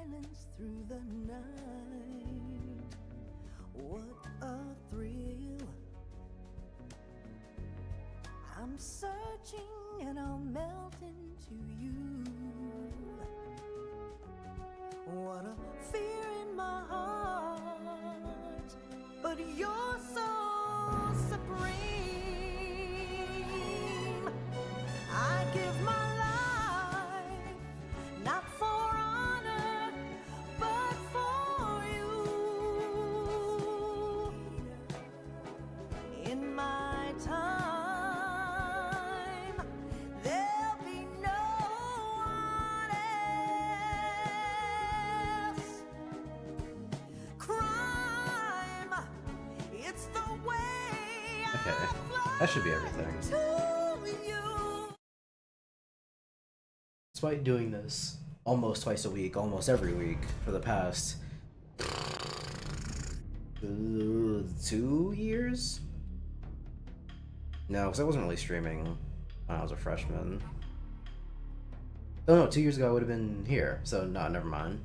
silence through the night. What a thrill. I'm searching and I'll melt into you. What a fear in my heart, but you're so supreme. I give my life, not for honor, but for you. In my time, there'll be no one else. Crime, it's the way Okay, I that should be everything. to you. Despite doing this almost twice a week, almost every week for the past 2 years? No, because I wasn't really streaming when I was a freshman. Oh no, 2 years ago I would have been here, so no, never mind.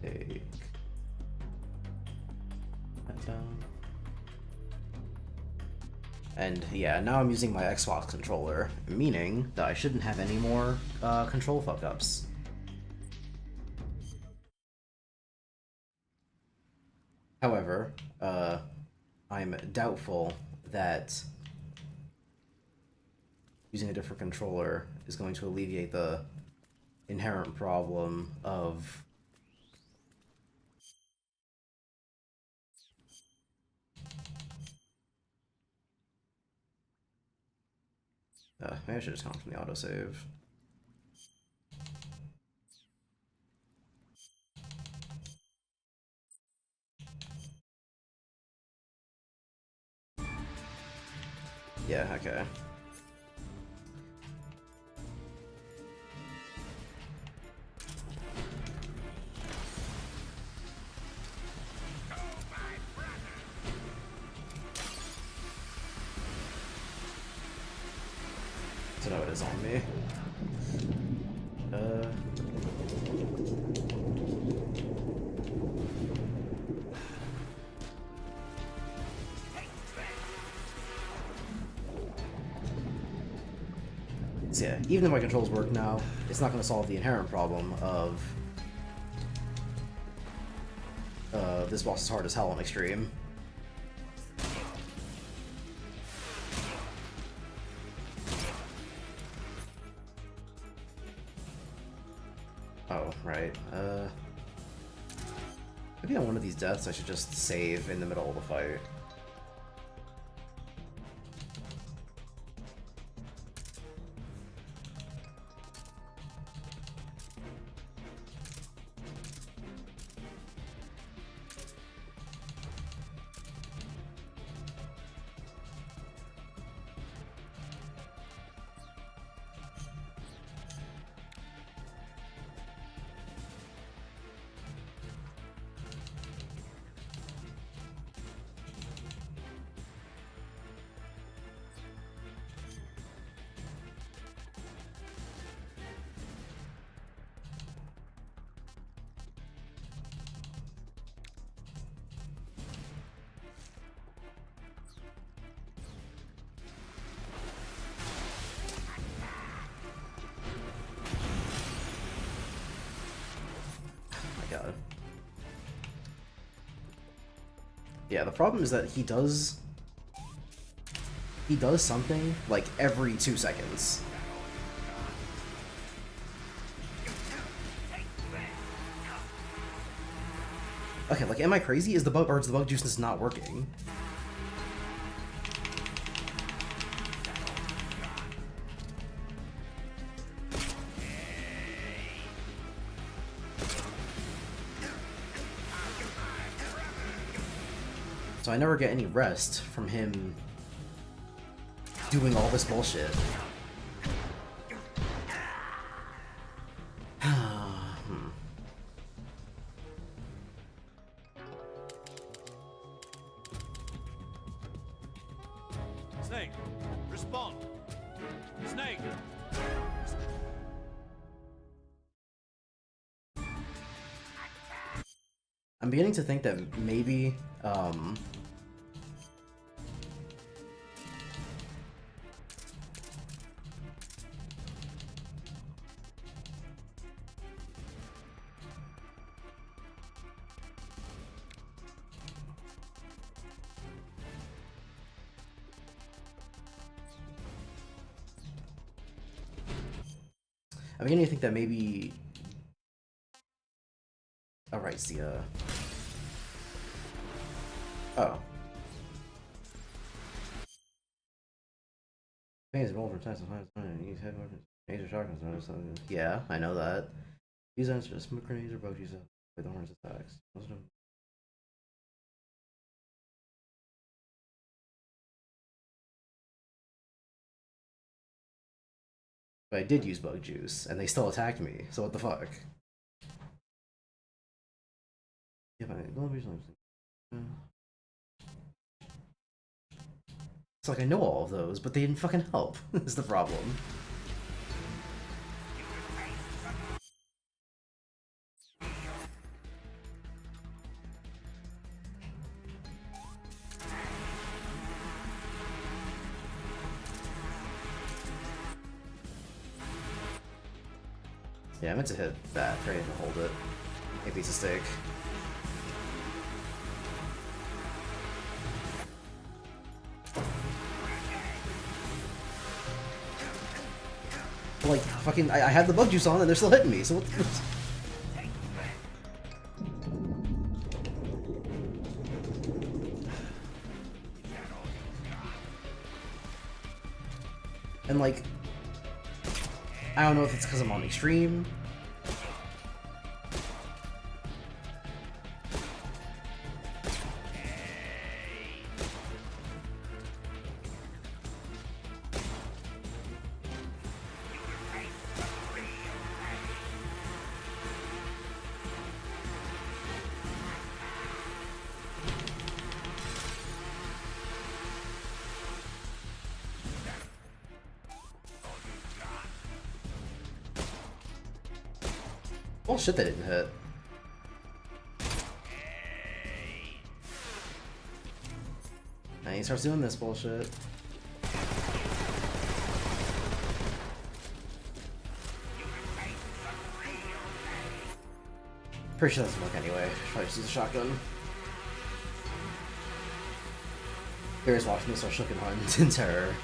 Take that down. And yeah, now I'm using my Xbox controller, meaning that I shouldn't have any more control fuck-ups. However, I'm doubtful that using a different controller is going to alleviate the inherent problem of maybe I should just come from the autosave. Yeah, okay. So now it is on me. So yeah, even if my controls work now, it's not going to solve the inherent problem of this boss is hard as hell on extreme. Oh, right. Maybe on one of these deaths I should just save in the middle of the fight. God. Yeah, the problem is that he does something like every 2 seconds. Okay, like, am I crazy? Is the bug juice just not working? So I never get any rest from him doing all this bullshit. Snake, respond. Snake. I'm beginning to think that maybe, I'm beginning to think that maybe... Oh, right, it's the, Oh. Phase roll for tests and use head weapons. Major shotguns. Yeah, I know that. Use answers for smoke grenades or bogeys with the horns attacks. But I did use bug juice, and they still attacked me, so what the fuck? Yeah, but it's like I know all of those, but they didn't fucking help, is the problem. Yeah, I meant to hit that, try to hold it. Maybe it's a mistake. Like, fucking, I had the bug juice on and they're still hitting me, so what? And like, I don't know if it's because I'm on extreme. Oh shit, that didn't hit. And he starts doing this bullshit. Pretty sure that doesn't work anyway. Probably just use a shotgun. Here's watching me start shook and hunt in terror.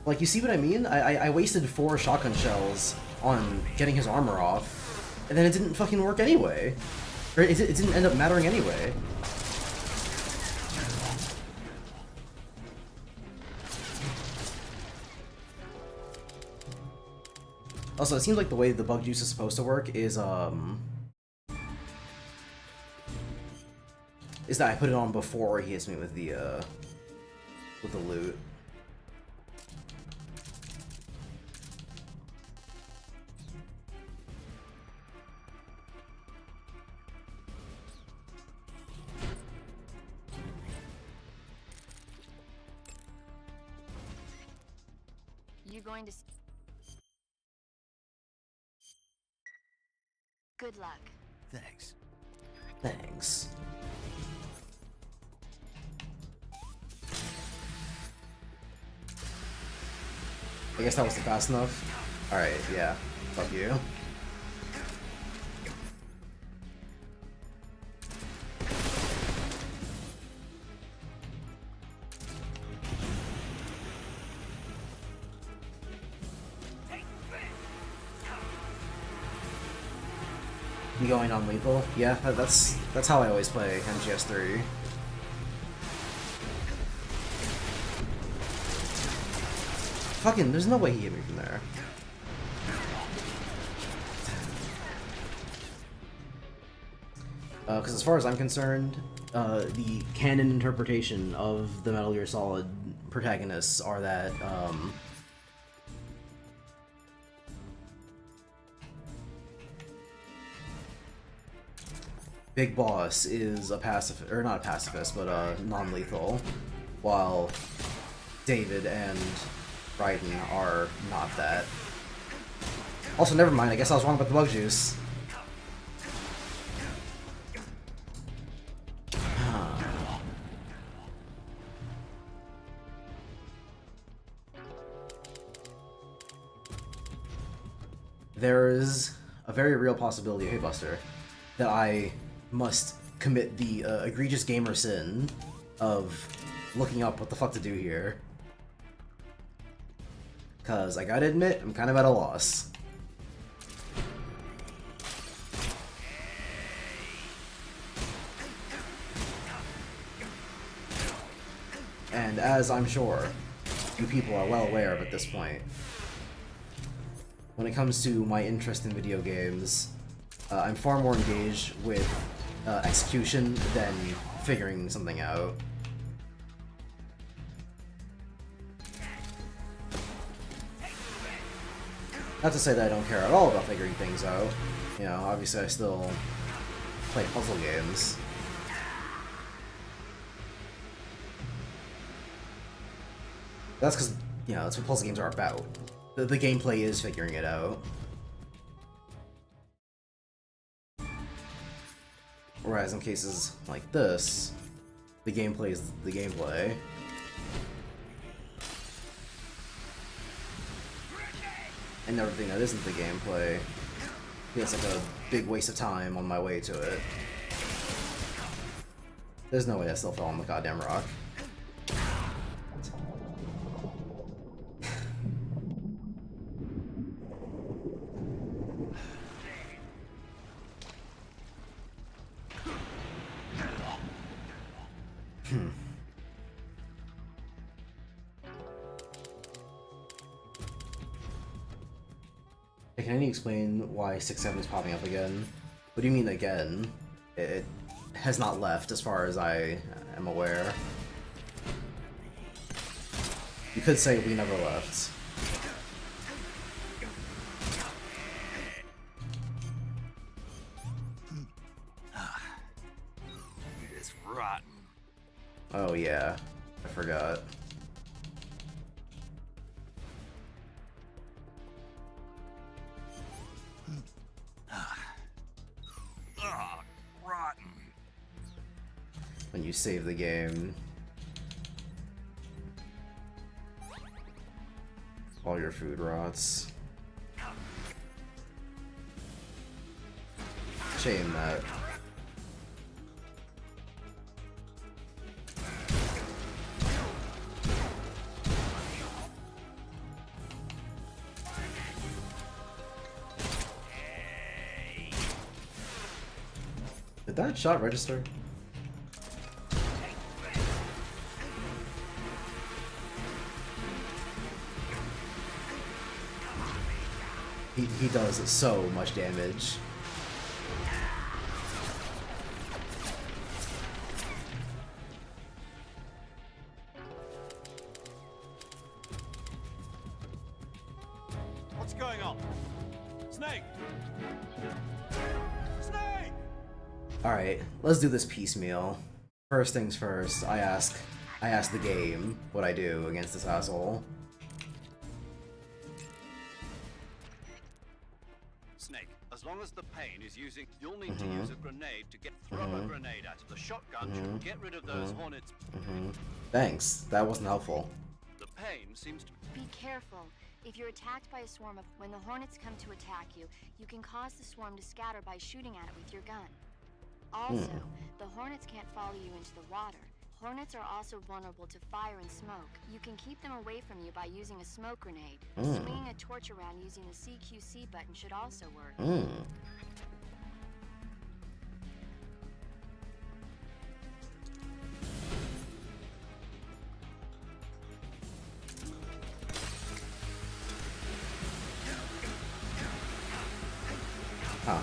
Like, you see what I mean? I wasted 4 shotgun shells on getting his armor off, and then it didn't fucking work anyway. Or it didn't end up mattering anyway. Also, it seems like the way the bug juice is supposed to work is that I put it on before he hits me with the loot. You going to... Good luck. Thanks. Thanks. I guess that wasn't fast enough. Alright, yeah. Fuck you. You going on lethal? Yeah, that's how I always play MGS3. Fucking, there's no way he hit me from there. Because as far as I'm concerned, the canon interpretation of the Metal Gear Solid protagonists are that Big Boss is a pacifist, or not a pacifist, but non-lethal, while David and Raiden are not that. Also, never mind, I guess I was wrong about the bug juice. There is a very real possibility, hey Buster, that I must commit the egregious gamer sin of looking up what the fuck to do here. Cause I gotta admit, I'm kind of at a loss. And as I'm sure you people are well aware of at this point, when it comes to my interest in video games, I'm far more engaged with execution than figuring something out. Not to say that I don't care at all about figuring things out. You know, obviously I still play puzzle games. That's because, you know, that's what puzzle games are about. The gameplay is figuring it out. Whereas in cases like this, the gameplay is the gameplay. And everything that isn't the gameplay feels like a big waste of time on my way to it. There's no way I still fell on the goddamn rock. Can any explain why 6-7 is popping up again? What do you mean again? It has not left as far as I am aware. You could say we never left. It's rotten. Oh yeah, I forgot. Rotten. When you save the game, all your food rots. Shame that. Did that shot register? He does so much damage. What's going on? Snake! Snake! Alright, let's do this piecemeal. First things first, I ask the game what I do against this asshole. Snake, as long as the pain is using, you'll need to use a grenade to throw a grenade at it. The shotgun should get rid of those hornets. Thanks, that wasn't helpful. The pain seems to... Be careful. If you're attacked by a swarm of... When the hornets come to attack you, you can cause the swarm to scatter by shooting at it with your gun. Also, the hornets can't follow you into the water. Hornets are also vulnerable to fire and smoke. You can keep them away from you by using a smoke grenade. Swinging a torch around using the CQC button should also work. Huh.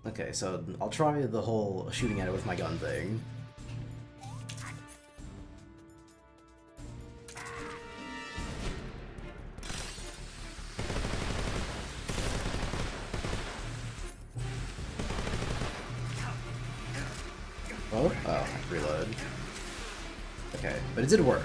Okay, so I'll try the whole shooting at it with my gun thing. Oh, reload. Okay, but it did work.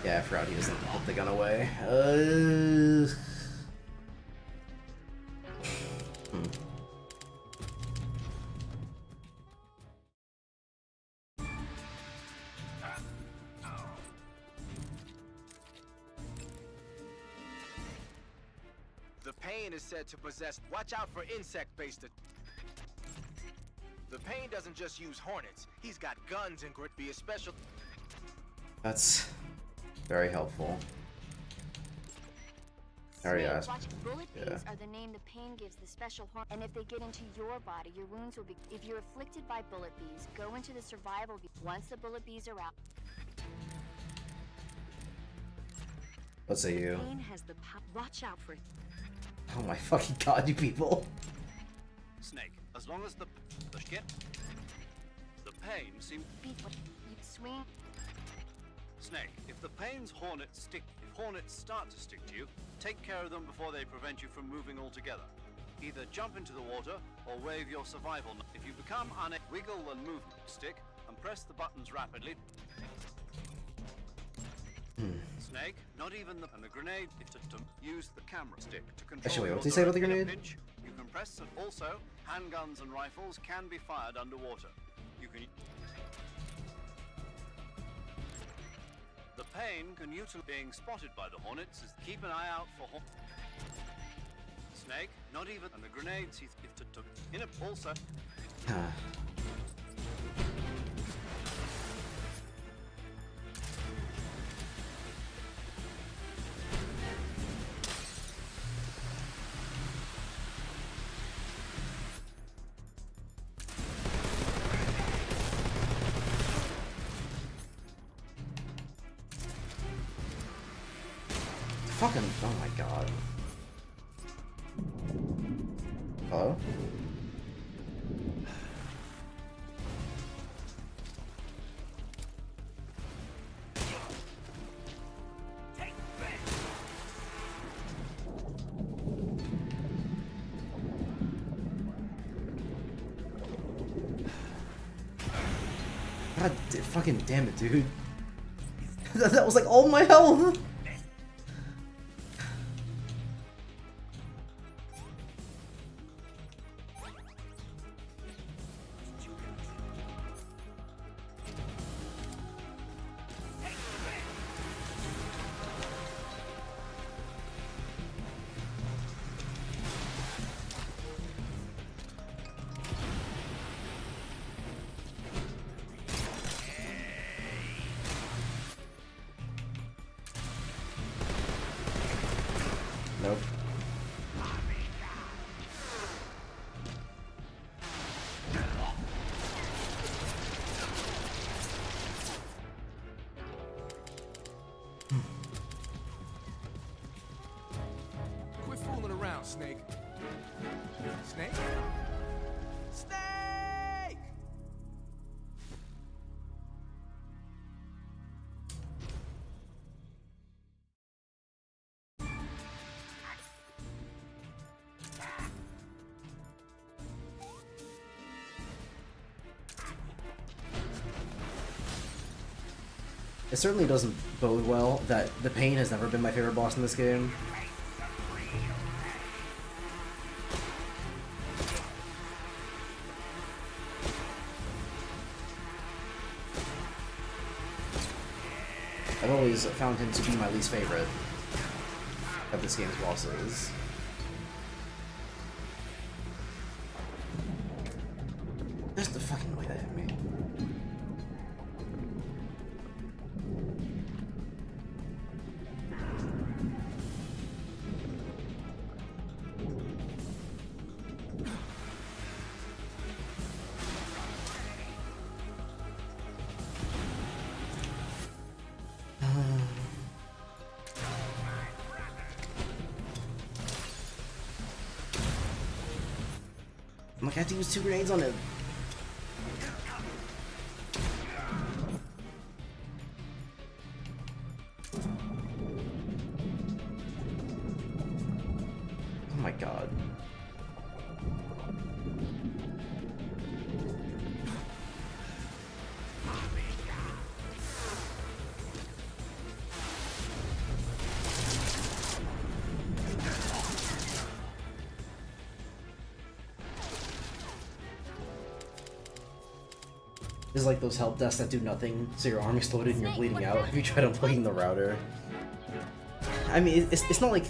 Yeah, I forgot he doesn't put the gun away. The Pain is said to possess. Watch out for insect-based. The Pain doesn't just use hornets. He's got guns and grit. Be a special. That's very helpful. Alright, Snake, guys. watch. Bullet bees Yeah. are the name the Pain gives the special horn. And if they get into your body, your wounds will be. If you're afflicted by bullet bees, go into the survival bee. Once the bullet bees are out, Let's say you. Pain has the power. Watch out for it. Oh my fucking god, you people. Snake, as long as the shit, the Pain seems. beat what you swing. Snake, if the Pain's hornets stick, if hornets start to stick to you, take care of them before they prevent you from moving altogether. Either jump into the water or wave your survival. If you become unable, wiggle the movement stick and press the buttons rapidly. Snake, not even the grenade to use the camera stick to control. Actually, wait, your what's he say about the direction. In a grenade? pinch, you can press and also handguns and rifles can be fired underwater. You can. The Pain can utilize being spotted by the hornets is keep an eye out for Snake, not even and the grenades he took in a also. Fucking, oh my god. Hello? God, fucking damn it, dude. That was like all my health! Nope. Quit fooling around, Snake. Snake? Snake! It certainly doesn't bode well that the Pain has never been my favorite boss in this game. I've always found him to be my least favorite of this game's bosses. That's the fucking way that hit me. I'm like, I have to use 2 grenades on him. Oh my god. It's like those help desks that do nothing, so your arm exploded and you're bleeding out. Have you tried unplugging the router? I mean, it's not like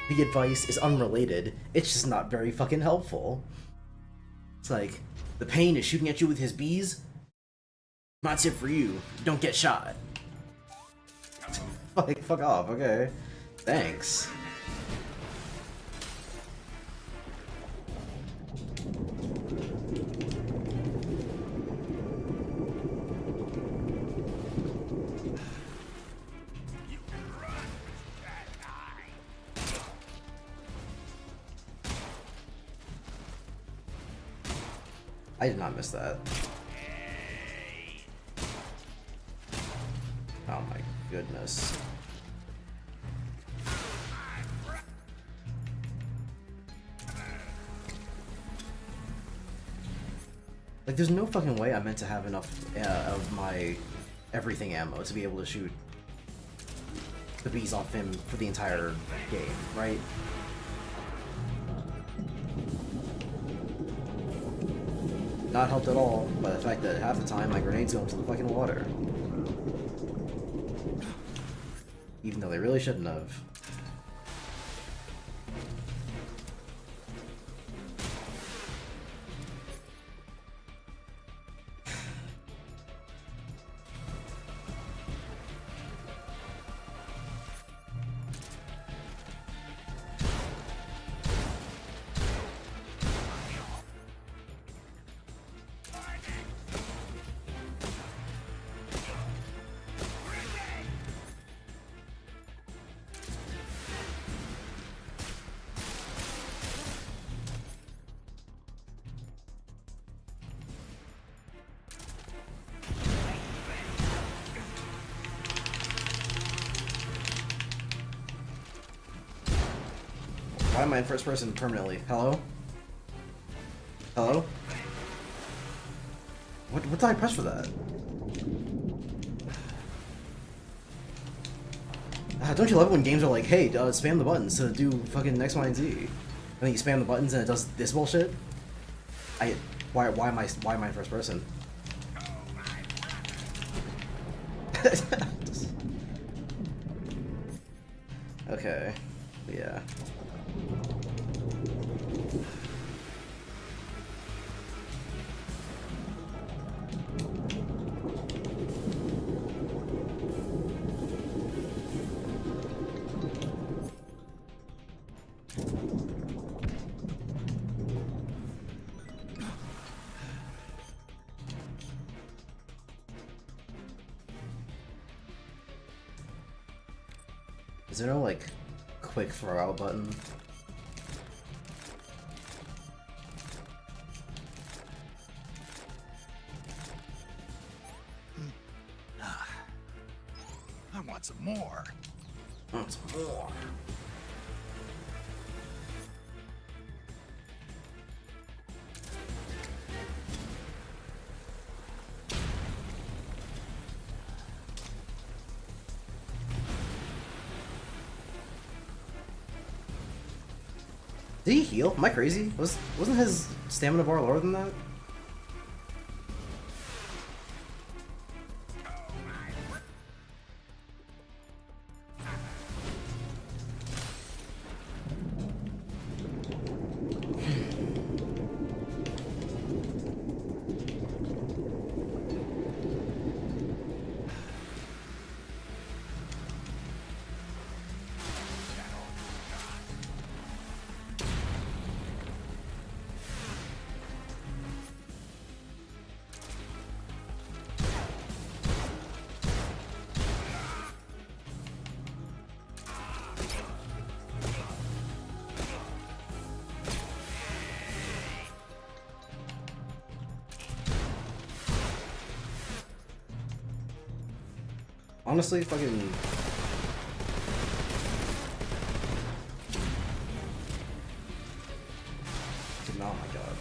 the advice is unrelated, it's just not very fucking helpful. It's like, the pain is shooting at you with his bees? Not it for you. Don't get shot. Like, fuck off, okay. Thanks. I did not miss that. Oh my goodness. Like, there's no fucking way I meant to have enough of my everything ammo to be able to shoot the bees off him for the entire game, right? Not helped at all by the fact that half the time my grenades go into the fucking water. Even though they really shouldn't have. Why am I in first person permanently? Hello? Hello? What did I press for that? Don't you love it when games are like, hey, spam the buttons to do fucking X, Y, and Z? And then you spam the buttons and it does this bullshit? Why am I in first person? Okay. Yeah. Is there no, like, quick throw out button? I want some more. Want some more. Did he heal? Am I crazy? Wasn't his stamina bar lower than that? Honestly, fucking... Oh my god.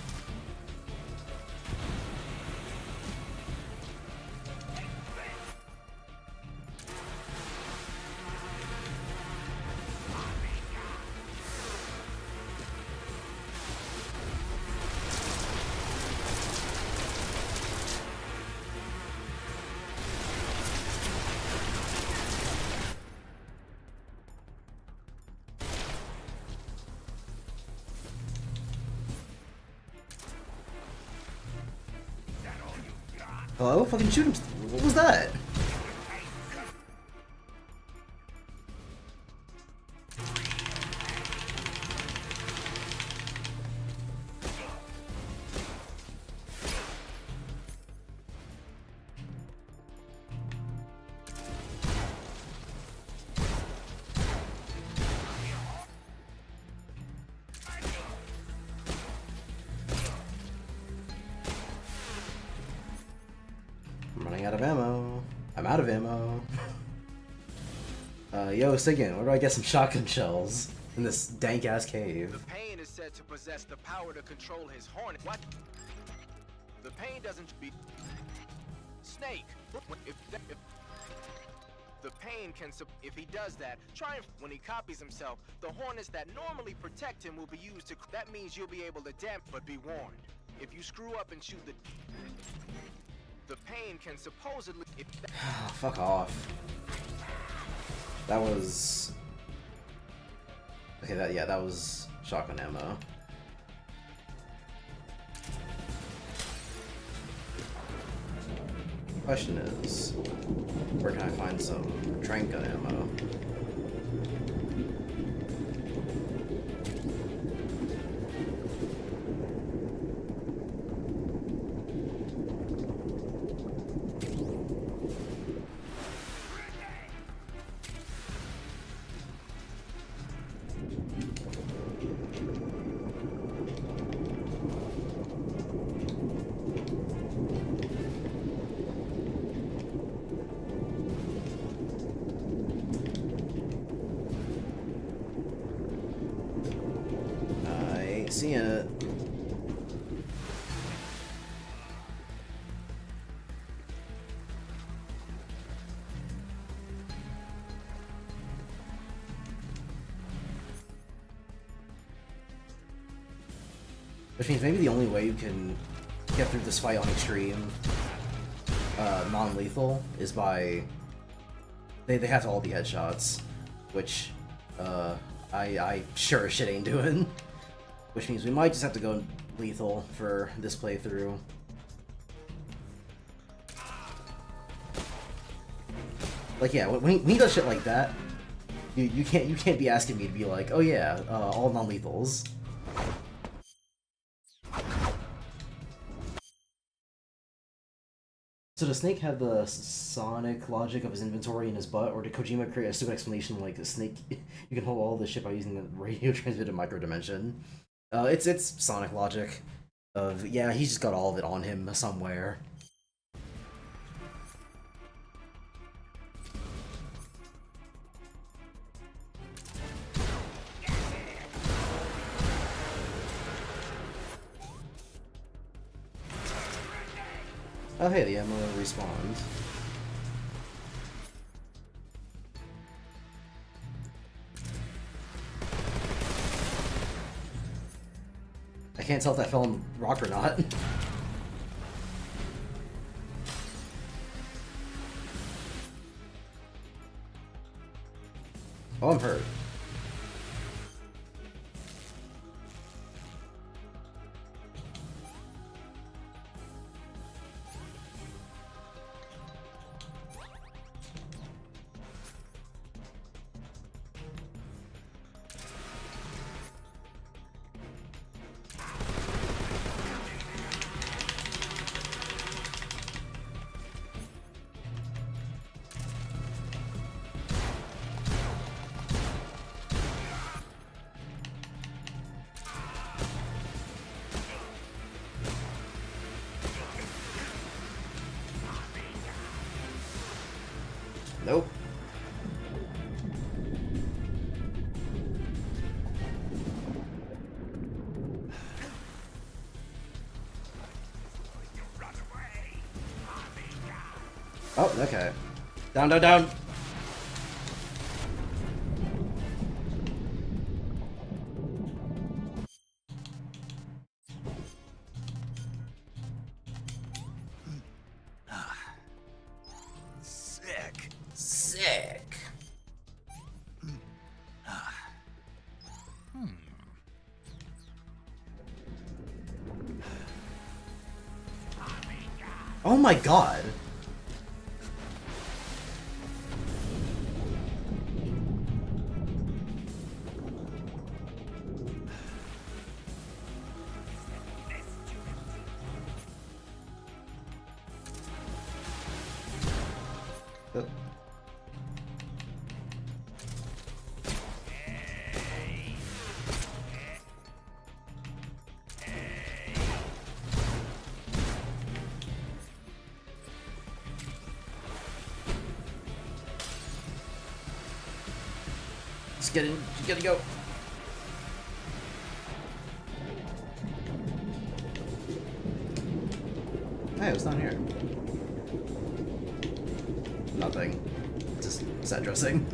Hello? Fucking shoot him! What was that? I'm running out of ammo. I'm out of ammo. Yo, Sigyn, where do I get some shotgun shells in this dank-ass cave? The Pain is said to possess the power to control his hornet. What? The Pain doesn't be... Snake! If the Pain can... If he does that, try and... When he copies himself, the hornets that normally protect him will be used to... That means you'll be able to but be warned. If you screw up and shoot the Pain can supposedly... Fuck off. That was... Okay, that was shotgun ammo. Question is, where can I find some trank gun ammo? Seeing it. Which means maybe the only way you can get through this fight on extreme non-lethal is by they have to all be headshots, which I sure as shit ain't doing. Which means we might just have to go lethal for this playthrough. Like, yeah, when he does shit like that, you can't be asking me to be like, oh yeah, all non-lethals. So does Snake have the Sonic logic of his inventory in his butt, or did Kojima create a stupid explanation like a Snake, you can hold all this shit by using the radio transmitted microdimension? It's Sonic logic of, yeah, he's just got all of it on him somewhere. Oh hey, the ammo respawned. I can't tell if that fell on rock or not. Oh, I'm hurt. Nope. Oh, okay. Down, down, down! Sick. Sick! Oh my god! Oh. Just get in, you gotta go. Hey, it's not here. Nothing. Just set dressing.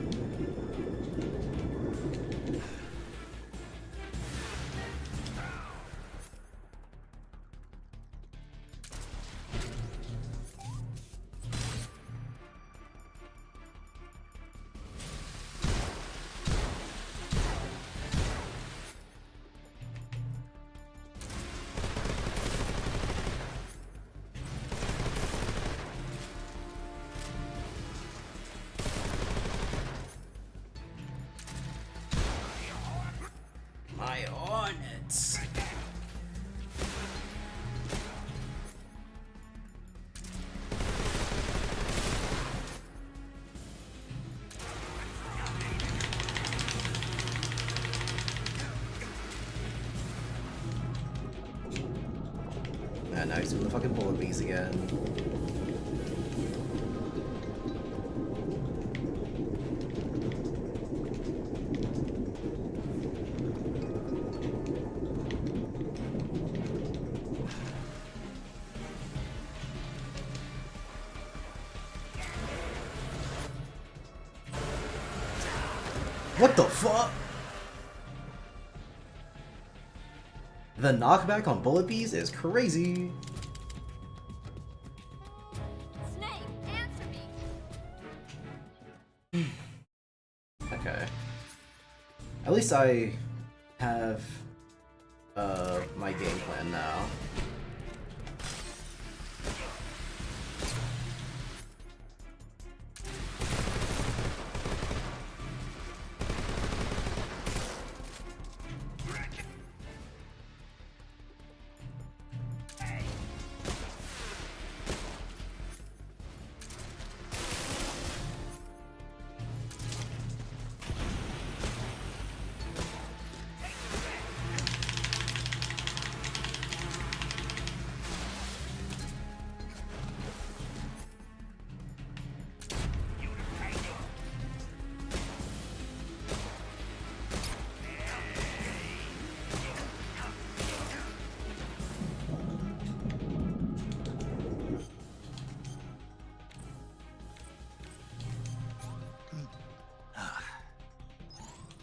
My Hornets. And now he's doing the fucking bullet bees again. What the fuck? The knockback on bullet bees is crazy. Snake, answer me! Okay. At least I have my game plan now.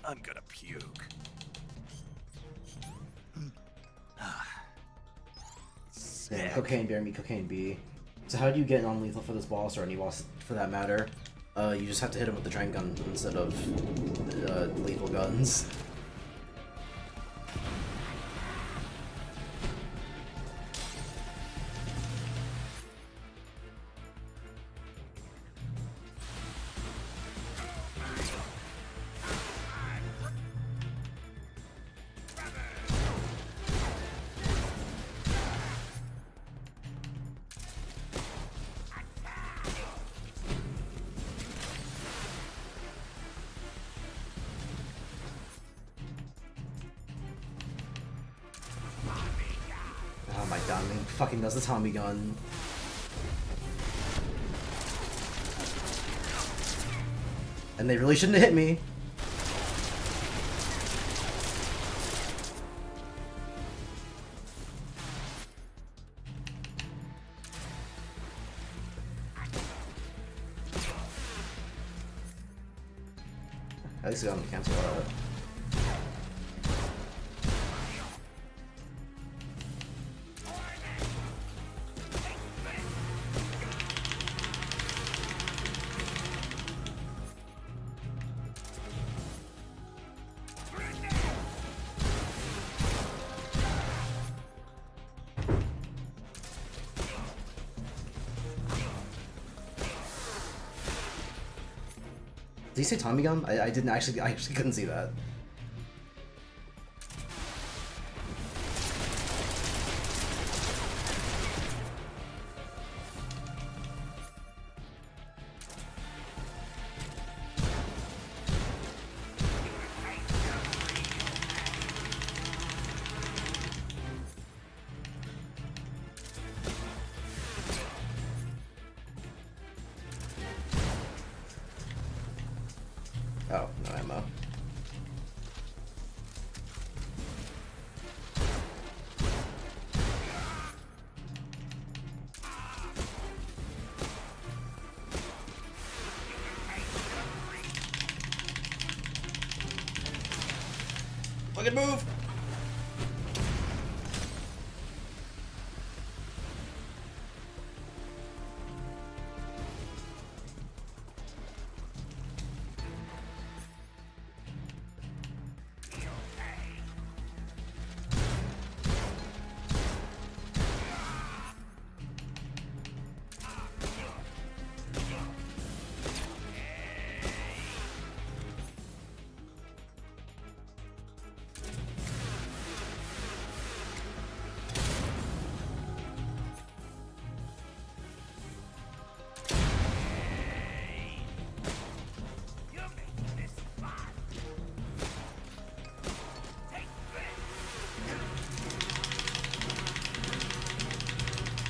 I'm gonna puke. Yeah, cocaine bear, meet cocaine bee. So how do you get non-lethal for this boss, or any boss for that matter? You just have to hit him with the trank gun instead of lethal guns. Oh my god, he fucking does the Tommy gun. And they really shouldn't have hit me. At least we got him to cancel that. Did he say Tommy Gun? I didn't actually. I actually couldn't see that. Oh, no ammo. Fucking move!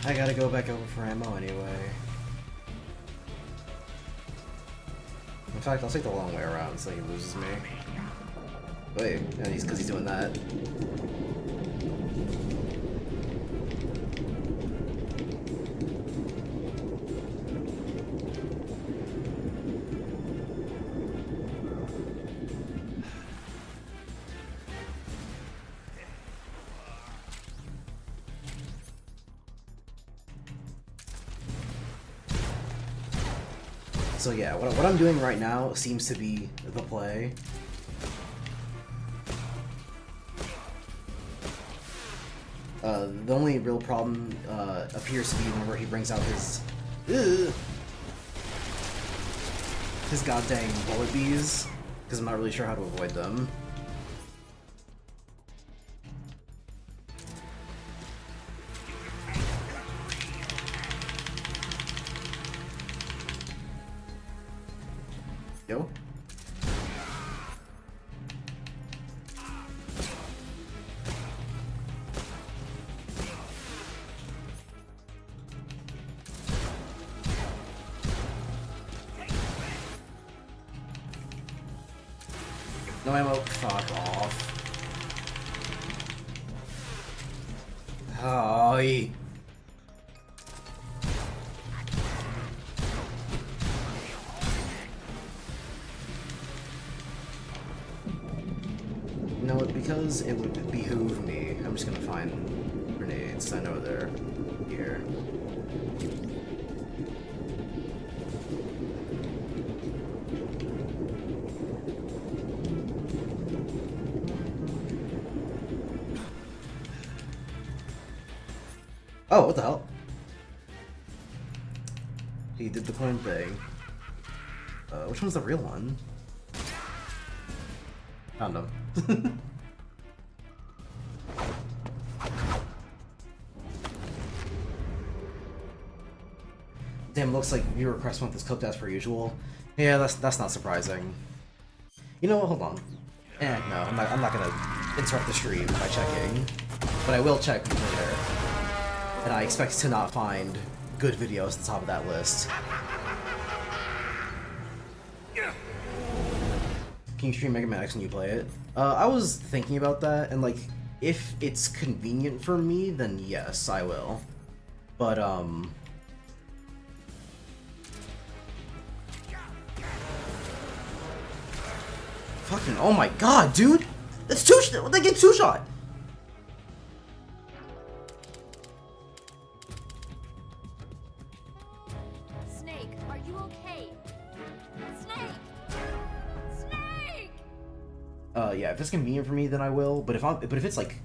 I gotta go back over for ammo anyway. In fact, I'll take the long way around so he loses me. Wait, yeah, because he's doing that. So yeah, what I'm doing right now seems to be the play. The only real problem appears to be whenever he brings out his goddamn bullet bees, because I'm not really sure how to avoid them. Yo. No ammo. Fuck off. Oh, You know what, because it would behoove me, I'm just gonna find grenades. I know they're here. Oh, what the hell? He did the coin thing. Which one's the real one? Found him. Damn, looks like viewer request month is cooked as per usual. Yeah, that's not surprising. You know what? Hold on. No, I'm not gonna interrupt the stream by checking, but I will check later. And I expect to not find good videos at the top of that list. Can you stream Mega Man X when you play it? I was thinking about that, and like, if it's convenient for me, then yes, I will. But fucking, oh my god, dude! That's they get two shot! Snake, are you okay? Snake! Snake! Yeah, if it's convenient for me, then I will. But if it's like,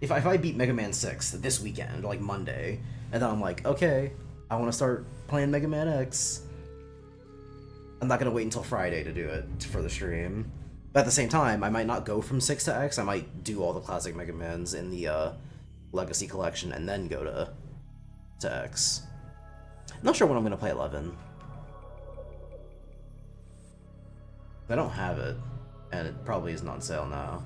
if I beat Mega Man 6 this weekend, like Monday, and then I'm like, okay, I want to start playing Mega Man X, I'm not gonna wait until Friday to do it for the stream. But at the same time, I might not go from 6 to X. I might do all the classic Mega Mans in the Legacy Collection and then go to X. Not sure when I'm gonna play 11. I don't have it, and it probably isn't on sale now.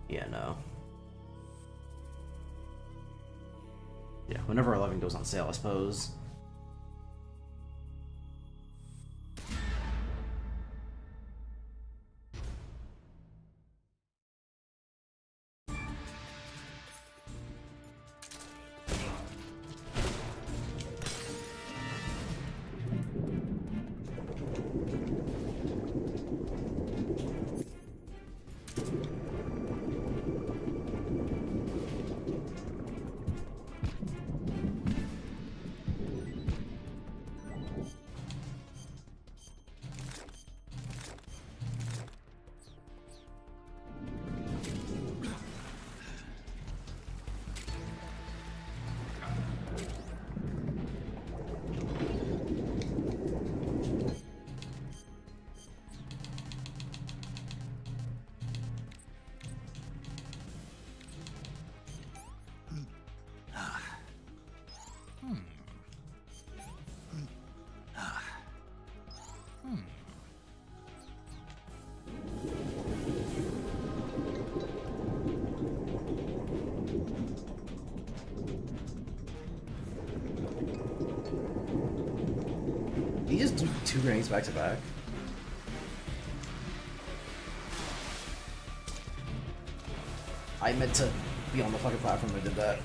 Yeah, no. Yeah, whenever 11 goes on sale, I suppose. Did he just do 2 grenades back to back? I meant to be on the fucking platform when I did that.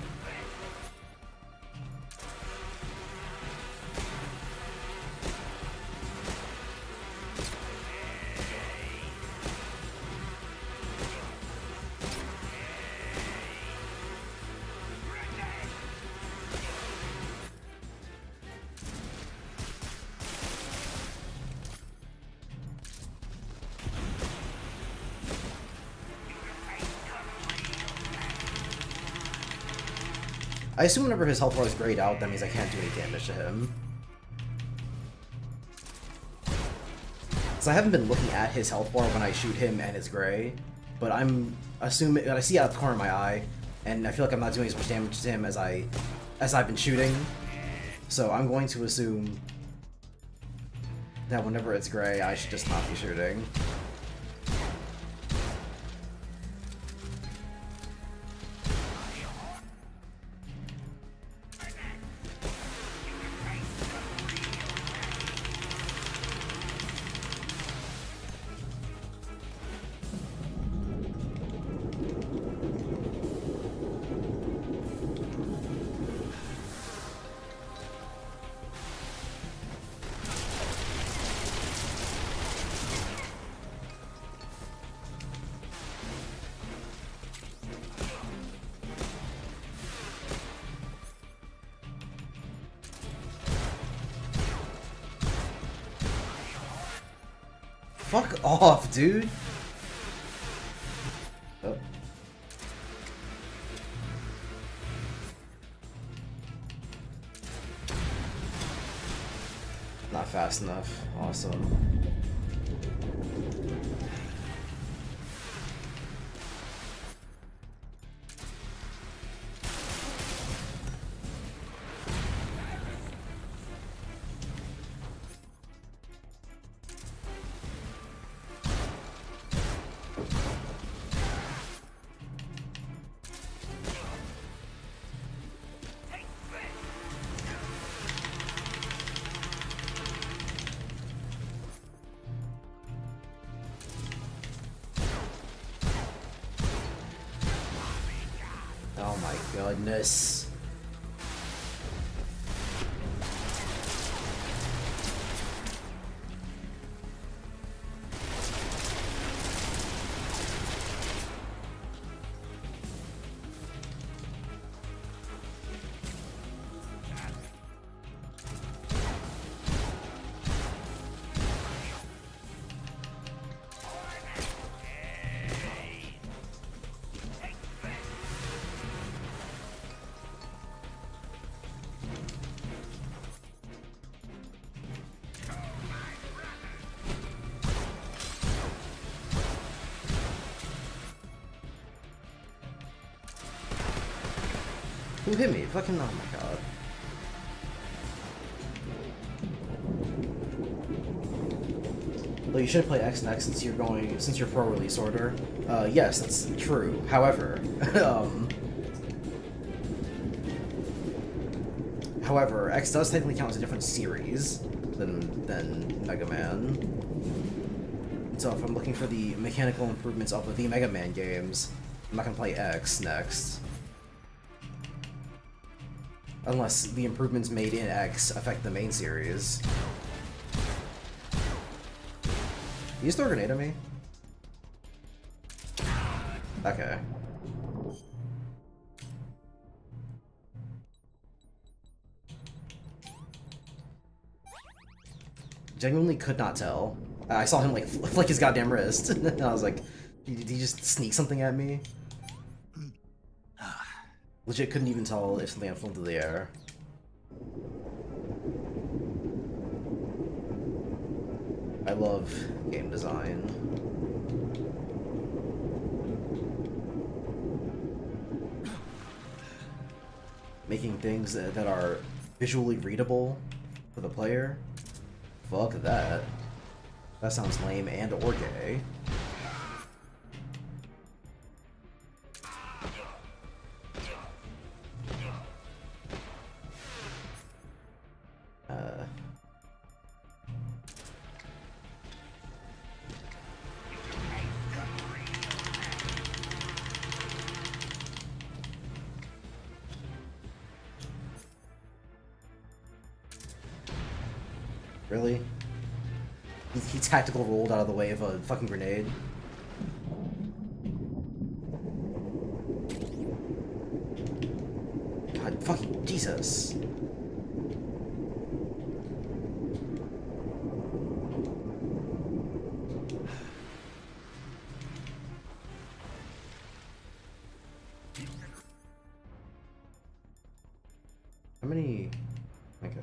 I assume whenever his health bar is grayed out, that means I can't do any damage to him. So I haven't been looking at his health bar when I shoot him and it's gray, but I'm assuming I see out of the corner of my eye, and I feel like I'm not doing as much damage to him as I've been shooting. So I'm going to assume that whenever it's gray, I should just not be shooting. Fuck off, dude! Oh. Not fast enough. Awesome. goodness. Who hit me? Fucking, oh my god. Well, you should play X next since you're pro release order. Yes, that's true. However, however, X does technically count as a different series than Mega Man. So if I'm looking for the mechanical improvements of the Mega Man games, I'm not gonna play X next. Unless the improvements made in X affect the main series. You just throw a grenade at me? Okay. Genuinely could not tell. I saw him like flick his goddamn wrist, and I was like, did he just sneak something at me? Legit couldn't even tell if something had flown through the air. I love game design. Making things that are visually readable for the player. Fuck that. That sounds lame and or gay. Really? He tactical rolled out of the way of a fucking grenade. God fucking Jesus. How many? Okay.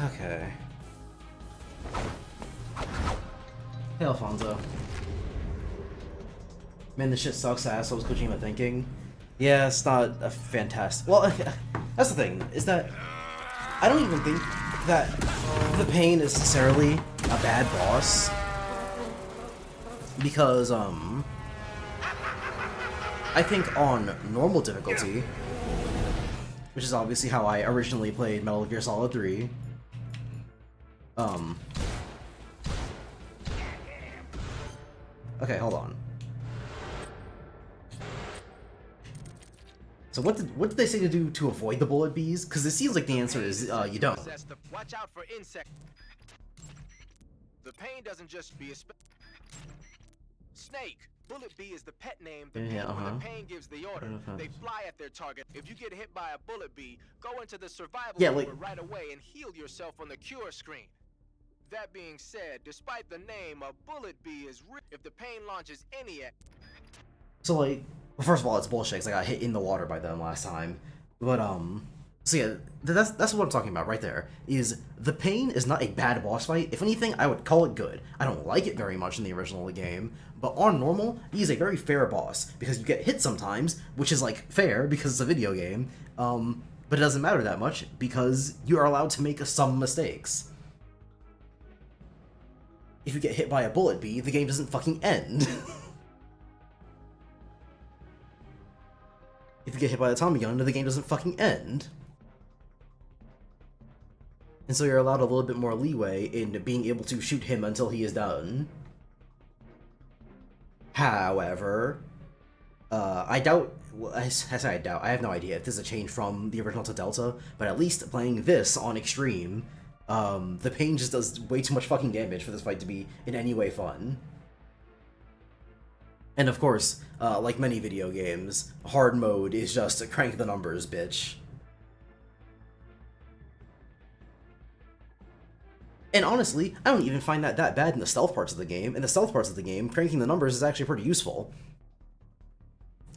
Okay. Hey, Alfonso. Man, this shit sucks ass. What was Kojima thinking? Yeah, it's not a fantastic... Well, that's the thing, is that... I don't even think that the Pain is necessarily a bad boss. Because, I think on normal difficulty, which is obviously how I originally played Metal Gear Solid 3, okay, hold on. So what did they say to do to avoid the bullet bees? Because it seems like the answer is you don't. Watch out for insect. The Pain doesn't just be a Snake. Bullet Bee is the pet name. The Pain, when the Pain gives the order, they fly at their target. If you get hit by a bullet bee, go into the survival mode right away and heal yourself on the cure screen. That being said, despite the name, a bullet bee is real. If the Pain launches any... So, like, well, first of all, it's bullshit, because I got hit in the water by them last time. But, so yeah, that's what I'm talking about right there, is the Pain is not a bad boss fight. If anything, I would call it good. I don't like it very much in the original game, but on normal, he is a very fair boss, because you get hit sometimes, which is, like, fair, because it's a video game, But it doesn't matter that much because you are allowed to make some mistakes. If you get hit by a bullet bee, the game doesn't fucking end. If you get hit by a Tommy gun, the game doesn't fucking end. And so you're allowed a little bit more leeway in being able to shoot him until he is done. However, I doubt, well, I say I doubt, I have no idea if this is a change from the original to Delta, but at least playing this on Extreme, the pain just does way too much fucking damage for this fight to be in any way fun. And of course, like many video games, hard mode is just crank the numbers, bitch. And honestly, I don't even find that bad in the stealth parts of the game. In the stealth parts of the game, cranking the numbers is actually pretty useful.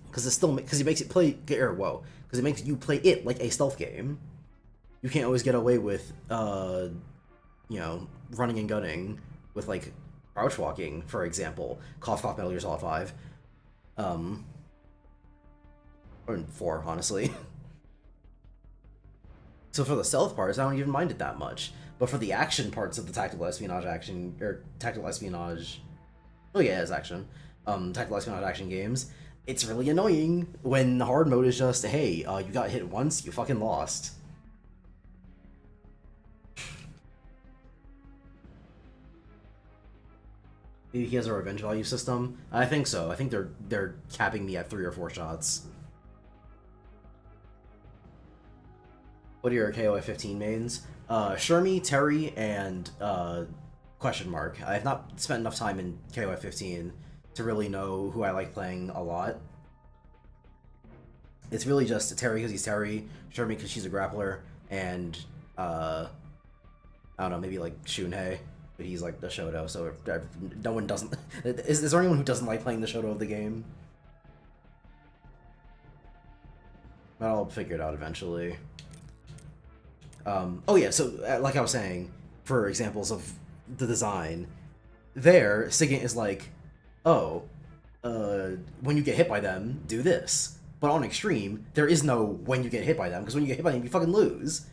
Because it makes it play, because it makes you play it like a stealth game. You can't always get away with, you know, running and gunning with, like, crouch walking, for example. Cough, cough, Metal Gear Solid 5. Or 4, honestly. So for the stealth parts, I don't even mind it that much. But for the action parts of the tactical espionage action, or tactical espionage, oh yeah, it's action, tactical espionage action games, it's really annoying when hard mode is just, hey, you got hit once, you fucking lost. Maybe he has a revenge value system? I think so. I think they're capping me at 3 or 4 shots. What are your KOF 15 mains? Shermie, Terry, and question mark. I have not spent enough time in KOF 15 to really know who I like playing a lot. It's really just Terry because he's Terry, Shermie because she's a grappler, and I don't know, maybe like Shunhei, but he's like the Shoto, so no one doesn't... Is there anyone who doesn't like playing the Shoto of the game? But I'll figure it out eventually. Oh yeah, so like I was saying, for examples of the design, there, Sigint is like, oh, when you get hit by them, do this. But on Extreme, there is no when you get hit by them, because when you get hit by them, you fucking lose.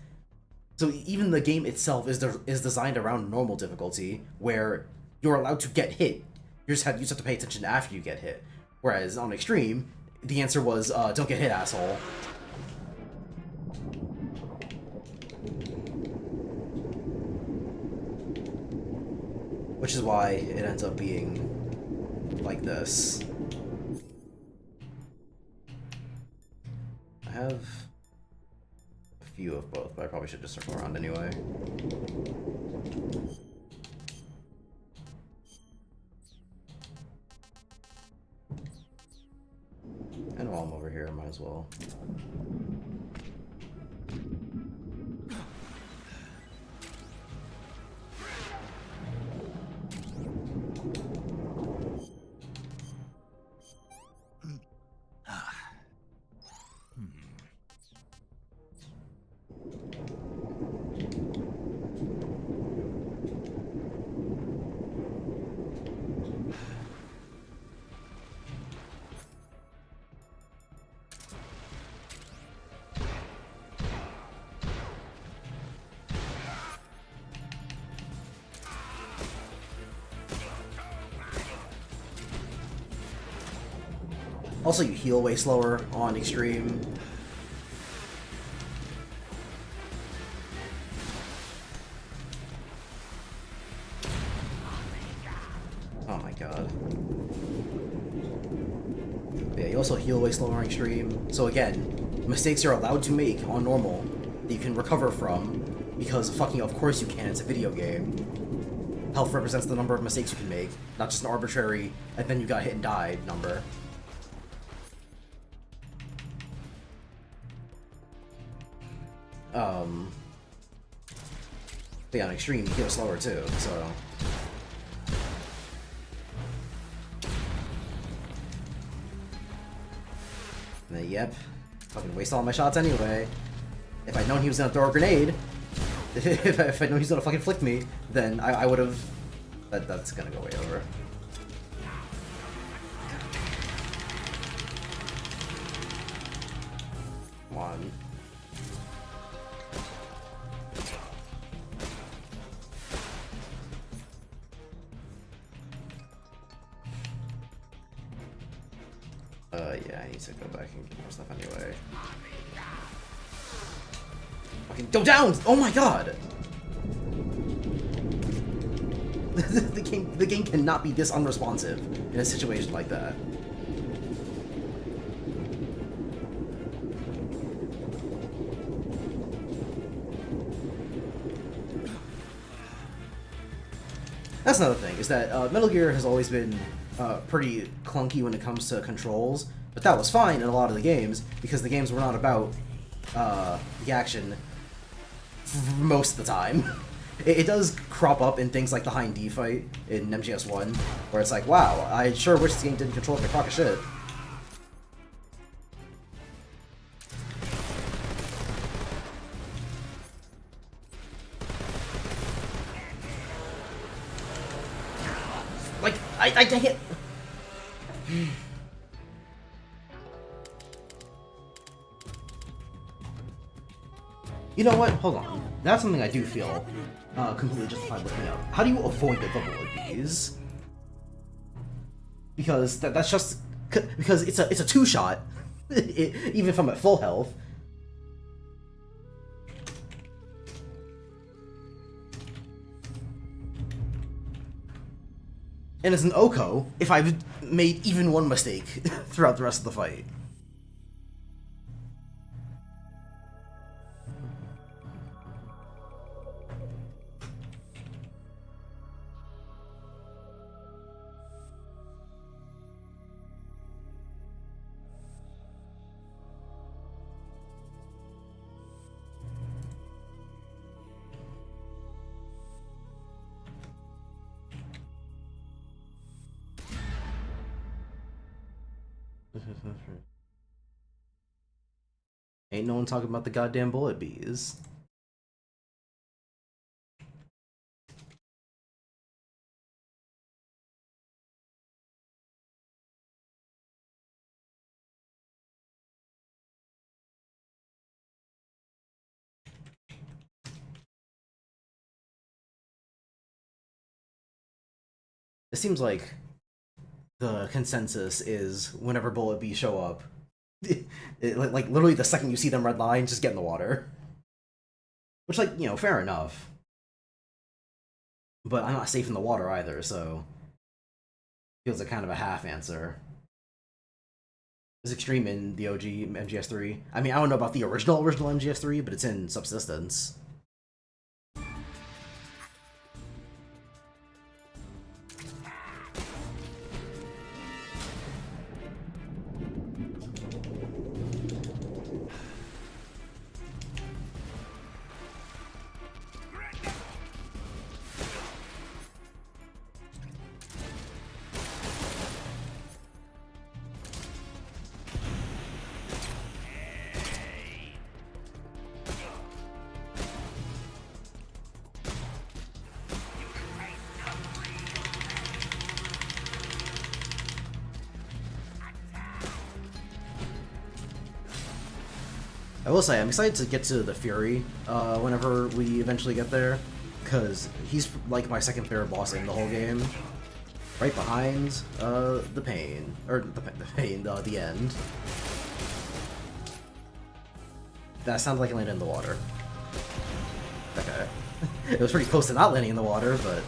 So even the game itself is designed around normal difficulty, where you're allowed to get hit. You just have to pay attention after you get hit. Whereas on Extreme, the answer was, don't get hit, asshole. Which is why it ends up being like this. I have a few of both, but I probably should just circle around anyway. And while I'm over here, I might as well. Also, you heal way slower on Extreme. Oh my god. Yeah, you also heal way slower on Extreme. So again, mistakes you're allowed to make on normal that you can recover from, because fucking of course you can, it's a video game. Health represents the number of mistakes you can make, not just an arbitrary, and then you got hit and died number. But yeah, on Extreme, you heal slower too, so... And then, yep. Fucking waste all my shots anyway. If I'd known he was gonna throw a grenade, if I'd known he was gonna fucking flick me, then I would've... That's gonna go way over. Come on. Yeah, I need to go back and get more stuff anyway. Fucking go down! Oh my god! the game cannot be this unresponsive in a situation like that. That's another thing, is that Metal Gear has always been pretty clunky when it comes to controls, but that was fine in a lot of the games, because the games were not about the action most of the time. It does crop up in things like the Hind D fight in MGS1, where it's like, wow, I sure wish this game didn't control like a crock of shit. Like, I can't... You know what? Hold on. That's something I do feel completely justified looking up. How do you avoid the bullet bees? Because that's just... Because it's a two-shot, even if I'm at full health. And as an Oko, if I've made even one mistake throughout the rest of the fight. Ain't no one talking about the goddamn bullet bees. It seems like the consensus is whenever bullet bees show up, like literally the second you see them redline, just get in the water. Which, like, you know, fair enough. But I'm not safe in the water either, so feels like kind of a half answer. It's extreme in the OG MGS3. I mean, I don't know about the original MGS3, but it's in Subsistence. I will say, I'm excited to get to the Fury whenever we eventually get there, because he's like my second favorite boss in the whole game, right behind the Pain, or the End. That sounded like it landed in the water. Okay. It was pretty close to not landing in the water, but...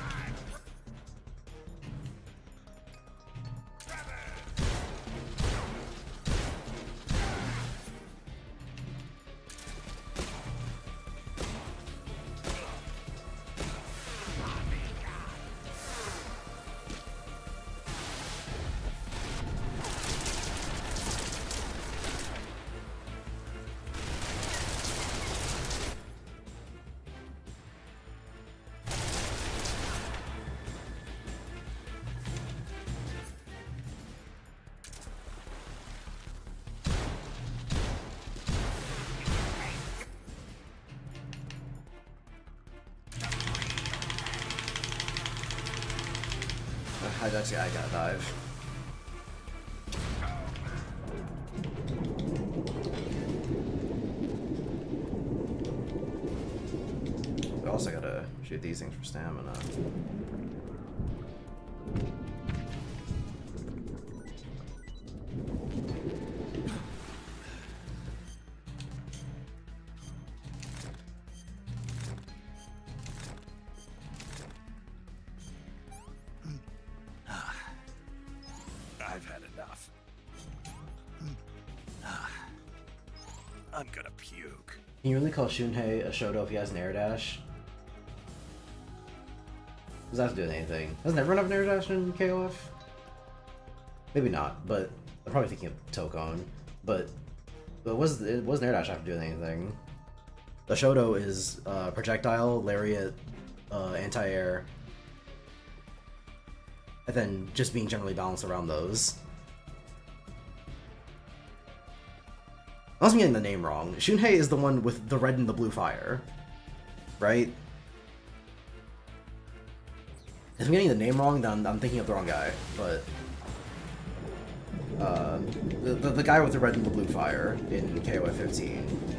I gotta dive. We also gotta shoot these things for stamina. I've had enough. I'm gonna puke. Can you really call Shunhei a Shoto if he has an air dash? Does that have to do with anything? Doesn't everyone have an air dash in KOF? Maybe not, but I'm probably thinking of Tokon. But was an air dash have to do with anything? The Shoto is projectile, lariat, anti-air, and then just being generally balanced around those. Unless I'm getting the name wrong. Shunhei is the one with the red and the blue fire, right? If I'm getting the name wrong, then I'm thinking of the wrong guy. But the guy with the red and the blue fire in KOF 15.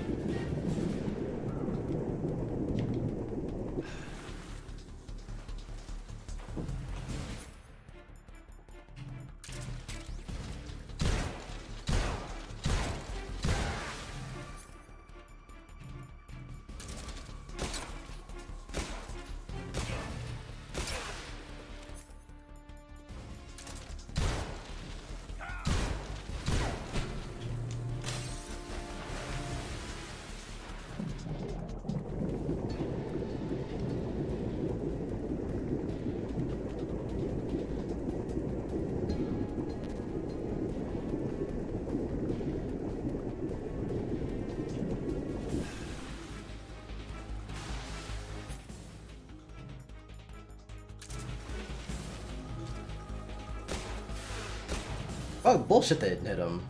Oh, bullshit, they didn't hit him.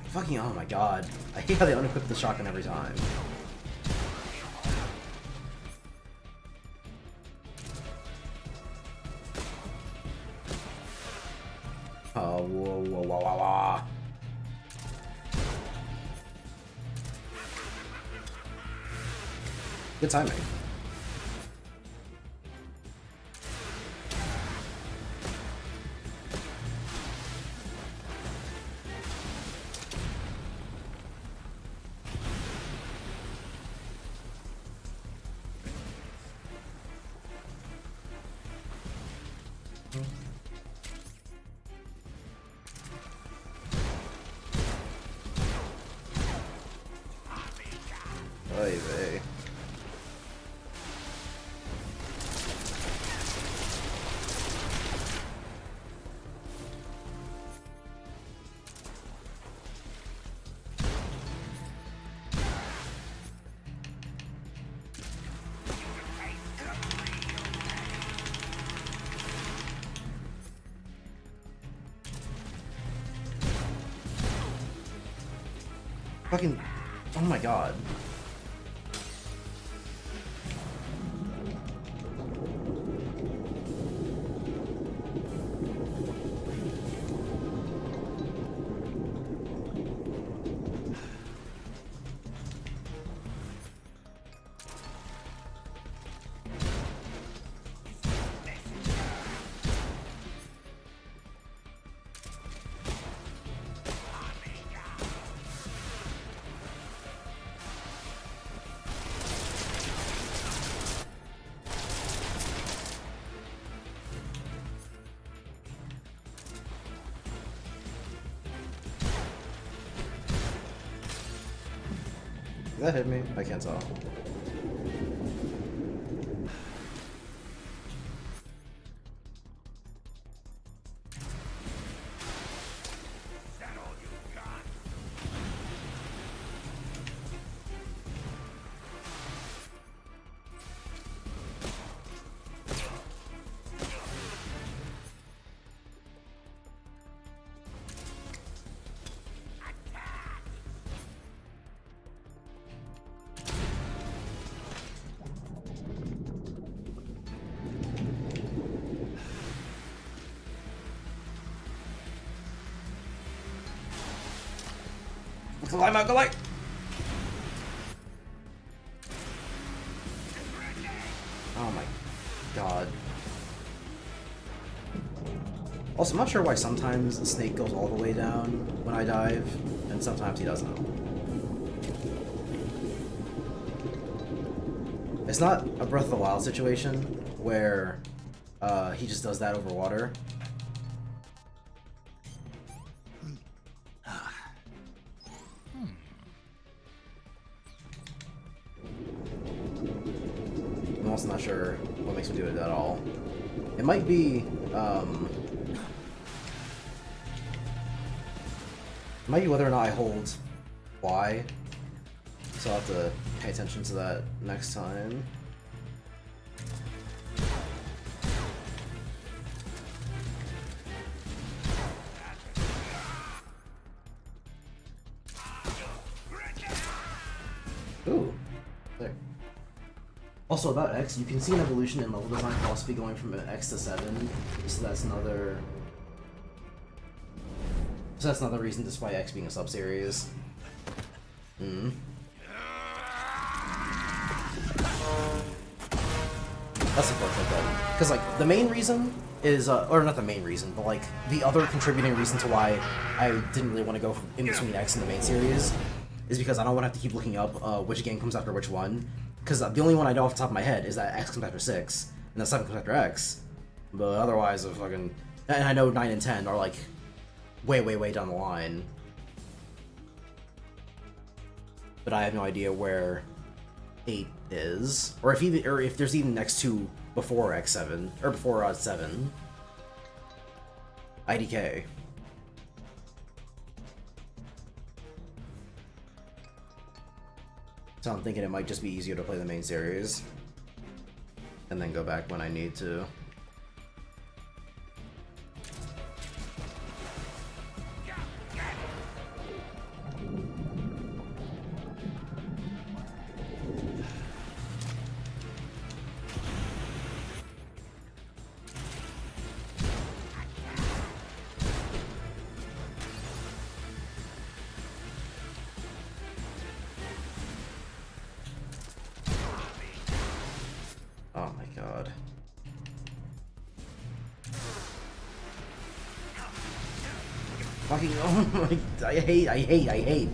Fucking, oh my god. I hate how they unequip the shotgun every time. Oh, whoa, whoa, whoa, whoa, whoa. Good timing. Oy vey. Fucking, oh my god. Did that hit me? I can't tell. Climb out, go light! Oh my god. Also, I'm not sure why sometimes Snake goes all the way down when I dive, and sometimes he doesn't. It's not a Breath of the Wild situation where he just does that over water. I'm also not sure what makes me do it at all. It might be, whether or not I hold Y, so I'll have to pay attention to that next time. Ooh, there. Also about X, you can see an evolution in level design philosophy going from an X to 7, so that's another reason despite X being a sub-series. That's unfortunate though, because like the main reason is, or not the main reason, but like the other contributing reason to why I didn't really want to go in between X and the main series is because I don't want to have to keep looking up which game comes after which one. Because the only one I know off the top of my head is that X comes after 6, and then 7 comes after X. But otherwise, and I know 9 and 10 are like way, way, way down the line. But I have no idea where 8 is, or if there's even X2 before X7 or before 7. IDK. So I'm thinking it might just be easier to play the main series and then go back when I need to. Oh my god. Fucking, oh my, I hate.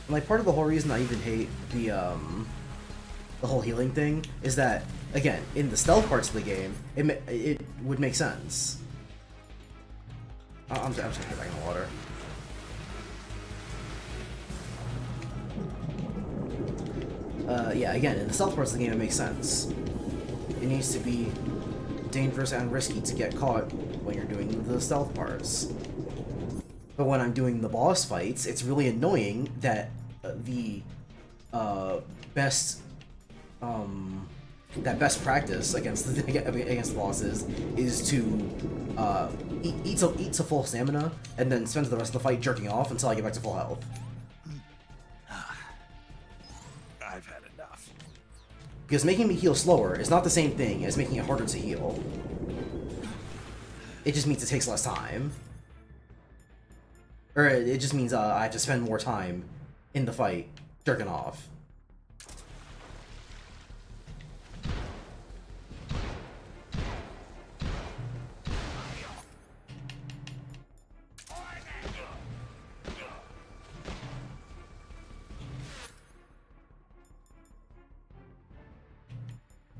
Like, part of the whole reason I even hate the whole healing thing is that, again, in the stealth parts of the game, it would make sense. I'm just gonna get back in the water. Yeah, again, in the stealth parts of the game, it makes sense. It needs to be dangerous and risky to get caught when you're doing the stealth parts. But when I'm doing the boss fights, it's really annoying that the best practice against the bosses is to eat to full stamina and then spend the rest of the fight jerking off until I get back to full health. I've had enough. Because making me heal slower is not the same thing as making it harder to heal. It just means it takes less time. Or it just means I have to spend more time in the fight jerking off.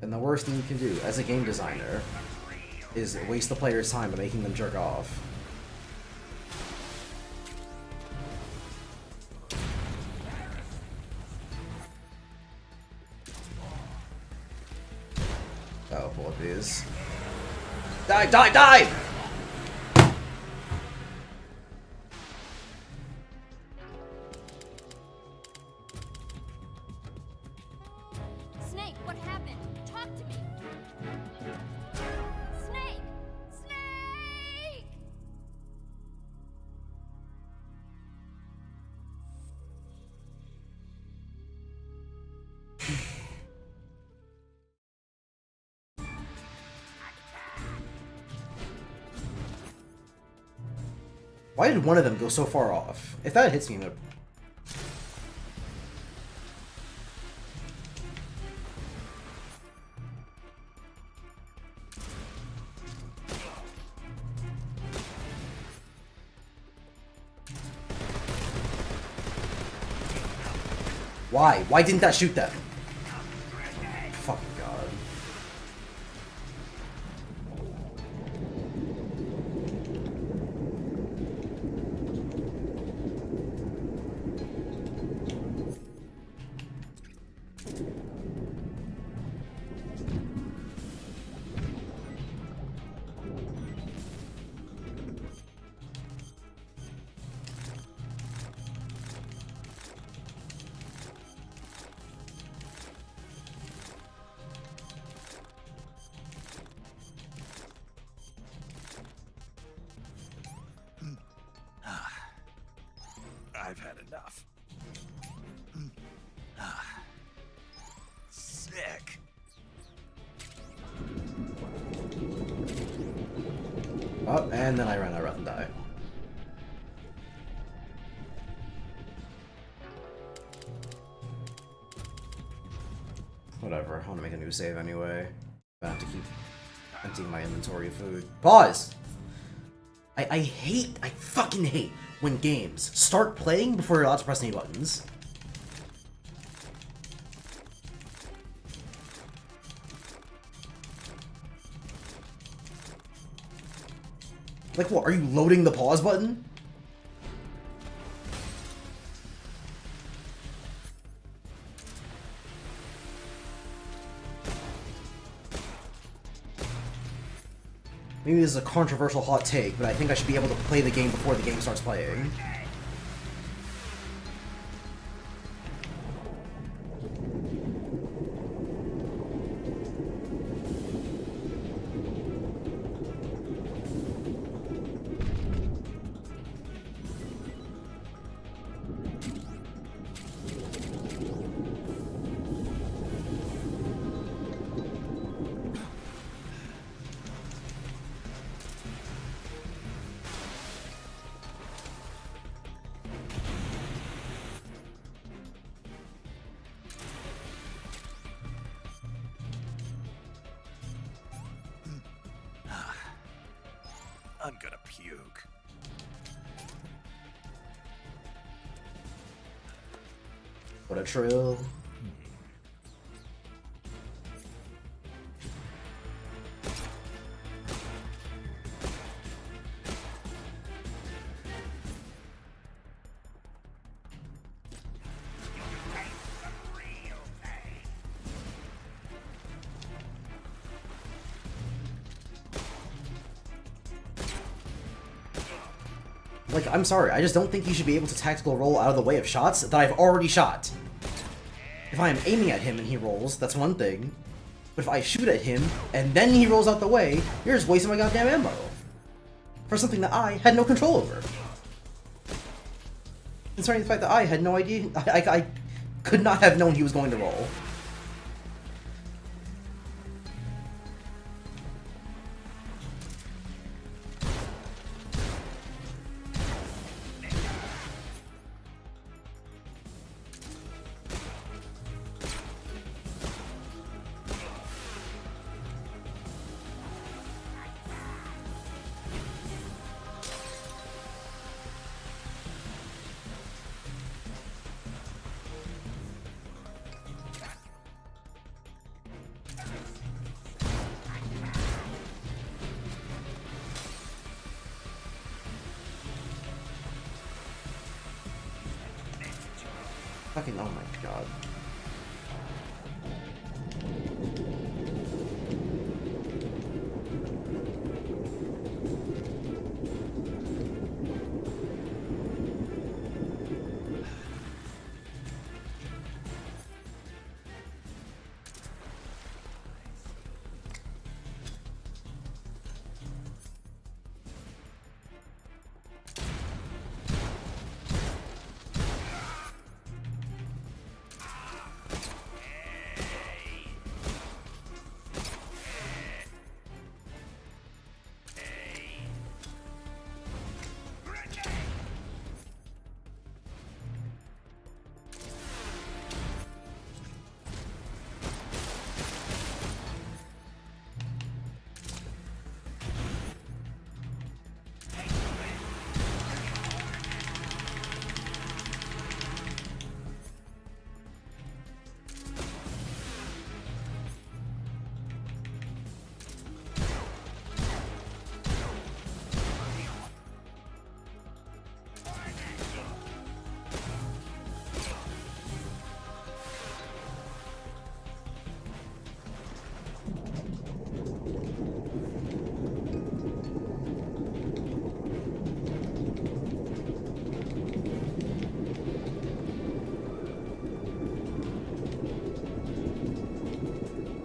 And the worst thing you can do as a game designer is waste the player's time by making them jerk off. Oh, pull up these. Die, die, die! Snake, what happened? Talk to me. Snake! Snake! Why did one of them go so far off? If that hits me, I'm gonna... Why? Why didn't that shoot them? Fucking god. I've had enough. Sick. Oh, and then I ran out of breath and die. Whatever, I want to make a new save anyway. I have to keep emptying my inventory of food. Pause! I fucking hate when games start playing before you're allowed to press any buttons. Like what, are you loading the pause button? Maybe this is a controversial hot take, but I think I should be able to play the game before the game starts playing. I'm gonna puke. What a trill. Like, I'm sorry, I just don't think you should be able to tactical roll out of the way of shots that I've already shot. If I am aiming at him and he rolls, that's one thing. But if I shoot at him, and then he rolls out the way, you're just wasting my goddamn ammo. For something that I had no control over. Concerning the fact that I had no idea, I could not have known he was going to roll. Fucking, oh my god.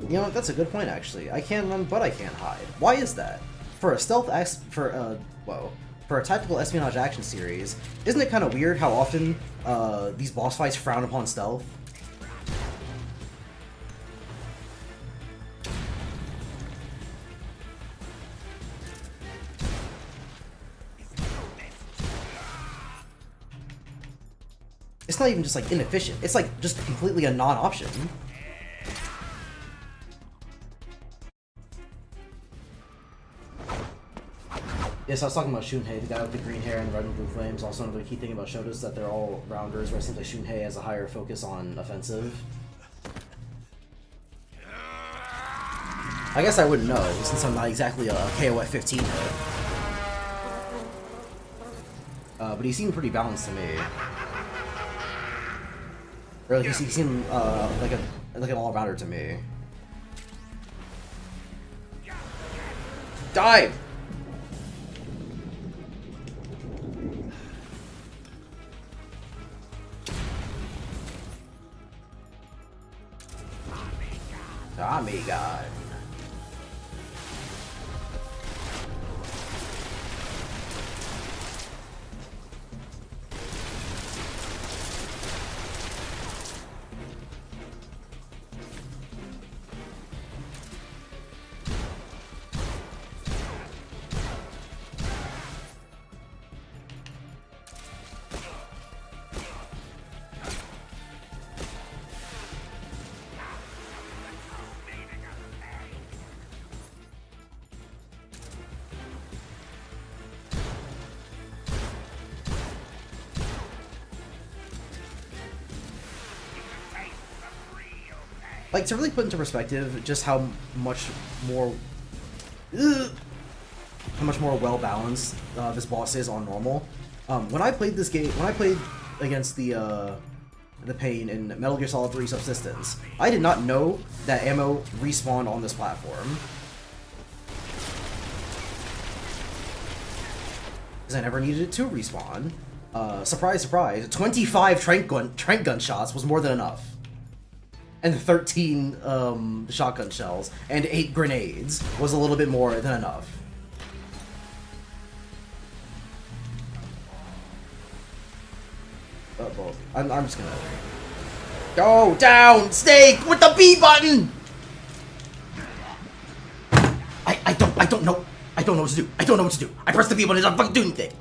You know, that's a good point, actually. I can run, but I can't hide. Why is that? For a for a tactical espionage action series, isn't it kind of weird how often these boss fights frown upon stealth? It's not even just like inefficient, it's like just completely a non-option. Yes, I was talking about Shunhei, the guy with the green hair and red and blue flames. Also, another key thing about Shoto is that they're all rounders, where it seems like Shunhei has a higher focus on offensive. I guess I wouldn't know, since I'm not exactly a KOF 15 hit. But he seemed pretty balanced to me. Really, he seemed like an all-rounder to me. Dive! Tommy God. Like, to really put into perspective just how much more well balanced this boss is on normal. When I played this game, when I played against the Pain in Metal Gear Solid 3 Subsistence, I did not know that ammo respawned on this platform. Because I never needed it to respawn. Surprise, surprise, 25 trank gun shots was more than enough. And 13 shotgun shells and 8 grenades was a little bit more than enough. Well, I'm just gonna go down, Snake, with the B button. I don't know what to do. I don't know what to do. I pressed the B button, it's not fucking doing anything.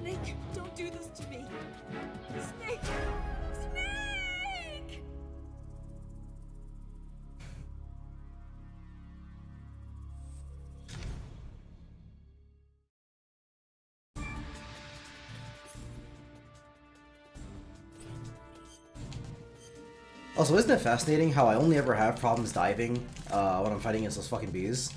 Snake, don't do this to me. Snake! Snake! Also, isn't it fascinating how I only ever have problems diving when I'm fighting against those fucking bees?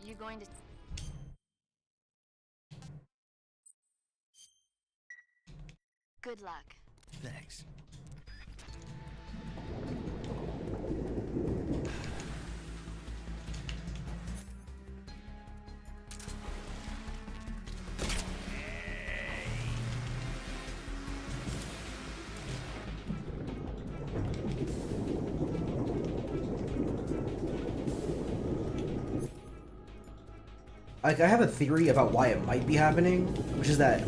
You going to... Good luck. Thanks. Like, I have a theory about why it might be happening, which is that,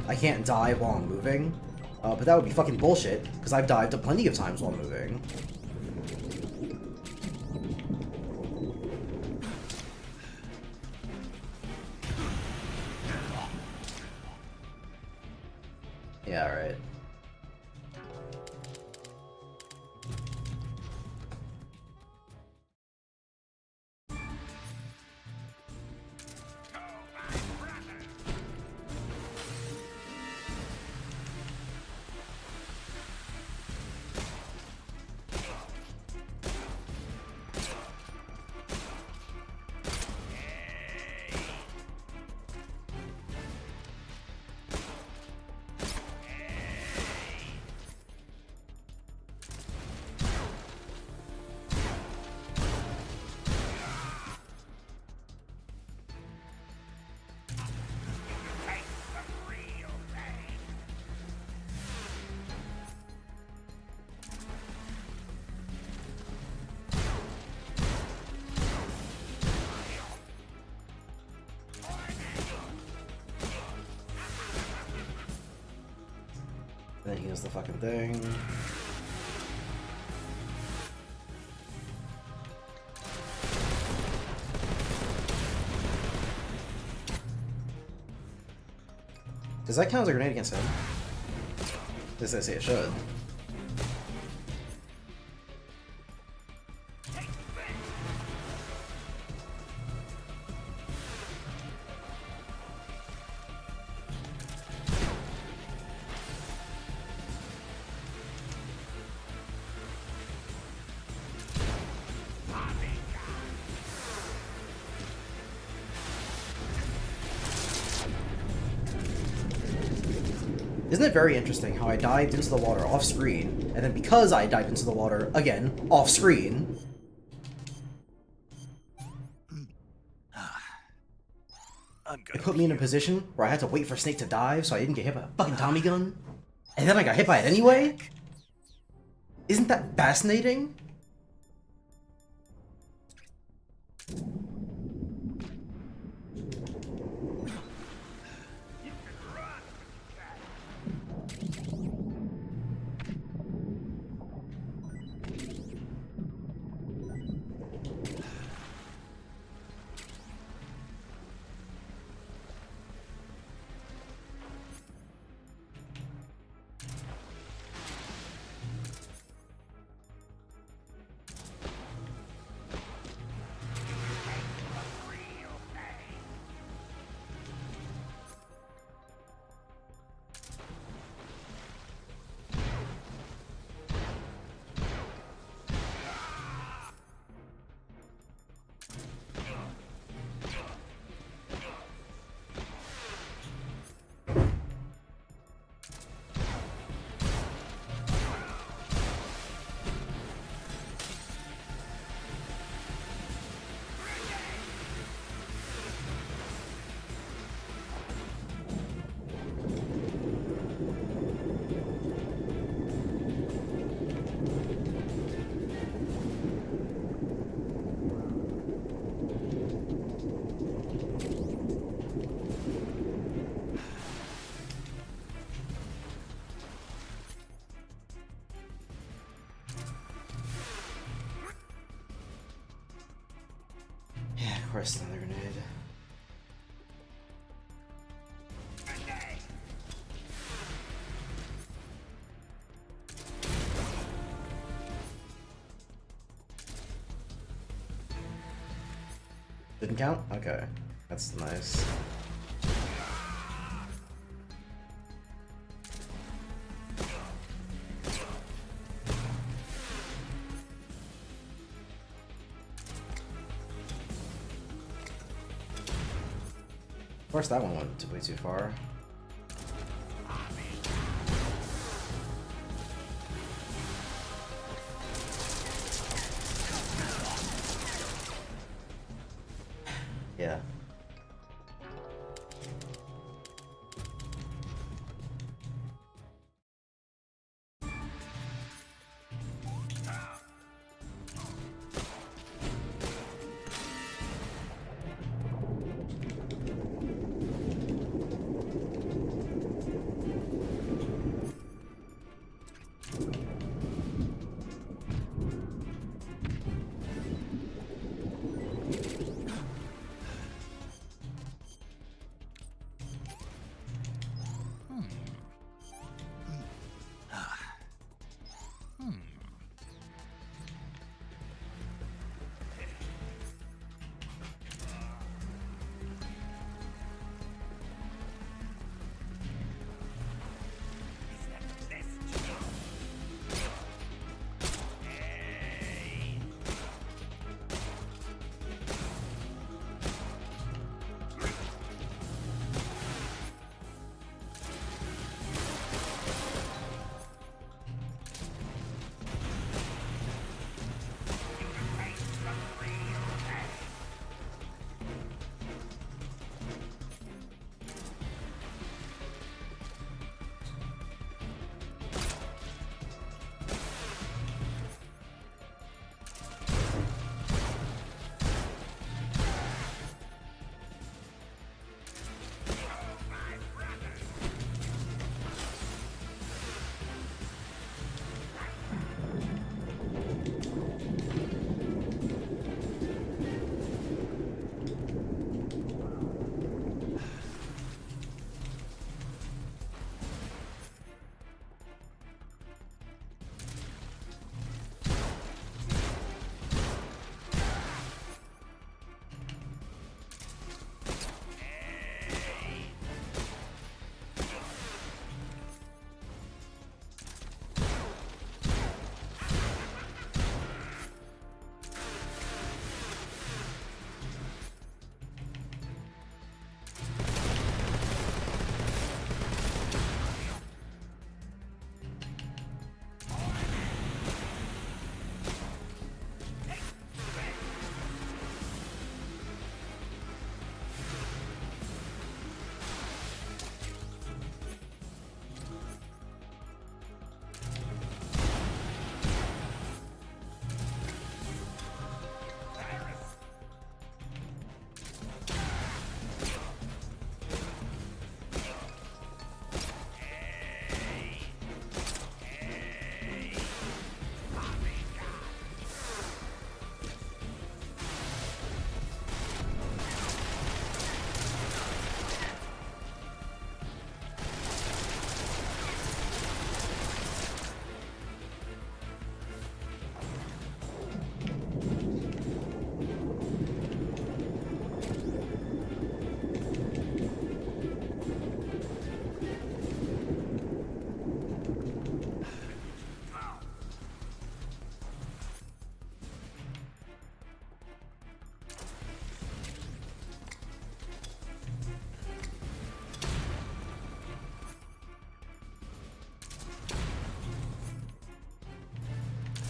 I can't dive while I'm moving. But that would be fucking bullshit, because I've dived plenty of times while moving. Yeah, right. is the fucking thing. Does that count as a grenade against him? Does I say it should? Isn't it very interesting how I dived into the water off screen, and then because I dived into the water, again, off screen, it put me in a position where I had to wait for Snake to dive so I didn't get hit by a fucking Tommy gun? And then I got hit by it anyway? Isn't that fascinating? Yeah, of course, another grenade. Didn't count? Okay. That's nice. Of course, that one went way too far. Yeah.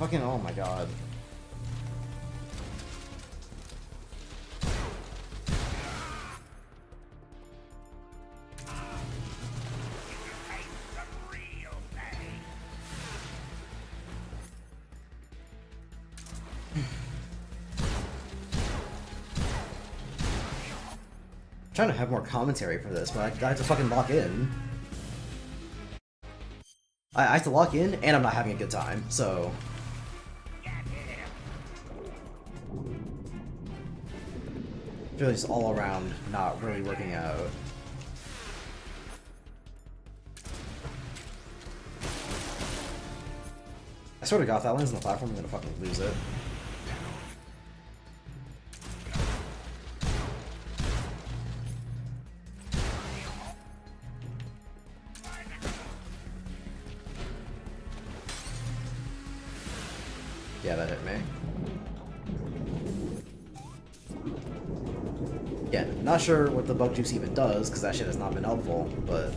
fucking, oh my god. Trying to have more commentary for this, but I have to fucking lock in. I have to lock in, and I'm not having a good time, so... I feel like it's all around not really working out. I swear to god, if that lands on the platform, I'm gonna fucking lose it. Yeah, that hit me. Yeah, not sure what the bug juice even does, because that shit has not been helpful, but...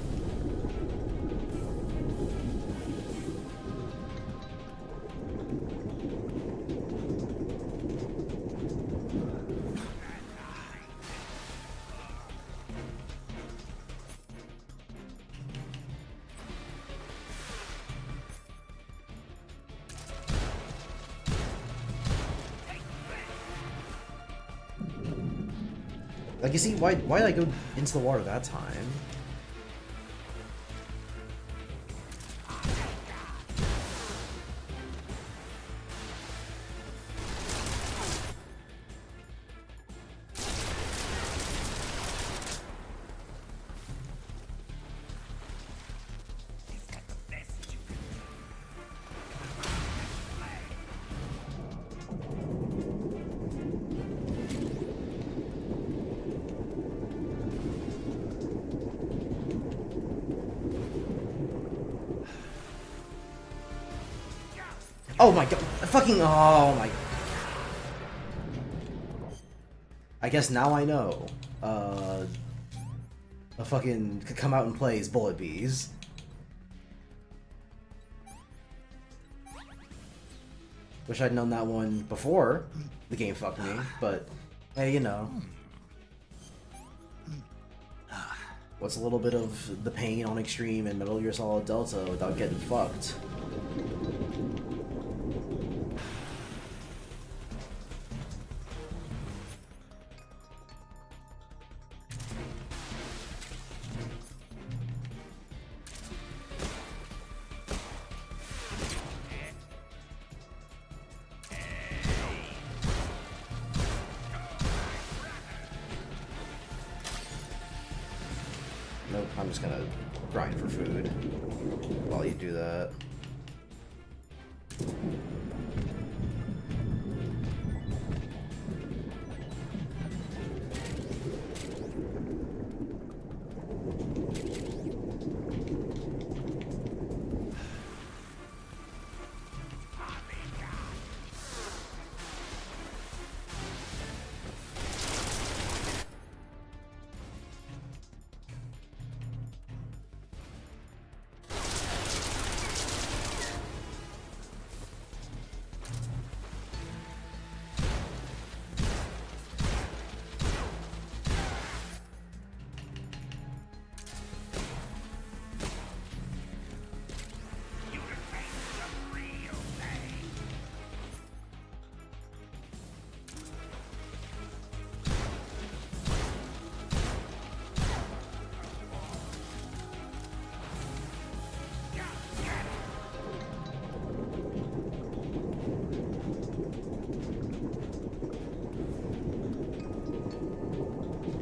Like, you see, why did I go into the water that time? Oh my god, fucking, oh my... I guess now I know. A fucking could come out and play as Bullet Bees. Wish I'd known that one before the game fucked me, but hey, you know. What's a little bit of the pain on Extreme and Metal Gear Solid Delta without getting fucked? Nope, I'm just gonna grind for food while you do that.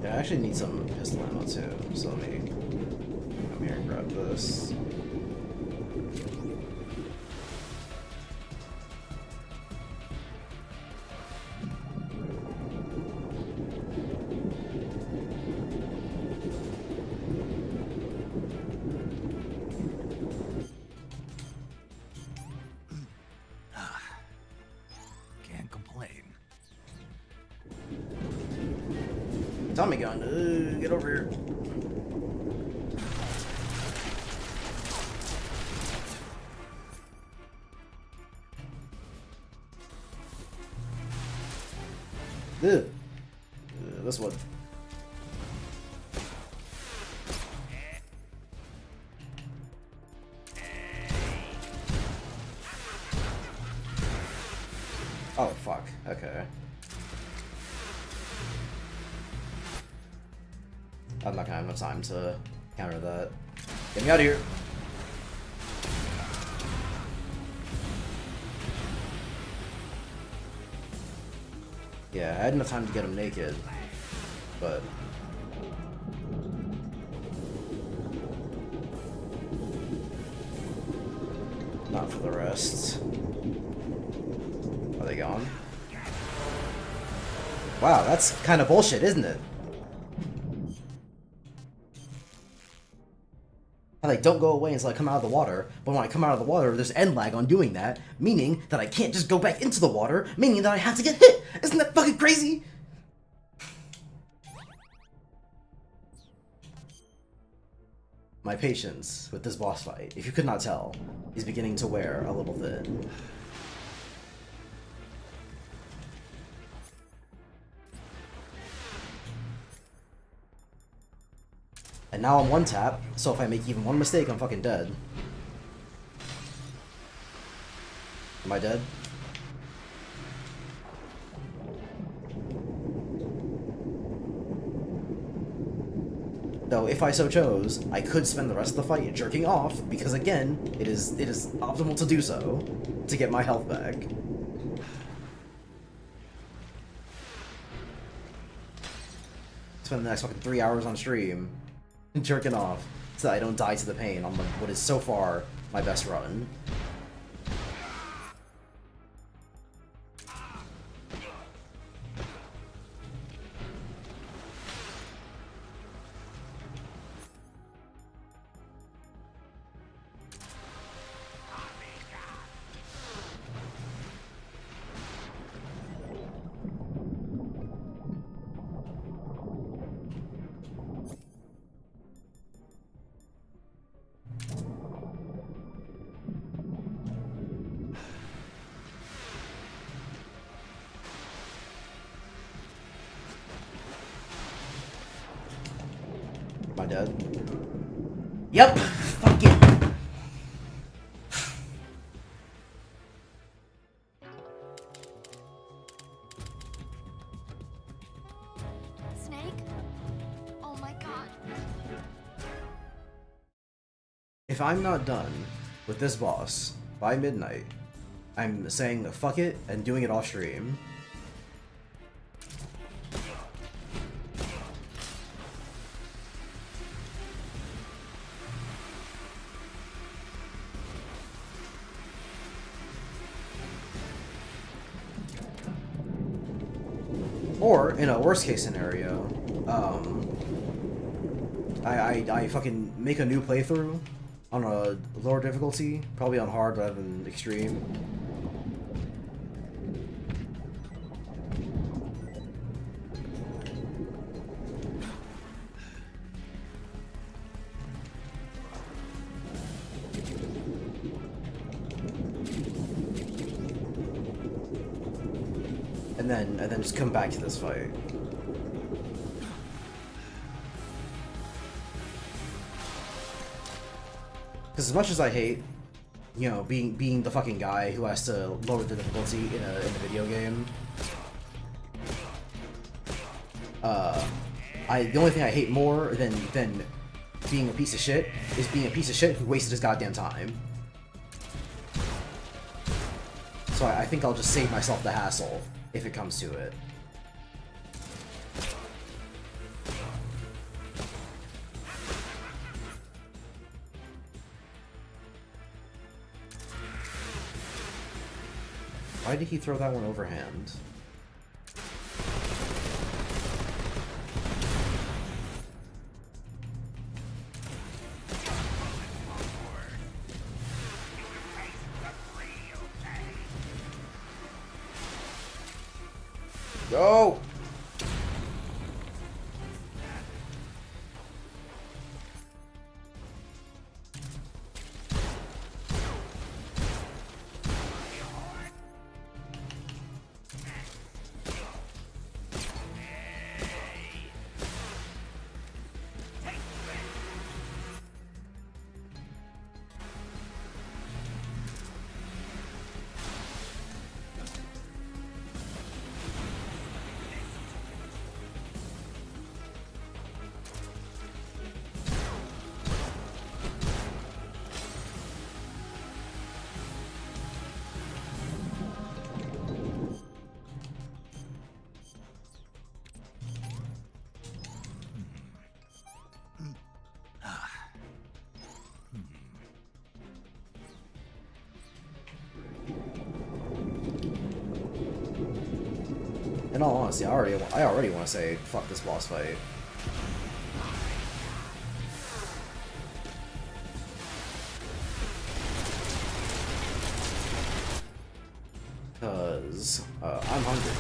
Yeah, I actually need some pistol ammo too, so let me come here and grab this. Can't complain. Tommy gun, get over here. Ugh. This one. Oh, fuck. Okay. I'm not gonna have enough time to counter that. Get me out of here! Yeah, I had enough time to get him naked, but... not for the rest. Are they gone? Wow, that's kind of bullshit, isn't it? I like don't go away until I come out of the water, but when I come out of the water, there's end lag on doing that, meaning that I can't just go back into the water, meaning that I have to get hit! Isn't that fucking crazy? My patience with this boss fight, if you could not tell, is beginning to wear a little thin. And now I'm one tap, so if I make even one mistake, I'm fucking dead. Am I dead? Though, if I so chose, I could spend the rest of the fight jerking off, because again, it is optimal to do so, to get my health back. Spend the next fucking 3 hours on stream jerking off so that I don't die to the pain on what is so far my best run. Am I dead? Yep! Fuck it! Snake? Oh my god. If I'm not done with this boss by midnight, I'm saying fuck it and doing it off stream. Or, in a worst case scenario, I fucking make a new playthrough on a lower difficulty, probably on hard rather than extreme. And then just come back to this fight. Because as much as I hate, you know, being the fucking guy who has to lower the difficulty in a video game, the only thing I hate more than being a piece of shit is being a piece of shit who wasted his goddamn time. So I think I'll just save myself the hassle if it comes to it. Why did he throw that one overhand? Go! In all honesty, I already want to say fuck this boss fight. Because I'm hungry.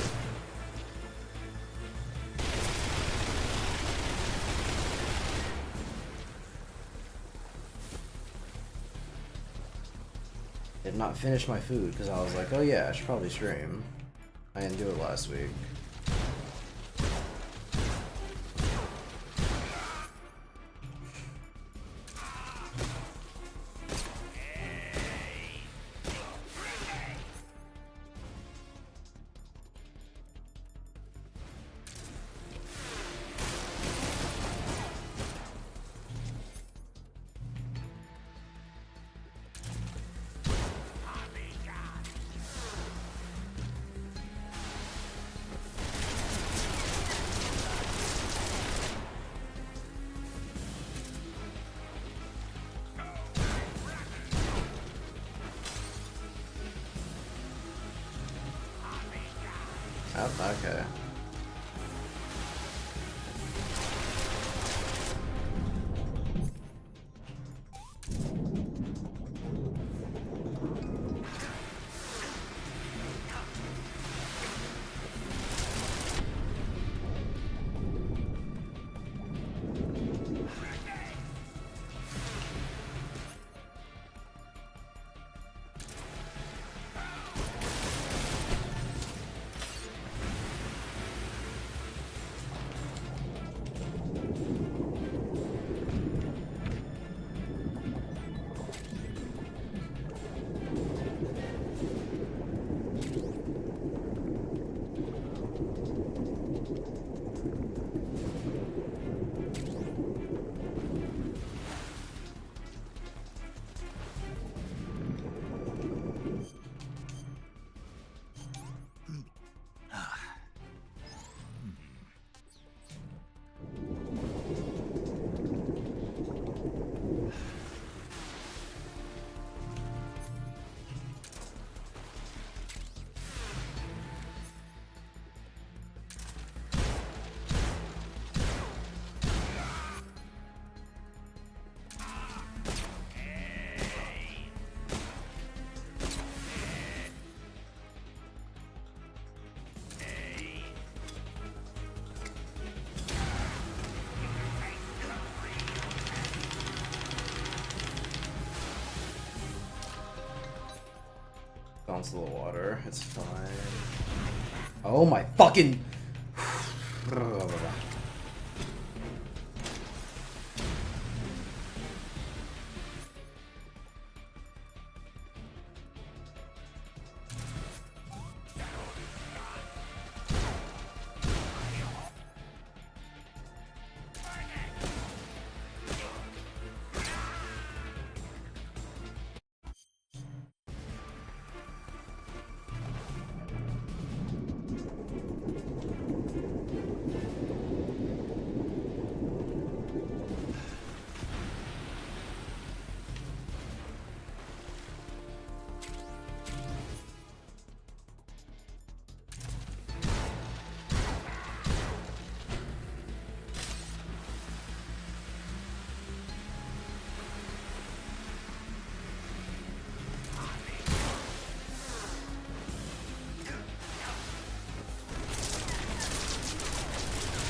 Did not finish my food because I was like, oh yeah, I should probably stream. I didn't do it last week. Oh, okay. Bounce a little water, it's fine. Oh my fucking...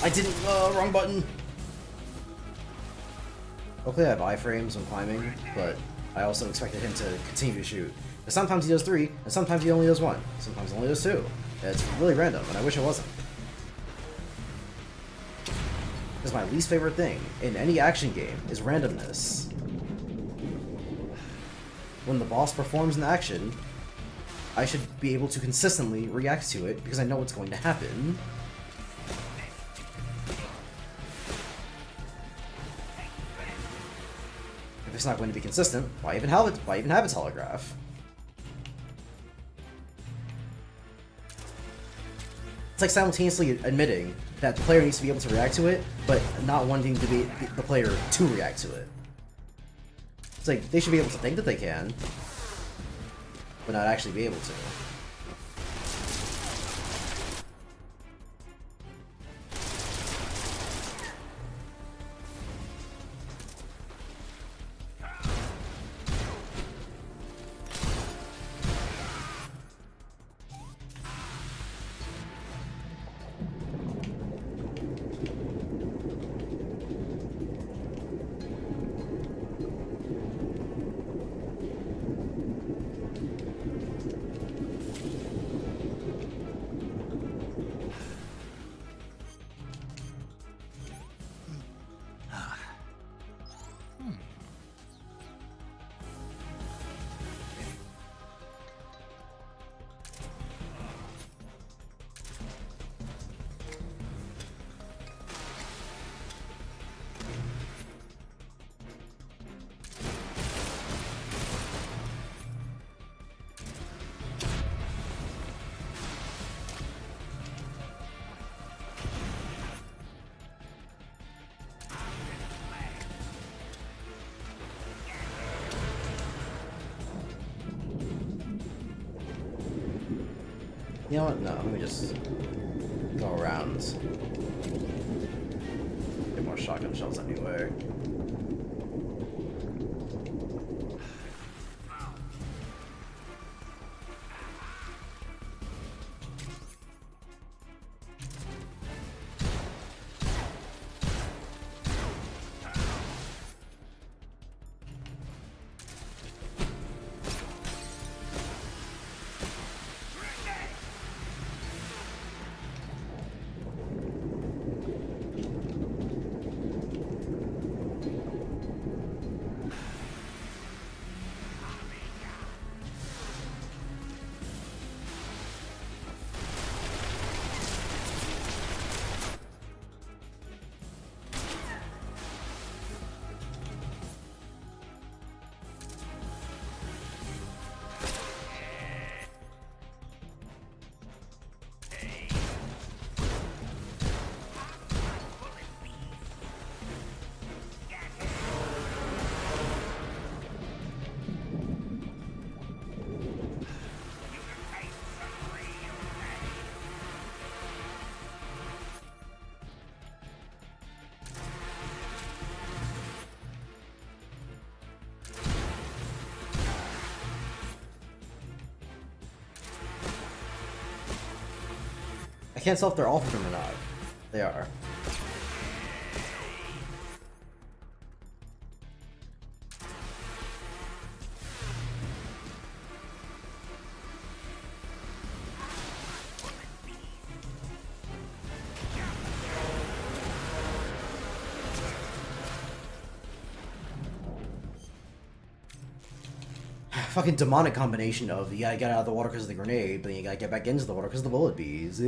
I didn't, wrong button. Hopefully I have iframes when climbing, but I also expected him to continue to shoot. But sometimes he does 3, and sometimes he only does 1. Sometimes he only does 2. It's really random, and I wish it wasn't. Because my least favorite thing in any action game is randomness. When the boss performs an action, I should be able to consistently react to it because I know what's going to happen. If it's not going to be consistent, why even have it? Why even have its holograph? It's like simultaneously admitting that the player needs to be able to react to it, but not wanting to be the player to react to it. It's like they should be able to think that they can, but not actually be able to. You know what? No, let me just go around. Get more shotgun shells anyway. I can't tell if they're off of them or not. They are. Fucking demonic combination of you gotta get out of the water because of the grenade, but then you gotta get back into the water because of the bullet bees.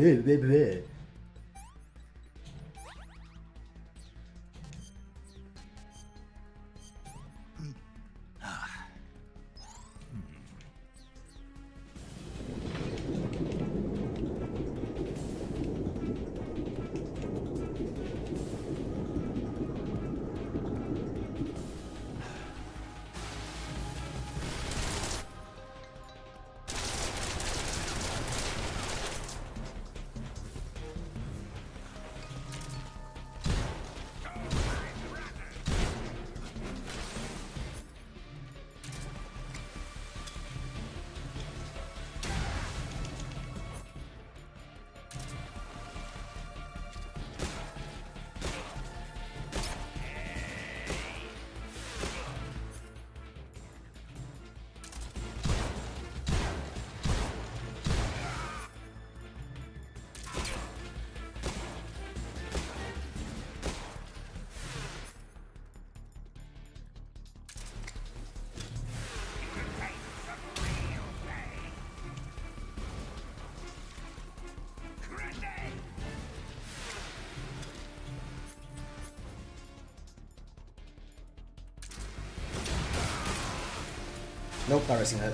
Nope, not risking it.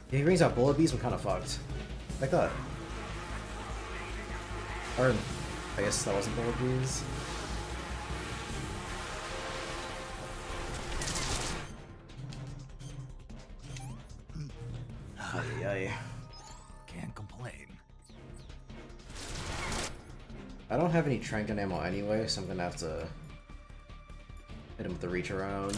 If he brings out bullet bees, we're kind of fucked. Like that. Or, I guess that wasn't bullet bees. Can't complain. I don't have any Tranken ammo anyway, so I'm gonna have to hit him with the reach around.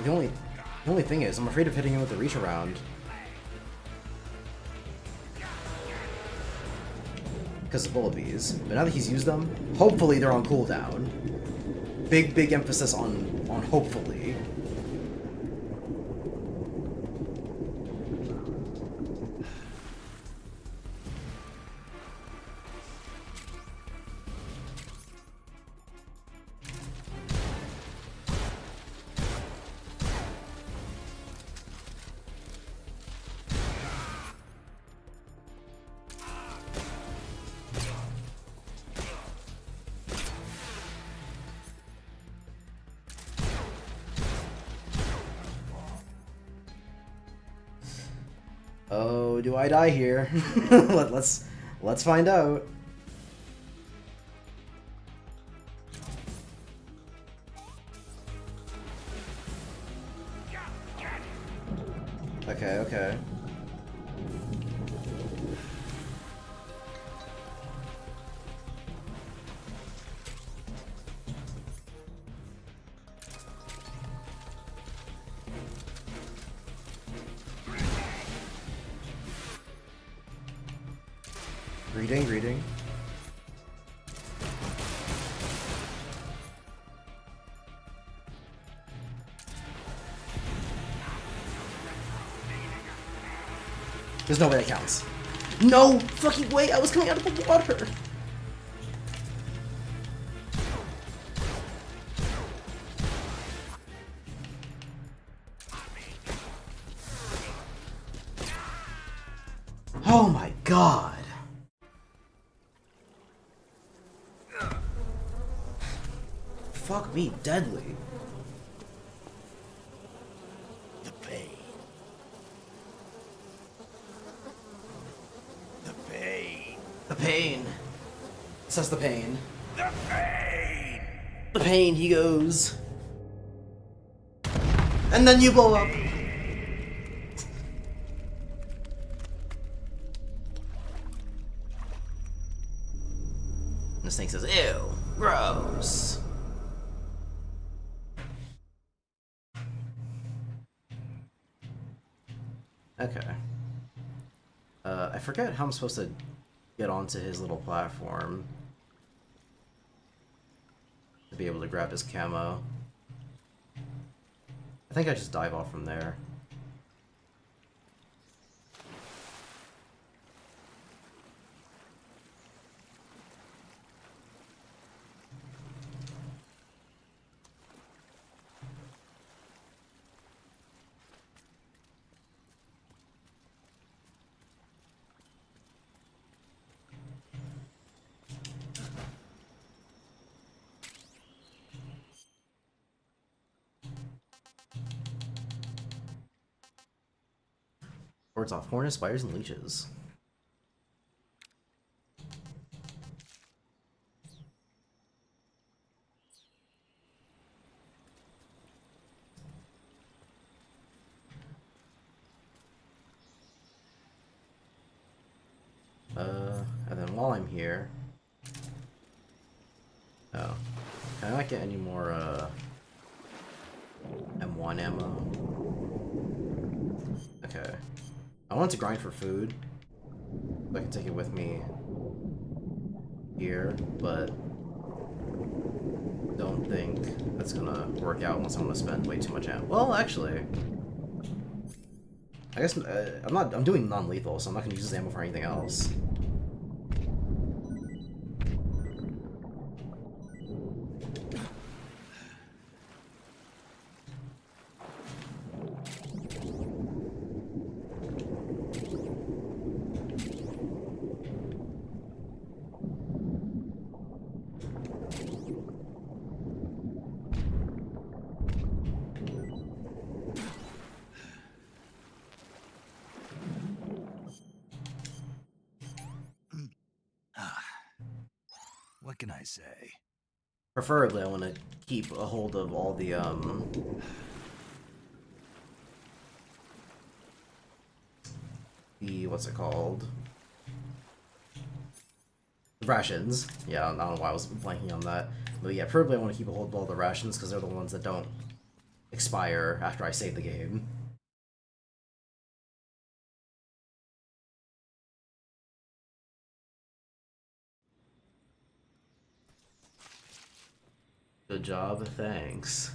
The only thing is, I'm afraid of hitting him with the reach around. Because of bullet bees. But now that he's used them, hopefully they're on cooldown. Big emphasis on hopefully. Oh, do I die here? let's find out. Okay, okay. Greeting, greeting. There's no way that counts. No fucking way! I was coming out of the water! Oh my god! Fuck me, deadly. The pain. The pain. The pain. Says the pain. The pain. The pain, he goes. And then you blow up. And this thing says, ew, gross. Okay. I forget how I'm supposed to get onto his little platform to be able to grab his camo. I think I just dive off from there. Words off hornets, spiders, and leeches. And then while I'm here, oh, can I not get any more M1 ammo? Okay. I want to grind for food, so I can take it with me here, but don't think that's gonna work out unless I want to spend way too much ammo. Well, actually, I guess I'm doing non-lethal, so I'm not gonna use this ammo for anything else. What can I say? Preferably, I want to keep a hold of all the what's it called? Rations. Yeah, I don't know why I was blanking on that. But yeah, preferably I want to keep a hold of all the rations because they're the ones that don't expire after I save the game. Good job, thanks.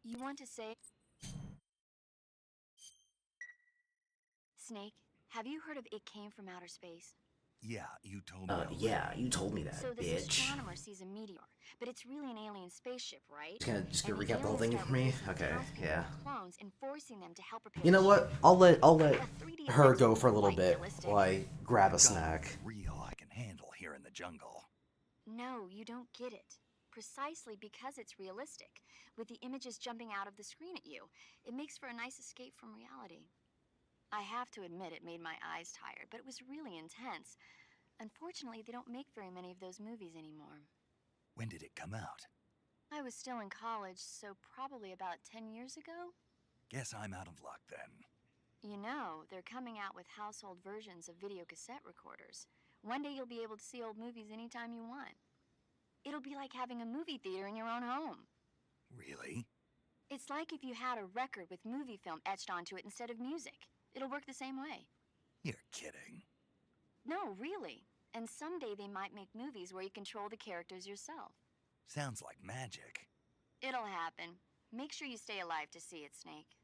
You want to say... Snake, have you heard of It Came from Outer Space? Yeah, you told me. Yeah, you told me that, So this bitch. astronomer sees a meteor, but it's really an alien spaceship, right? Just gonna And recap the whole thing aliens for me? start Okay, releasing yeah. clones and forcing them to help repair You know the what? ship. I'll let A 3D her effects go are for a little quite bit realistic. while I grab a Got snack. real I can handle here in the jungle. No, you don't get it. precisely because it's realistic, with the images jumping out of the screen at you. It makes for a nice escape from reality. I have to admit it made my eyes tired, but it was really intense. Unfortunately, they don't make very many of those movies anymore. When did it come out? I was still in college, so probably about 10 years ago. Guess I'm out of luck then. You know, they're coming out with household versions of video cassette recorders. One day you'll be able to see old movies anytime you want. It'll be like having a movie theater in your own home. Really? It's like if you had a record with movie film etched onto it instead of music. It'll work the same way. You're kidding. No, really. And someday they might make movies where you control the characters yourself. Sounds like magic. It'll happen. Make sure you stay alive to see it, Snake.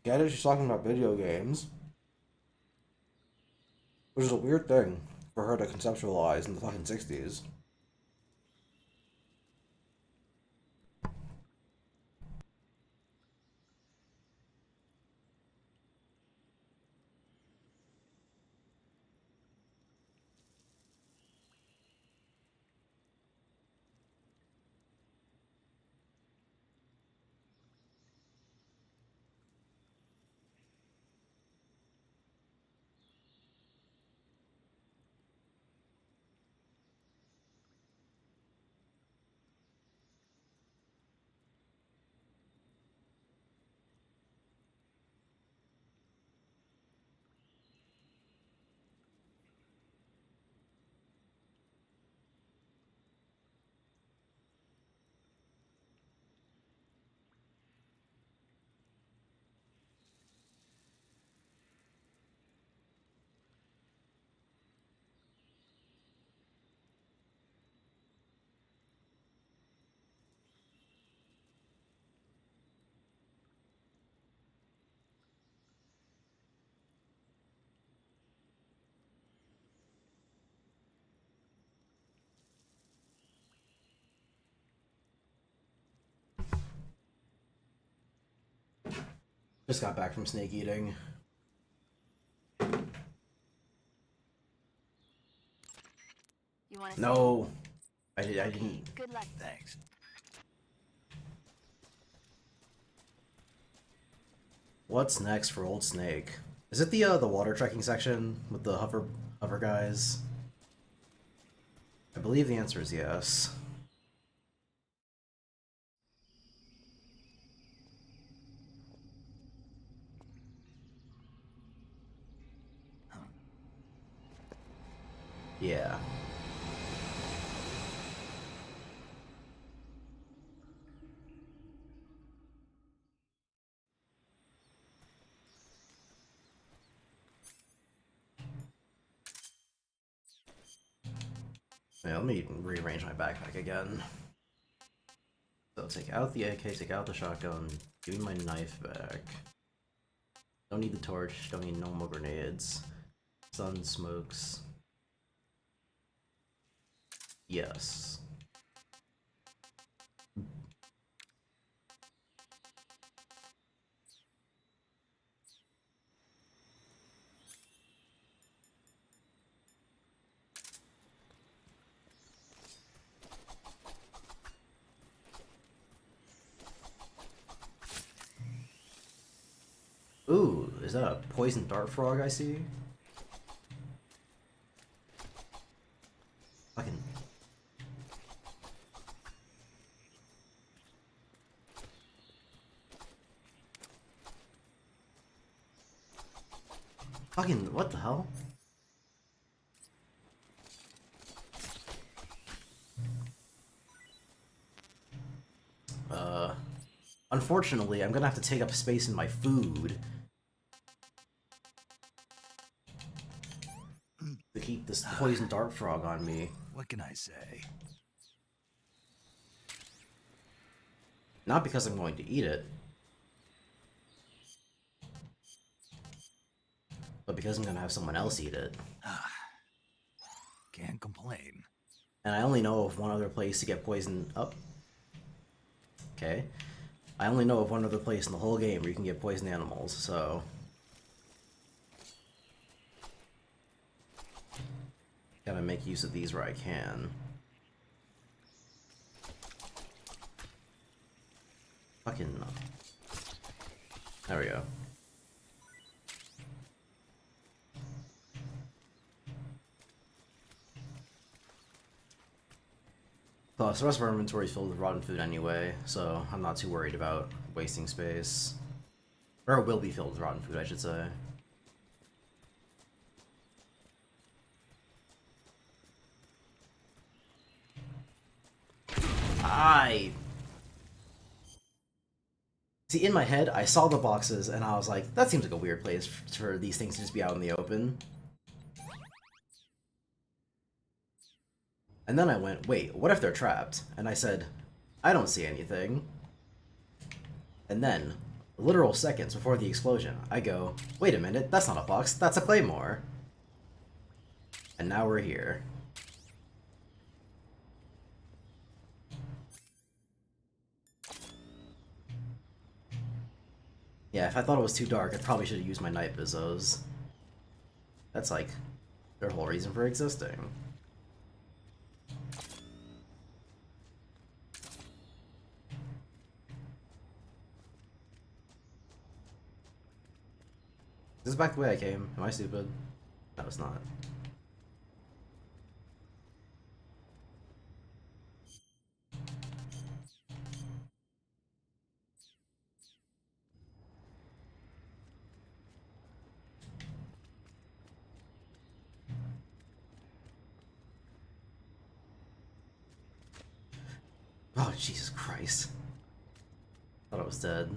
Get it? She's talking about video games. Which is a weird thing for her to conceptualize in the fucking 60s. Just got back from snake eating. You want to No, I didn't. Good luck. Thanks. What's next for Old Snake? Is it the water trekking section with the hover guys? I believe the answer is yes. Yeah. Yeah, let me rearrange my backpack again. So take out the AK, take out the shotgun, give me my knife back. Don't need the torch, don't need no more grenades. Sun smokes. Yes. Ooh, is that a poison dart frog I see? Fucking... Fucking, what the hell? Unfortunately, I'm gonna have to take up space in my food to keep this poison dart frog on me. What can I say? Not because I'm going to eat it, but because I'm gonna have someone else eat it. Can't complain. And I only know of one other place to get poisoned up. Okay. I only know of one other place in the whole game where you can get poisoned animals, so... Gotta make use of these where I can. Fucking... There we go. Plus, the rest of our inventory is filled with rotten food anyway, so I'm not too worried about wasting space. Or it will be filled with rotten food, I should say. See, in my head, I saw the boxes, and I was like, that seems like a weird place for these things to just be out in the open. And then I went, wait, what if they're trapped? And I said, I don't see anything. And then, literal seconds before the explosion, I go, wait a minute, that's not a box, that's a claymore. And now we're here. Yeah, if I thought it was too dark, I probably should have used my night visos. That's like their whole reason for existing. Is this back the way I came? Am I stupid? No, it's not. Oh, Jesus Christ. Thought I was dead.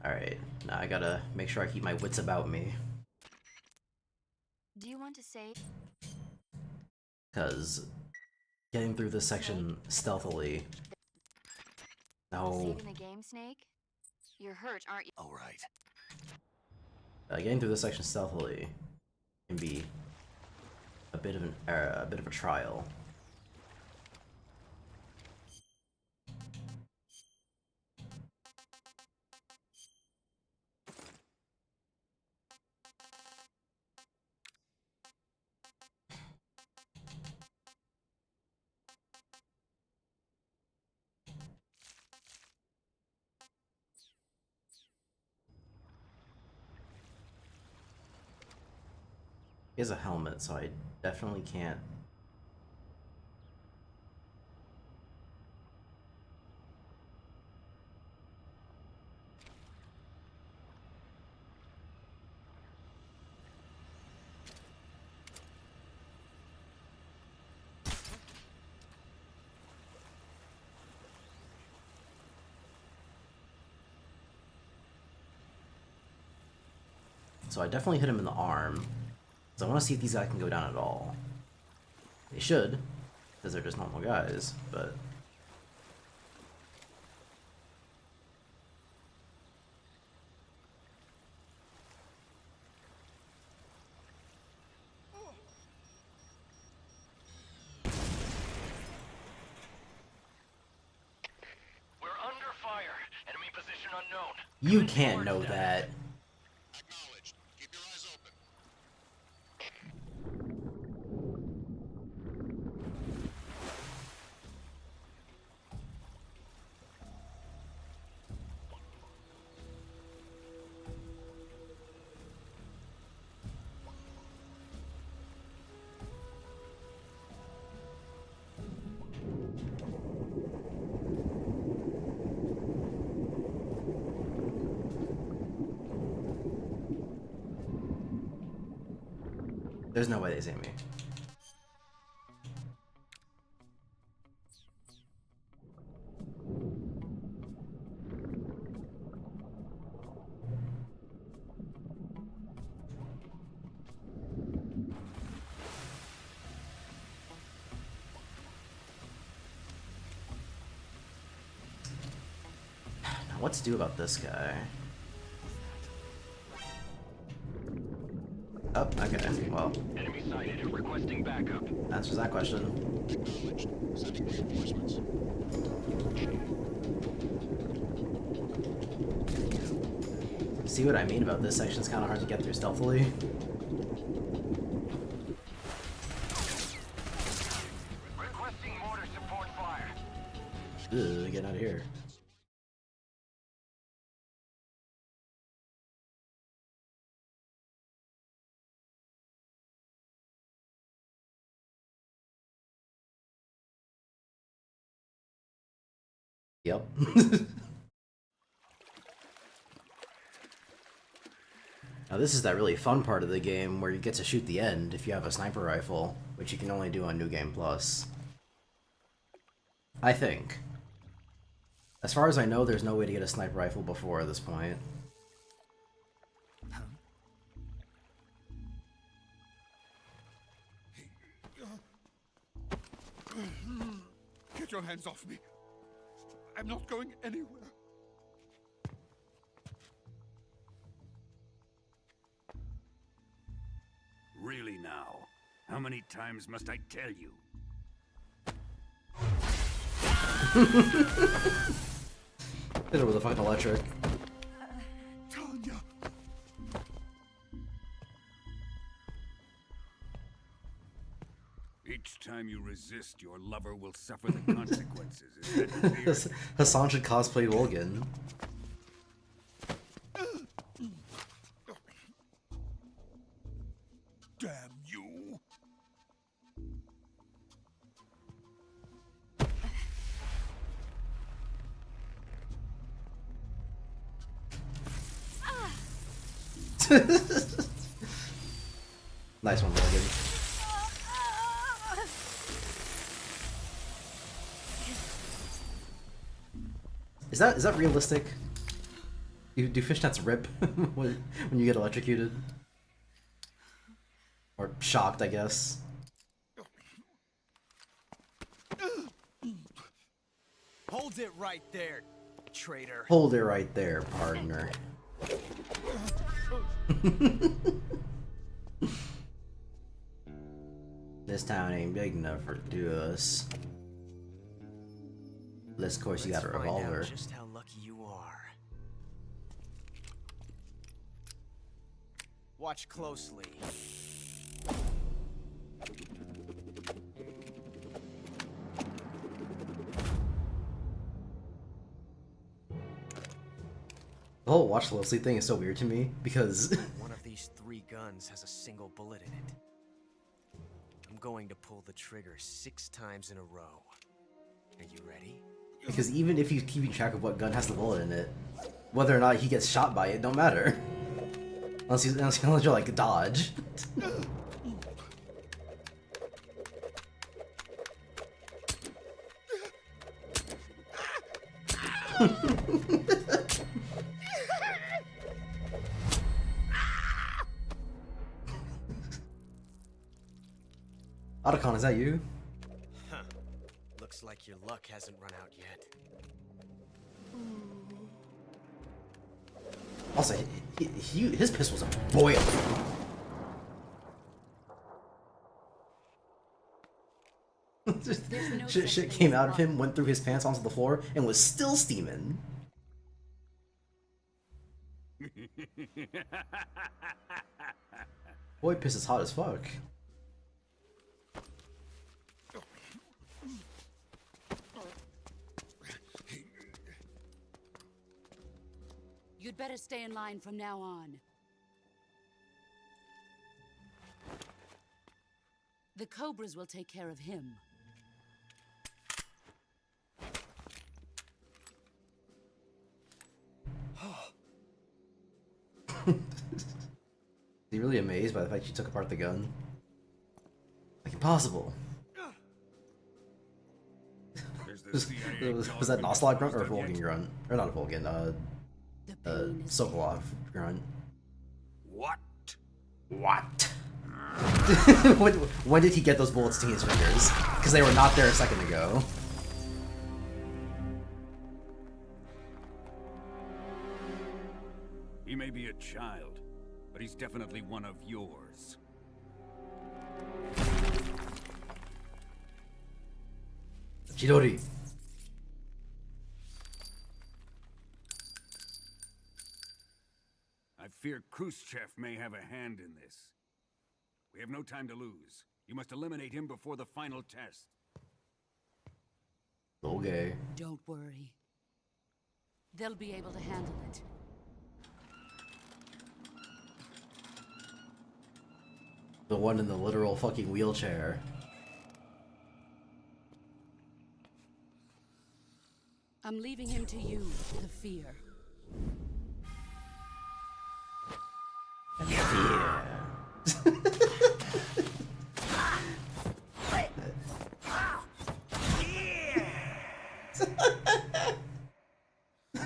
Alright, now I gotta make sure I keep my wits about me. Do you want to save? Because getting through this section stealthily... No. Saving the game, Snake? You're hurt, aren't you? All right. Getting through this section stealthily can be a bit of a trial. He has a helmet, so I definitely can't. So I definitely hit him in the arm. So I want to see if these guys can go down at all. They should, because they're just normal guys, but... We're under fire. Enemy position unknown. You can't know that. Acknowledged. Keep your eyes open. There's no way they see me. Now, what to do about this guy? Oh, okay. Well, Enemy sighted. Requesting backup. answers that question. Acknowledged. Sending reinforcements. See what I mean about this section? It's kind of hard to get through stealthily. Requesting mortar support fire. Ugh, get out of here. Yep. Now this is that really fun part of the game where you get to shoot the end if you have a sniper rifle, which you can only do on New Game Plus. I think. As far as I know, there's no way to get a sniper rifle before this point. Get your hands off me. I'm not going anywhere. Really now? How many times must I tell you? Hit her with a fucking electric. Tanya. Each time you resist, your lover will suffer the consequences. Is that clear? Hassan should cosplay Logan. Damn you. Nice one, Logan. Is that realistic? Do fishnets rip when you get electrocuted? Or shocked, I guess. Hold it right there, traitor. Hold it right there, partner. This town ain't big enough for two of us. Unless, of course, you got a Let's find revolver. out just how lucky you are. Watch closely. The whole watch closely thing is so weird to me because One of these 3 guns has a single bullet in it. I'm going to pull the trigger 6 times in a row. Are you ready? because even if he's keeping track of what gun has the bullet in it, whether or not he gets shot by it don't matter. Unless you're like dodge. Otacon, is that you? Huh. Looks like your luck hasn't run out yet. Also, his pistols are boiling. Shit came out of him, went through his pants onto the floor, and was still steaming. Boy, piss is hot as fuck. You'd better stay in line from now on. The Cobras will take care of him. Is he really amazed by the fact she took apart the gun? Like, impossible. Was that an Ocelot grunt or a Volgan grunt? Or not a Volgan, Sokolov grunt. What? What? when did he get those bullets to his fingers? Because they were not there a second ago. He may be a child, but he's definitely one of yours. Chidori. I fear Khrushchev may have a hand in this. We have no time to lose. You must eliminate him before the final test. Okay. Don't worry. They'll be able to handle it. The one in the literal fucking wheelchair. I'm leaving him to you, the fear.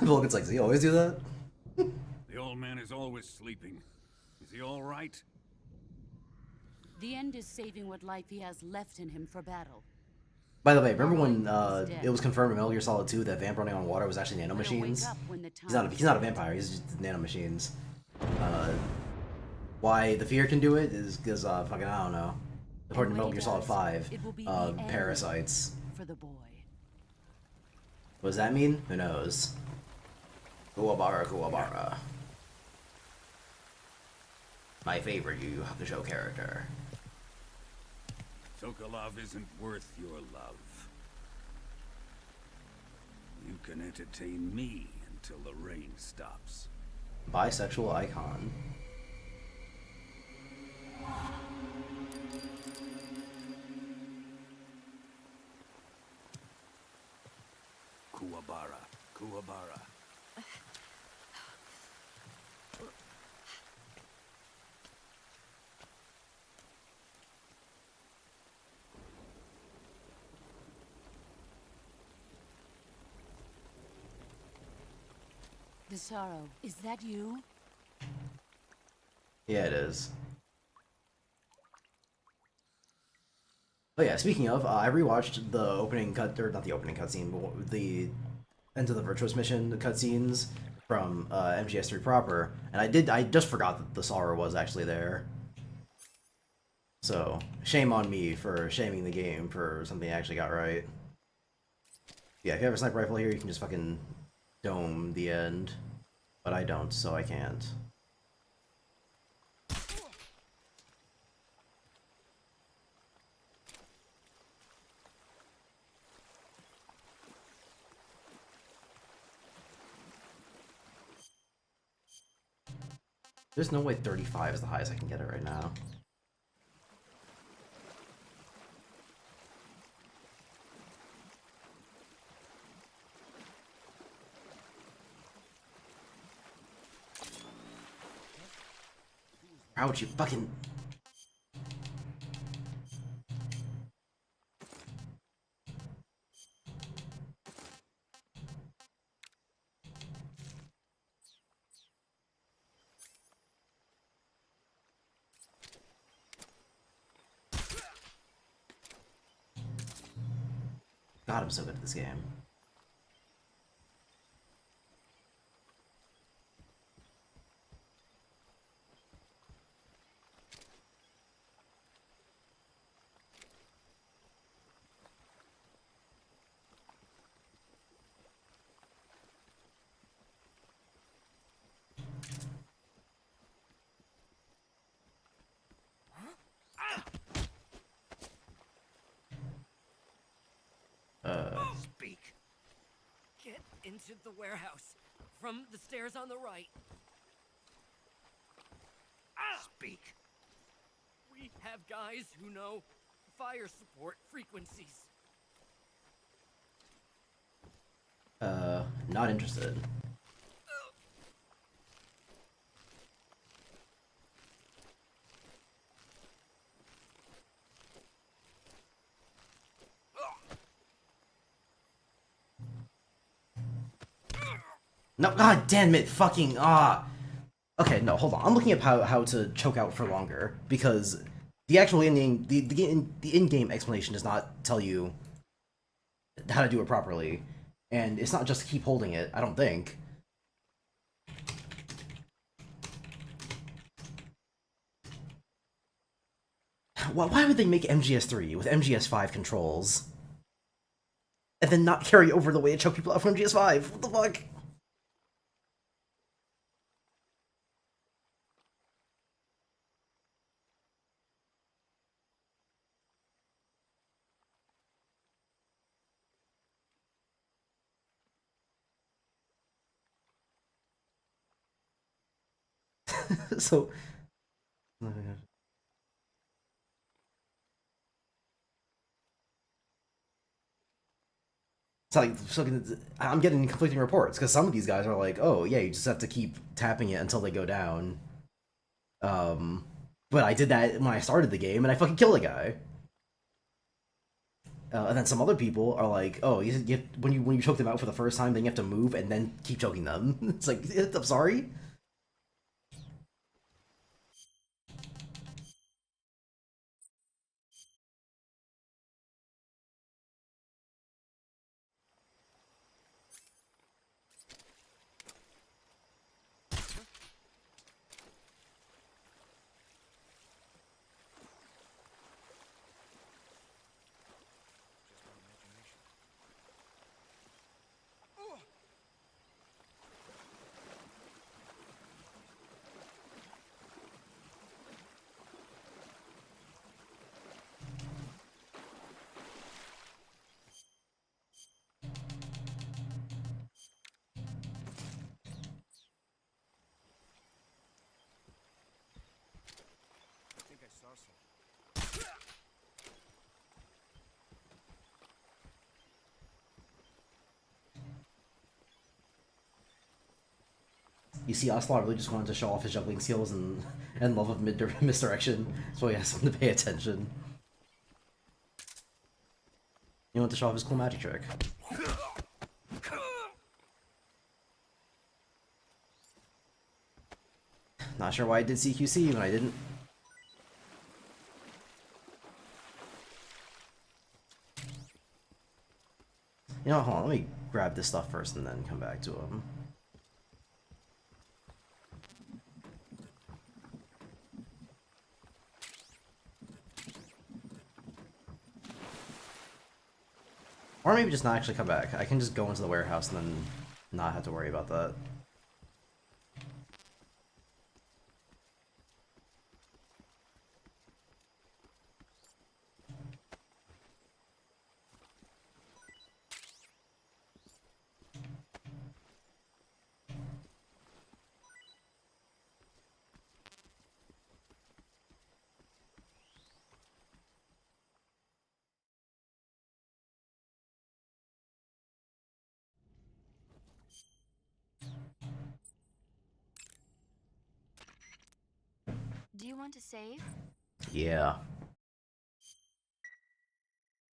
Vulcan's like, does he always do that? The old man is always sleeping. Is he all right? The end is saving what life he has left in him for battle. By the way, remember when it was confirmed in Metal Gear Solid 2 that vamp running on water was actually nanomachines? He's not a vampire, he's just nanomachines. Why the fear can do it is because, fucking, I don't know. According to Metal Gear Solid 5, parasites. For the boy. What does that mean? Who knows? Kuwabara, Kuwabara. My favorite Yu Yu Hakusho character. Sokolov isn't worth your love. You can entertain me until the rain stops. Bisexual icon. Kuwabara, Kuwabara. Desaro, is that you? Yeah, it is. Oh yeah, speaking of, I rewatched the opening cut, or not the opening cutscene, but the Into the Virtuous Mission cutscenes from MGS3 proper, and I just forgot that the Sorrow was actually there. So, shame on me for shaming the game for something I actually got right. Yeah, if you have a sniper rifle here, you can just fucking dome the end. But I don't, so I can't. There's no way 35 is the highest I can get it right now. Ouch, you fucking... God, I'm so good at this game. Speak. Get into the warehouse from the stairs on the right. Speak. We have guys who know fire support frequencies. Not interested. No, god damn it, fucking, Okay, no, hold on. I'm looking at how to choke out for longer, because the actual in-game, the in-game explanation does not tell you how to do it properly. And it's not just keep holding it, I don't think. Why would they make MGS3 with MGS5 controls and then not carry over the way to choke people out from MGS5? What the fuck? So it's like I'm getting conflicting reports because some of these guys are like, oh yeah, you just have to keep tapping it until they go down. But I did that when I started the game and I fucking killed a guy. And then some other people are like, oh, when you choke them out for the first time, then you have to move and then keep choking them. It's like, I'm sorry. You see, Ocelot really just wanted to show off his juggling skills and love of misdirection, so he has something to pay attention. He wanted to show off his cool magic trick. Not sure why I did CQC when I didn't. You know, hold on, let me grab this stuff first and then come back to him. Or maybe just not actually come back. I can just go into the warehouse and then not have to worry about that. Do you want to save? Yeah.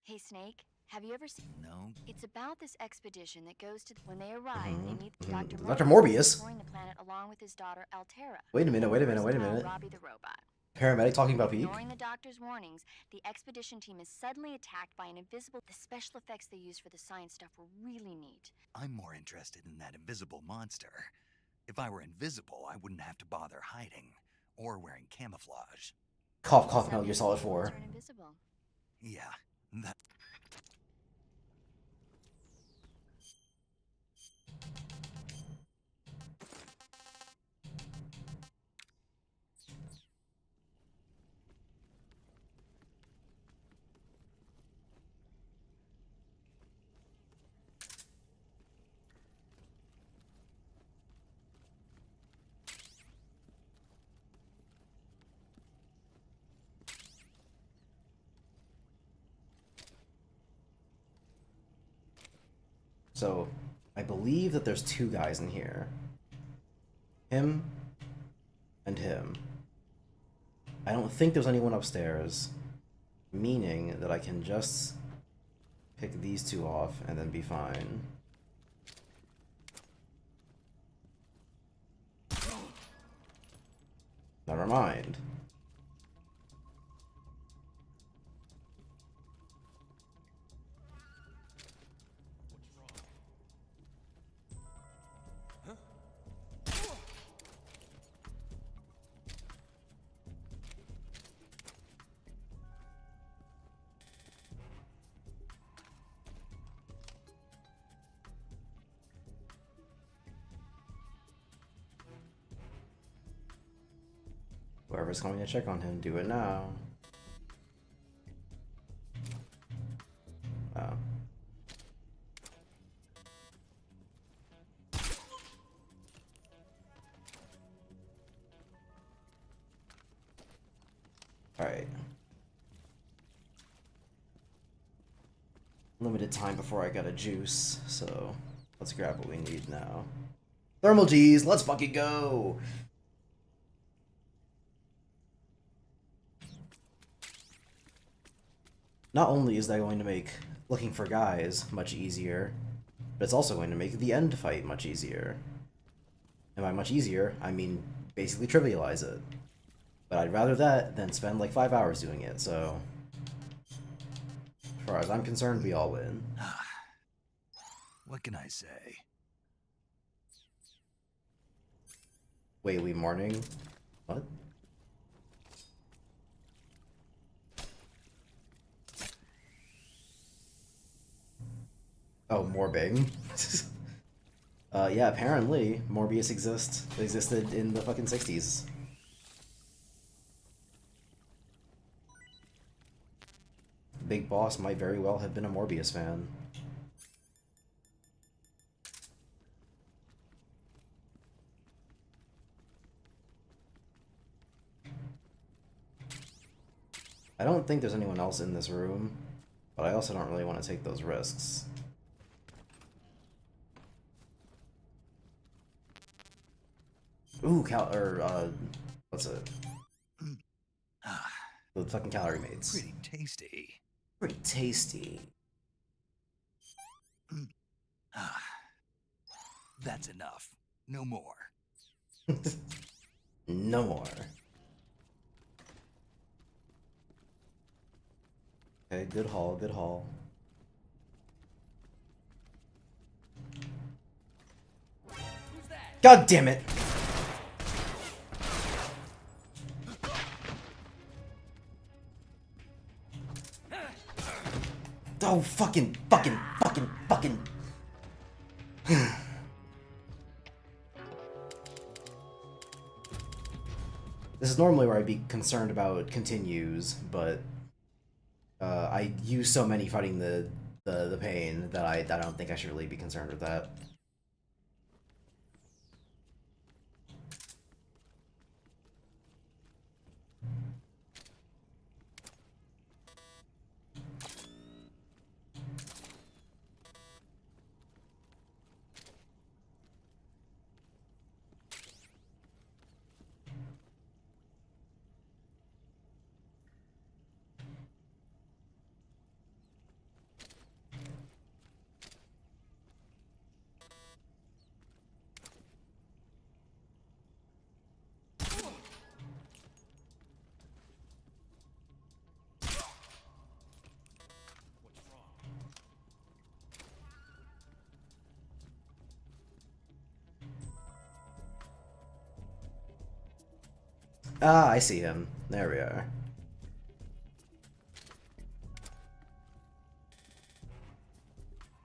Hey, Snake, have you ever seen? No. It's about this expedition that goes to. When they arrive, they meet Dr. Dr. Morbius. Exploring the planet along with his daughter Altera. Wait a minute, wait a minute, wait a minute. Robbie the robot. Paramedic talking about Peak? Ignoring the doctor's warnings, the expedition team is suddenly attacked by an invisible. The special effects they used for the science stuff were really neat. I'm more interested in that invisible monster. If I were invisible, I wouldn't have to bother hiding or wearing camouflage. Cough, cough, Metal Gear Solid 4. Yeah, that. So, I believe that there's two guys in here. Him and him. I don't think there's anyone upstairs, meaning that I can just pick these two off and then be fine. Never mind. Whoever's going to check on him, do it now. Oh. Alright. Limited time before I got a juice, so let's grab what we need now. Thermal G's, let's fucking go! Not only is that going to make looking for guys much easier, but it's also going to make the end fight much easier. And by much easier, I mean basically trivialize it. But I'd rather that than spend like 5 hours doing it, so... As far as I'm concerned, we all win. What can I say? Wait, we mourning? What? Oh, morbing. Yeah, apparently Morbius existed in the fucking 60s. Big Boss might very well have been a Morbius fan. I don't think there's anyone else in this room, but I also don't really want to take those risks. Ooh, what's it? The fucking calorie mates. Pretty tasty. Pretty tasty. That's enough. No more. No more. Okay, good haul, good haul. God damn it! Oh, fucking. This is normally where I'd be concerned about continues, but I use so many fighting the pain that I don't think I should really be concerned with that. Ah, I see him. There we are.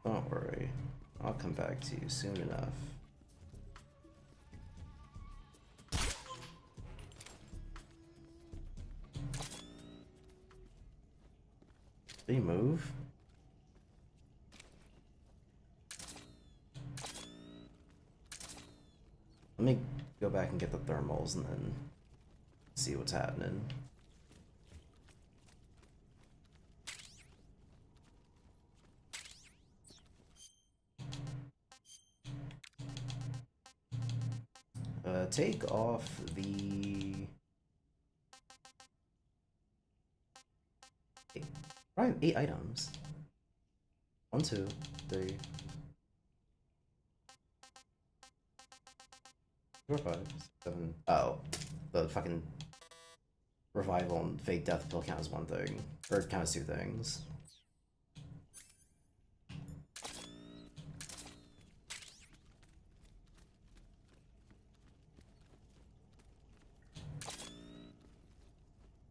Don't worry. I'll come back to you soon enough. Did he move? Let me go back and get the thermals and then see what's happening. Take off the... I have 8 items. 1, 2, 3, 4, 5, 7. Oh, the fucking revival and fake death pill count as one thing, or count as 2 things.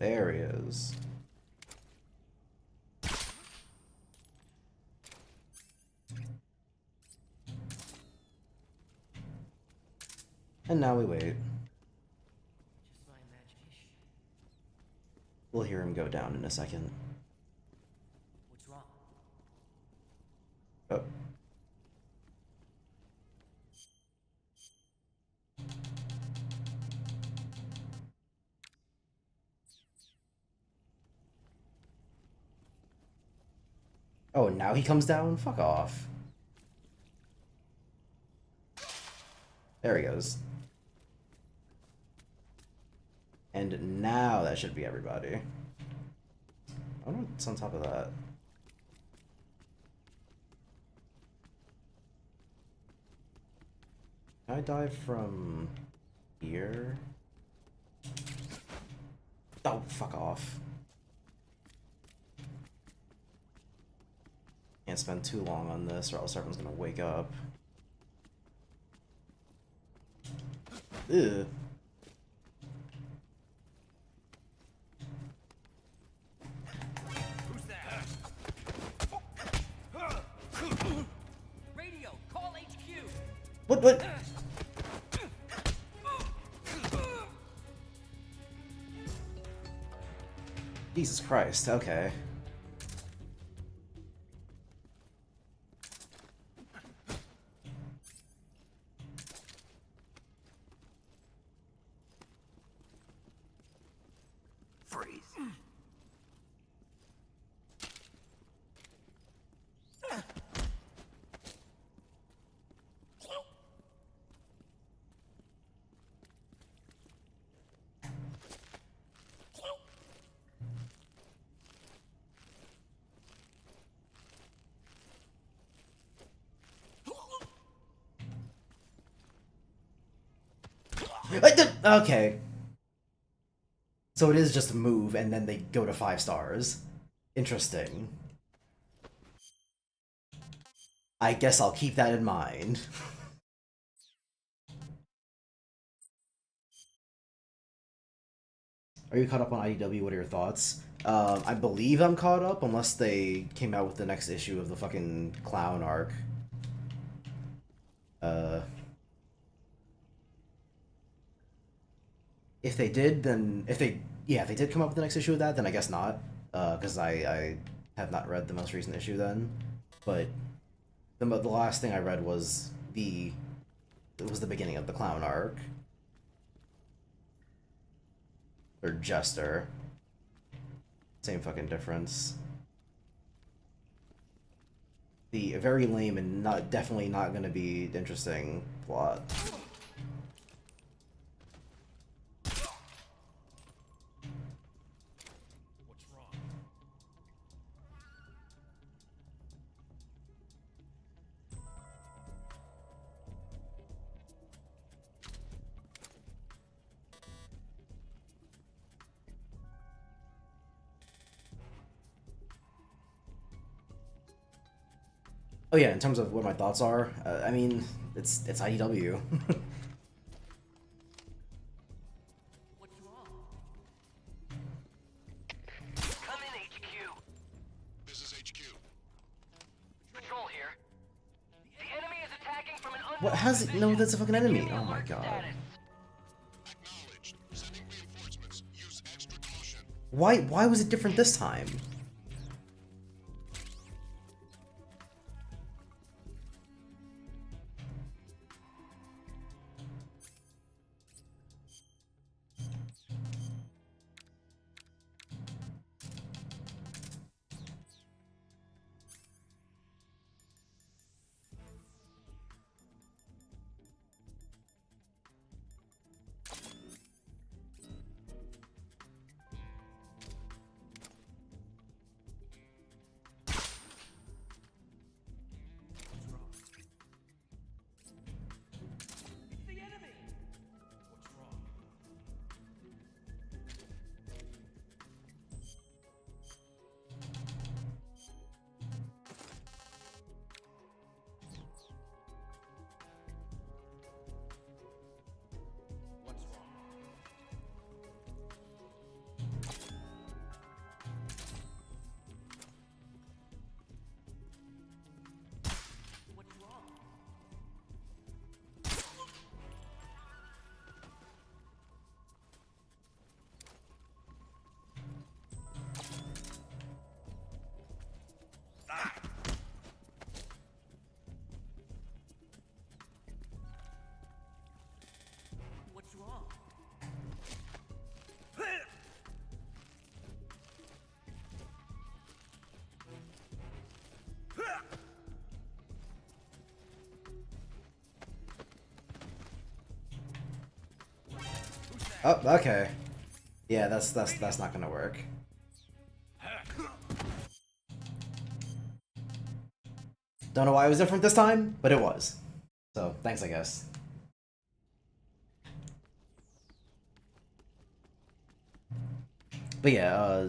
There he is. And now we wait. Just my imagination. hear him go down in a second. What's wrong? Oh. Oh, now he comes down? Fuck off. There he goes. And now that should be everybody. I wonder what's on top of that. Can I dive from here? Oh, fuck off. Can't spend too long on this or else everyone's gonna wake up. Ew. Who's that? Radio, call HQ. What? Jesus Christ, okay. Freeze. Okay. So it is just a move and then they go to 5 stars. Interesting. I guess I'll keep that in mind. Are you caught up on IDW? What are your thoughts? I believe I'm caught up unless they came out with the next issue of the fucking clown arc. If they did, then if they did come up with the next issue of that, then I guess not, because I have not read the most recent issue then. But the last thing I read was the beginning of the clown arc or Jester. Same fucking difference. The very lame and definitely not going to be interesting plot. Oh yeah, in terms of what my thoughts are, I mean, it's IDW. What's wrong? Come in, HQ. This is HQ. Patrol here. The enemy is attacking from an unknown What has it? No, that's a fucking enemy. Oh my god. Acknowledged. Sending reinforcements. Use extra caution. Why was it different this time? Oh, okay. Yeah, that's not gonna work. Don't know why it was different this time, but it was. So, thanks, I guess. But yeah,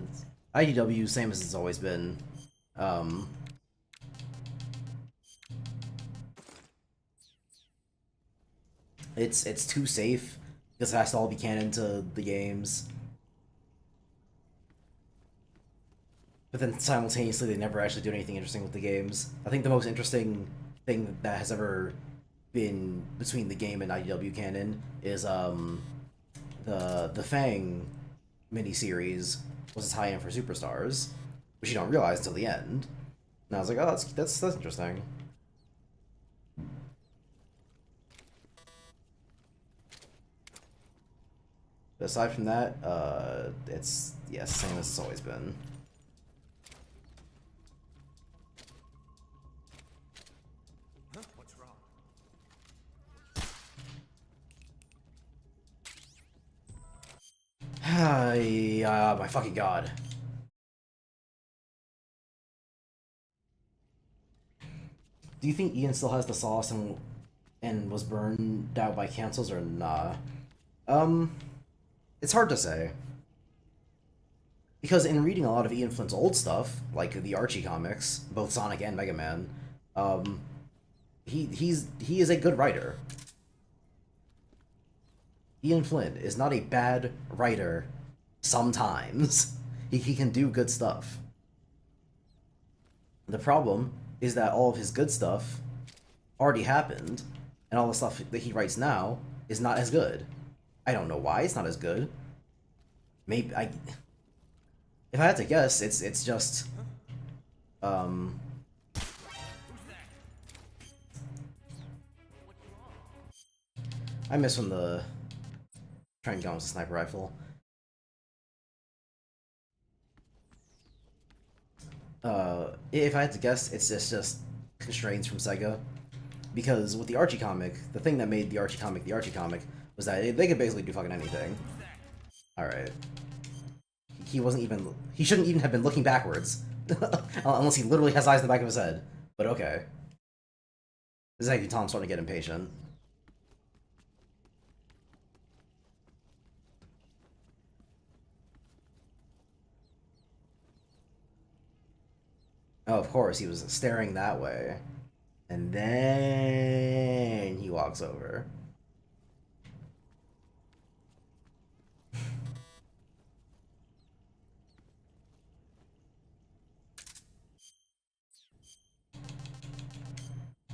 IDW, same as it's always been. It's too safe because it has to all be canon to the games. But then simultaneously, they never actually do anything interesting with the games. I think the most interesting thing that has ever been between the game and IDW canon is the Fang miniseries was a tie-in for Superstars, which you don't realize until the end. And I was like, oh, that's interesting. But aside from that, it's same as it's always been. What's wrong? My fucking god. Do you think Ian still has the sauce and was burned out by cancels or nah? It's hard to say. Because in reading a lot of Ian Flint's old stuff, like the Archie comics, both Sonic and Mega Man, he is a good writer. Ian Flint is not a bad writer sometimes. He can do good stuff. The problem is that all of his good stuff already happened, and all the stuff that he writes now is not as good. I don't know why it's not as good. Maybe if I had to guess, it's just I miss when the trying gun was a sniper rifle. If I had to guess, it's just constraints from Sega. Because with the Archie comic, the thing that made the Archie comic was that they could basically do fucking anything. Alright. He shouldn't even have been looking backwards. Unless he literally has eyes in the back of his head. But okay. This is how you can tell I'm starting to get impatient. Oh, of course, he was staring that way. And then he walks over.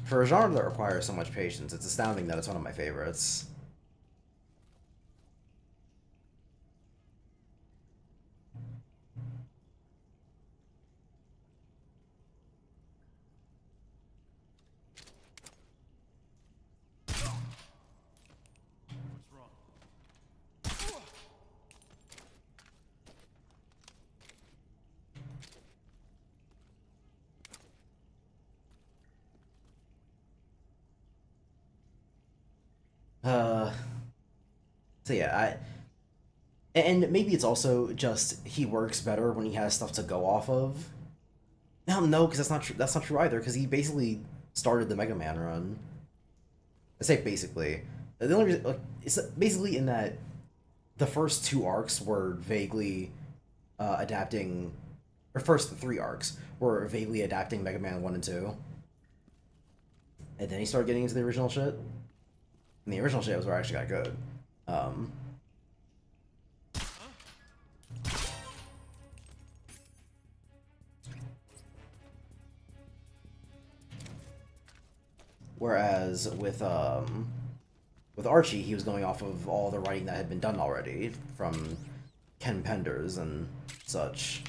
For a genre that requires so much patience, it's astounding that it's one of my favorites. So yeah, and maybe it's also just he works better when he has stuff to go off of. No, because that's not true. That's not true either. Because he basically started the Mega Man run. I say basically. The only reason, like, it's basically in that the first two arcs were vaguely adapting, or first three arcs were vaguely adapting Mega Man 1 and 2. And then he started getting into the original shit. And the original shit was where I actually got good. Whereas with Archie, he was going off of all the writing that had been done already from Ken Penders and such.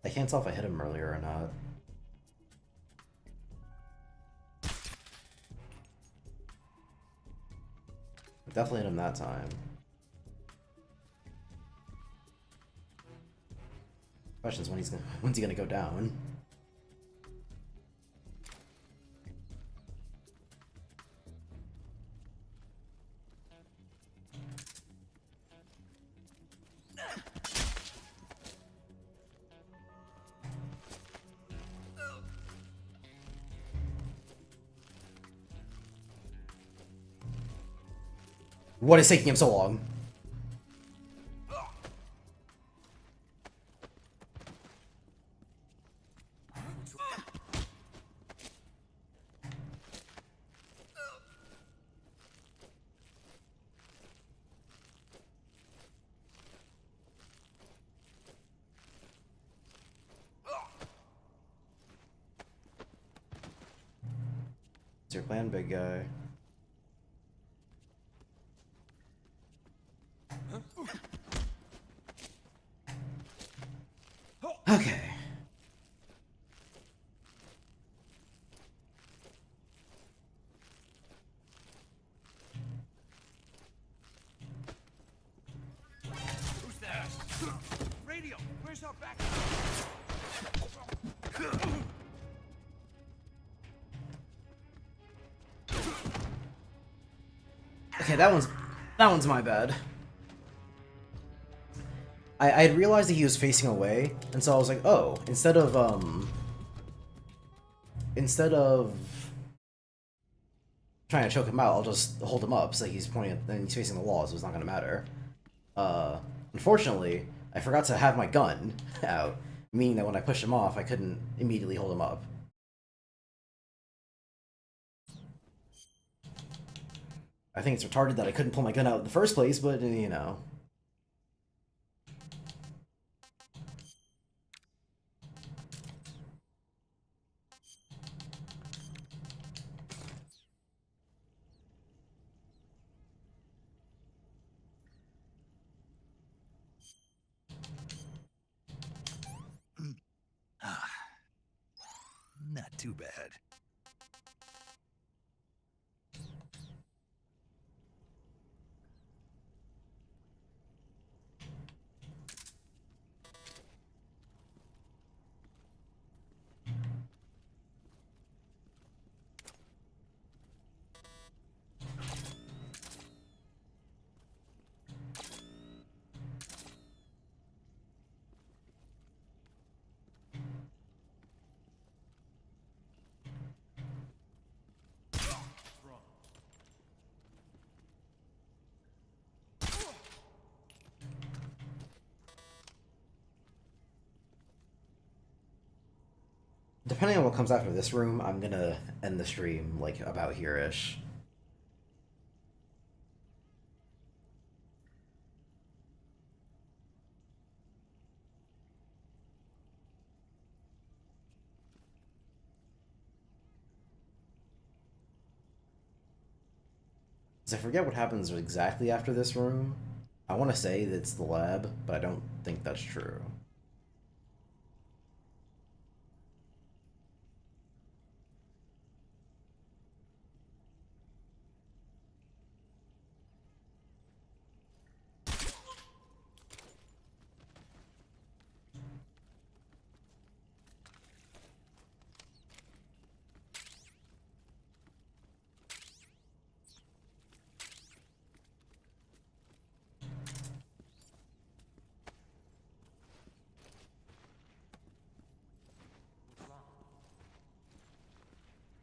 I can't tell if I hit him earlier or not. Definitely hit him that time. Question's when's he gonna go down? What is taking him so long? What's your plan, big guy? Okay. Who's there? Radio, where's our backup? Okay, that one's my bad. I had realized that he was facing away, and so I was like, oh, instead of trying to choke him out, I'll just hold him up so he's pointing at, and he's facing the wall, so it's not gonna matter. Unfortunately, I forgot to have my gun out, meaning that when I pushed him off, I couldn't immediately hold him up. I think it's retarded that I couldn't pull my gun out in the first place, but, you know. Not too bad. Depending on what comes after this room, I'm gonna end the stream, like, about here-ish. I forget what happens exactly after this room. I want to say that it's the lab, but I don't think that's true.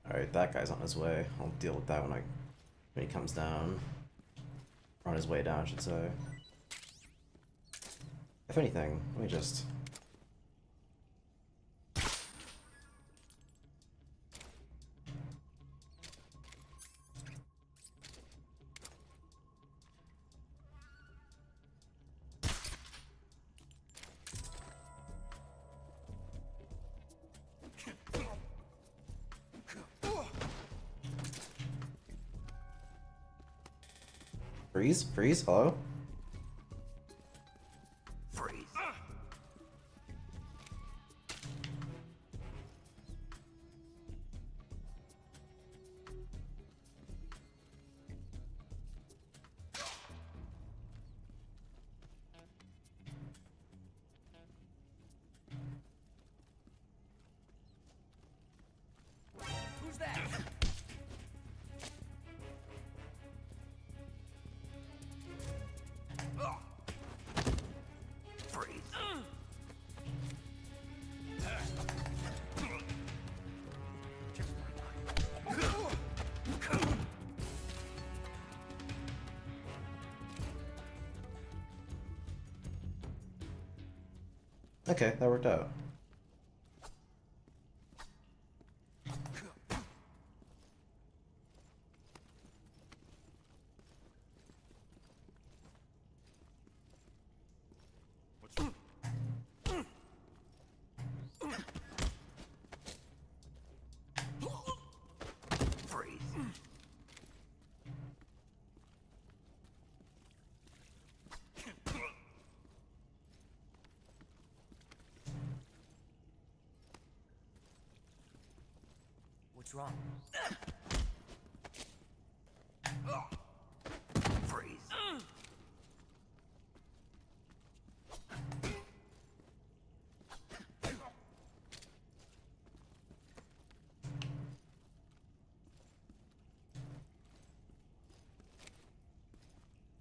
Alright, that guy's on his way. I'll deal with that when he comes down. Or on his way down, I should say. If anything, let me just... Freeze? Freeze? Hello? Freeze. Okay, that worked out. What's wrong? Freeze.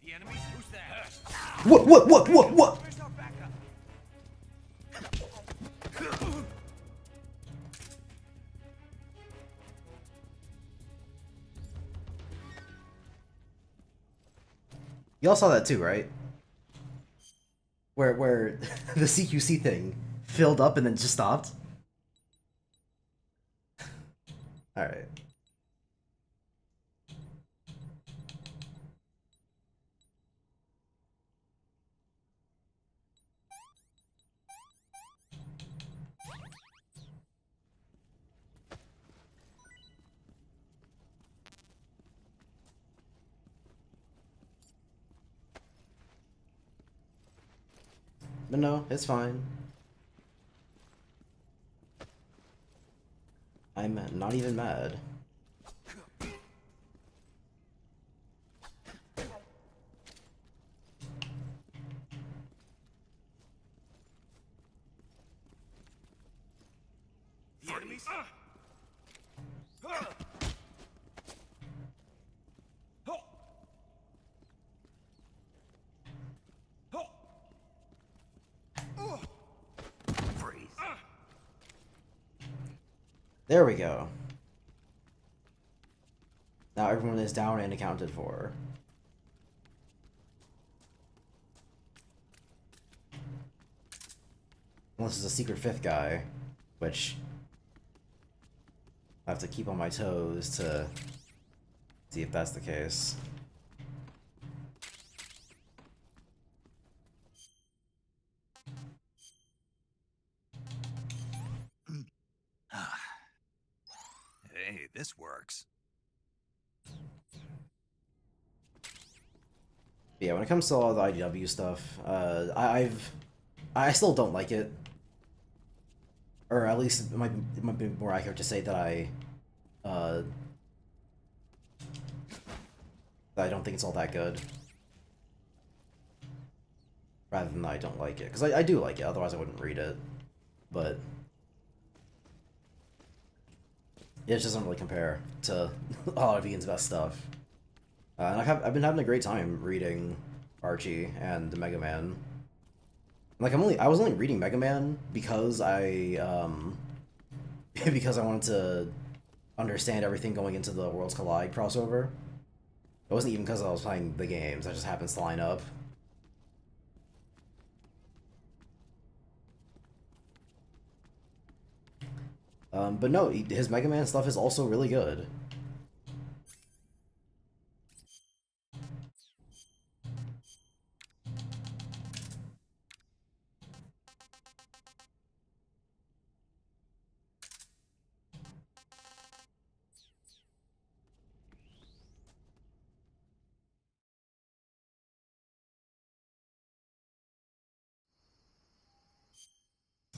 The enemies? Who's that? What? Where's our backup? Y'all saw that too, right? Where the CQC thing filled up and then just stopped? Alright. But no, it's fine. I'm not even mad. The enemies? Freeze. There we go. Now everyone is down and accounted for. Unless it's a secret fifth guy, which I have to keep on my toes to see if that's the case. Hey, this works. Yeah, when it comes to all the IDW stuff, I still don't like it, or at least it might be more accurate to say that that I don't think it's all that good, rather than I don't like it, because I do like it. Otherwise, I wouldn't read it, but it just doesn't really compare to a lot of Ian's best stuff. And I've been having a great time reading Archie and the Mega Man. Like I was only reading Mega Man because because I wanted to understand everything going into the Worlds Collide crossover. It wasn't even because I was playing the games. That just happens to line up. But no, his Mega Man stuff is also really good.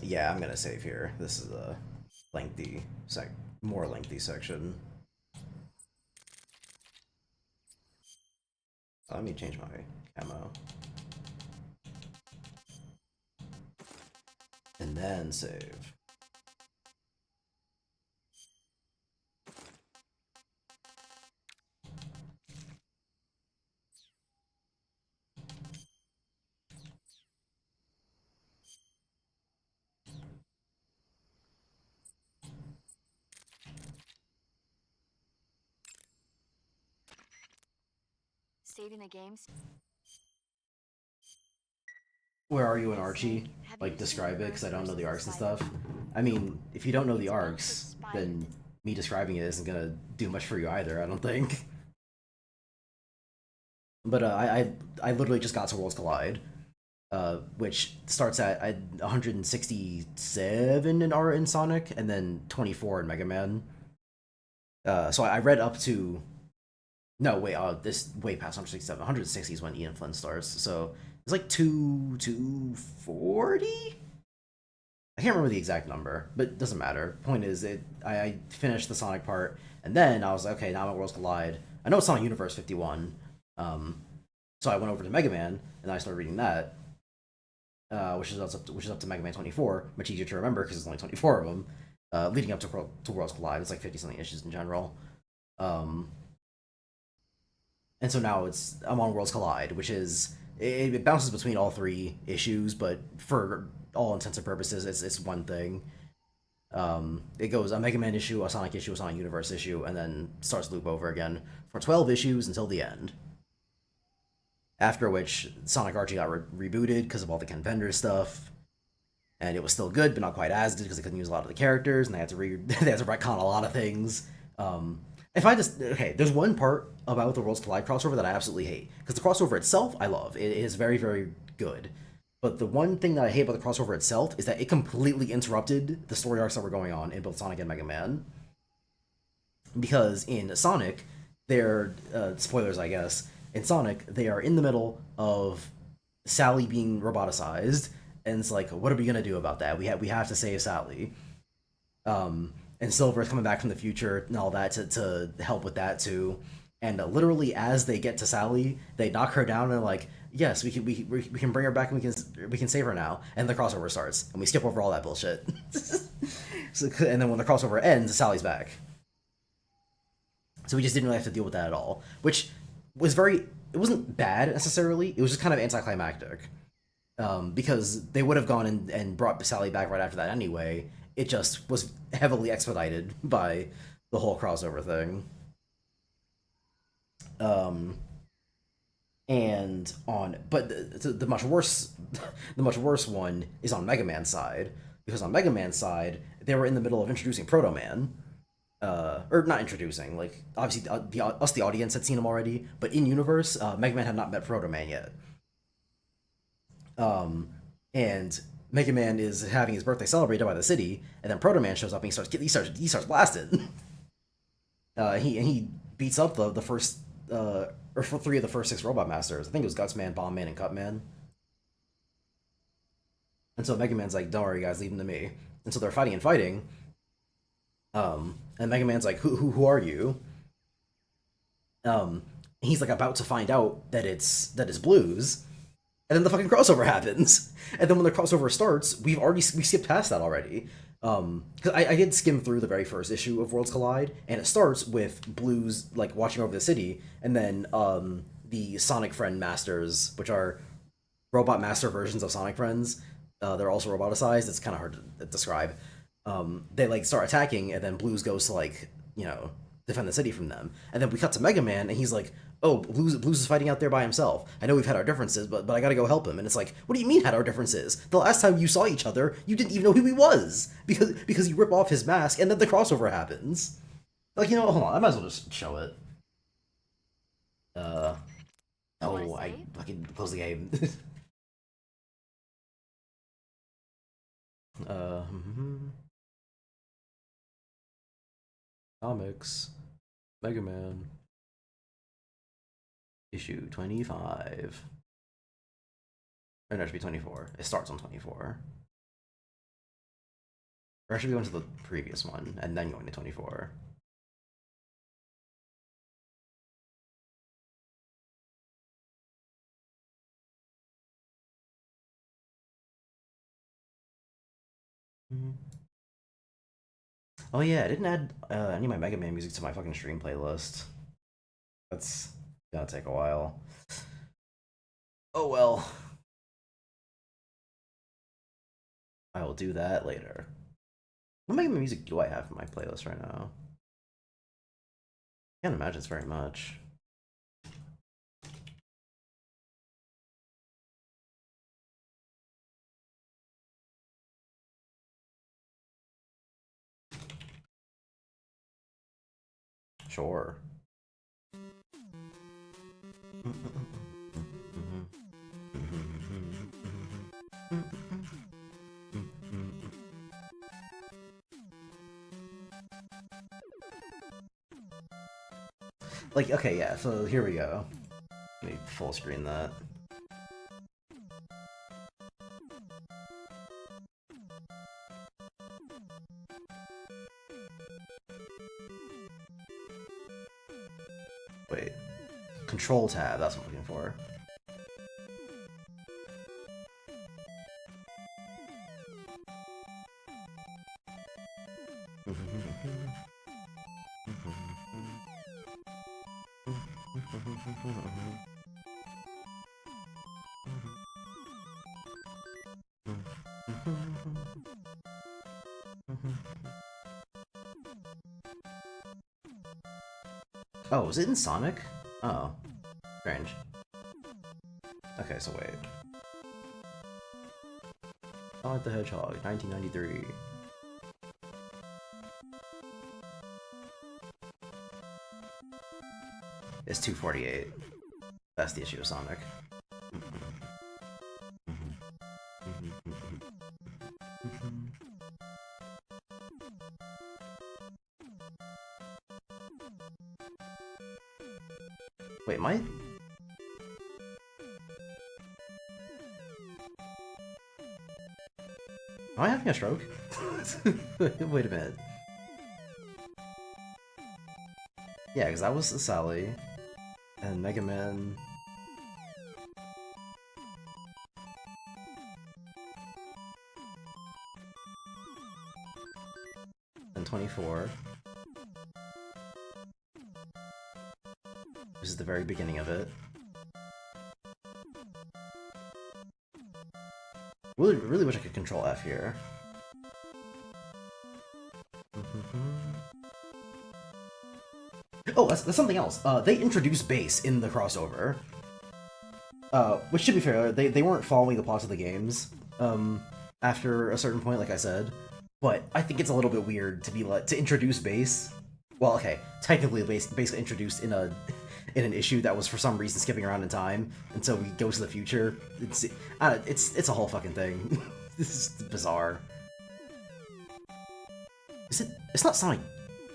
Yeah, I'm gonna save here. This is a lengthy more lengthy section. Let me change my camo. And then save. Saving the games. Where are you in Archie? Like, describe it, because I don't know the arcs and stuff. I mean, if you don't know the arcs, then me describing it isn't gonna do much for you either, I don't think. But I literally just got to Worlds Collide, which starts at 167 in Sonic, and then 24 in Mega Man. So I read up to... No, wait, this way past 167. 160 is when Ian Flynn starts, so it's like 240? I can't remember the exact number, but it doesn't matter. Point is, I finished the Sonic part, and then I was like, okay, now I'm at Worlds Collide. I know it's Sonic Universe 51, so I went over to Mega Man, and I started reading that, which is up to Mega Man 24, much easier to remember because there's only 24 of them, leading up to Worlds Collide. It's like 50-something issues in general. And so now I'm on Worlds Collide, which is... It bounces between all 3 issues, but for all intents and purposes, it's one thing. It goes a Mega Man issue, a Sonic issue, a Sonic Universe issue, and then starts to loop over again for 12 issues until the end. After which, Sonic Archie got rebooted because of all the Ken Penders stuff, and it was still good, but not quite as good because they couldn't use a lot of the characters, and they had to retcon a lot of things. There's one part about the Worlds Collide crossover that I absolutely hate, because the crossover itself I love. It is very, very good. But the one thing that I hate about the crossover itself is that it completely interrupted the story arcs that were going on in both Sonic and Mega Man. Because in Sonic, they're, spoilers I guess, in Sonic, they are in the middle of Sally being roboticized, and it's like, what are we gonna do about that? We have to save Sally. And Silver's coming back from the future and all that to help with that too. And literally, as they get to Sally, they knock her down and are like, yes, we can bring her back and we can save her now. And the crossover starts, and we skip over all that bullshit. And then when the crossover ends, Sally's back. So we just didn't really have to deal with that at all, which was it wasn't bad necessarily. It was just kind of anticlimactic, because they would have gone and brought Sally back right after that anyway. It just was heavily expedited by the whole crossover thing. But the much worse one is on Mega Man's side, because on Mega Man's side they were in the middle of introducing Proto Man, or not introducing, like obviously the audience had seen him already, but in universe, Mega Man had not met Proto Man yet, and Mega Man is having his birthday celebrated by the city, and then Proto Man shows up and he starts blasting. He beats up the first or for 3 of the first 6 Robot Masters. I think it was Gutsman, Bombman, and Cutman. And so Mega Man's like, don't worry guys, leave him to me. And so they're fighting. And Mega Man's like, who are you? He's like about to find out that it's Blues. And then the fucking crossover happens. And then when the crossover starts, we skipped past that already. Because I did skim through the very first issue of Worlds Collide, and it starts with Blues, like, watching over the city, and then, the Sonic Friend Masters, which are Robot Master versions of Sonic Friends. They're also roboticized. It's kind of hard to describe. They, like, start attacking, and then Blues goes to, like, defend the city from them. And then we cut to Mega Man, and he's like, oh, Blues is fighting out there by himself. I know we've had our differences, but I gotta go help him. And it's like, what do you mean had our differences? The last time you saw each other, you didn't even know who he was! Because you rip off his mask, and then the crossover happens. Like, hold on, I might as well just show it. I fucking close the game. Comics. Mega Man. Issue 25. Or no, it should be 24. It starts on 24. Or I should be going to the previous one, and then going to 24. Oh yeah, I didn't add any of my Mega Man music to my fucking stream playlist. That's gonna take a while. Oh well. I will do that later. What Mega Man music do I have in my playlist right now? Can't imagine it's very much. Sure. Like, okay, yeah, so here we go. Let me full screen that. Wait. Control tab, that's what I'm looking for. Oh, is it in Sonic? Oh. Strange. Okay, so wait. Sonic the Hedgehog, 1993. It's 248. That's the issue of Sonic. Wait, am I having a stroke? Wait a minute. Yeah, because that was Sally. And Mega Man... and 24. This is the very beginning of it. Really wish I could control F here. Oh, that's something else. They introduced bass in the crossover. Which, to be fair, they weren't following the plots of the games after a certain point, like I said. But I think it's a little bit weird to be to introduce bass. Well, okay, technically bass introduced in an issue that was for some reason skipping around in time until we go to the future. It's a whole fucking thing. This is bizarre. Is it? It's not Sonic.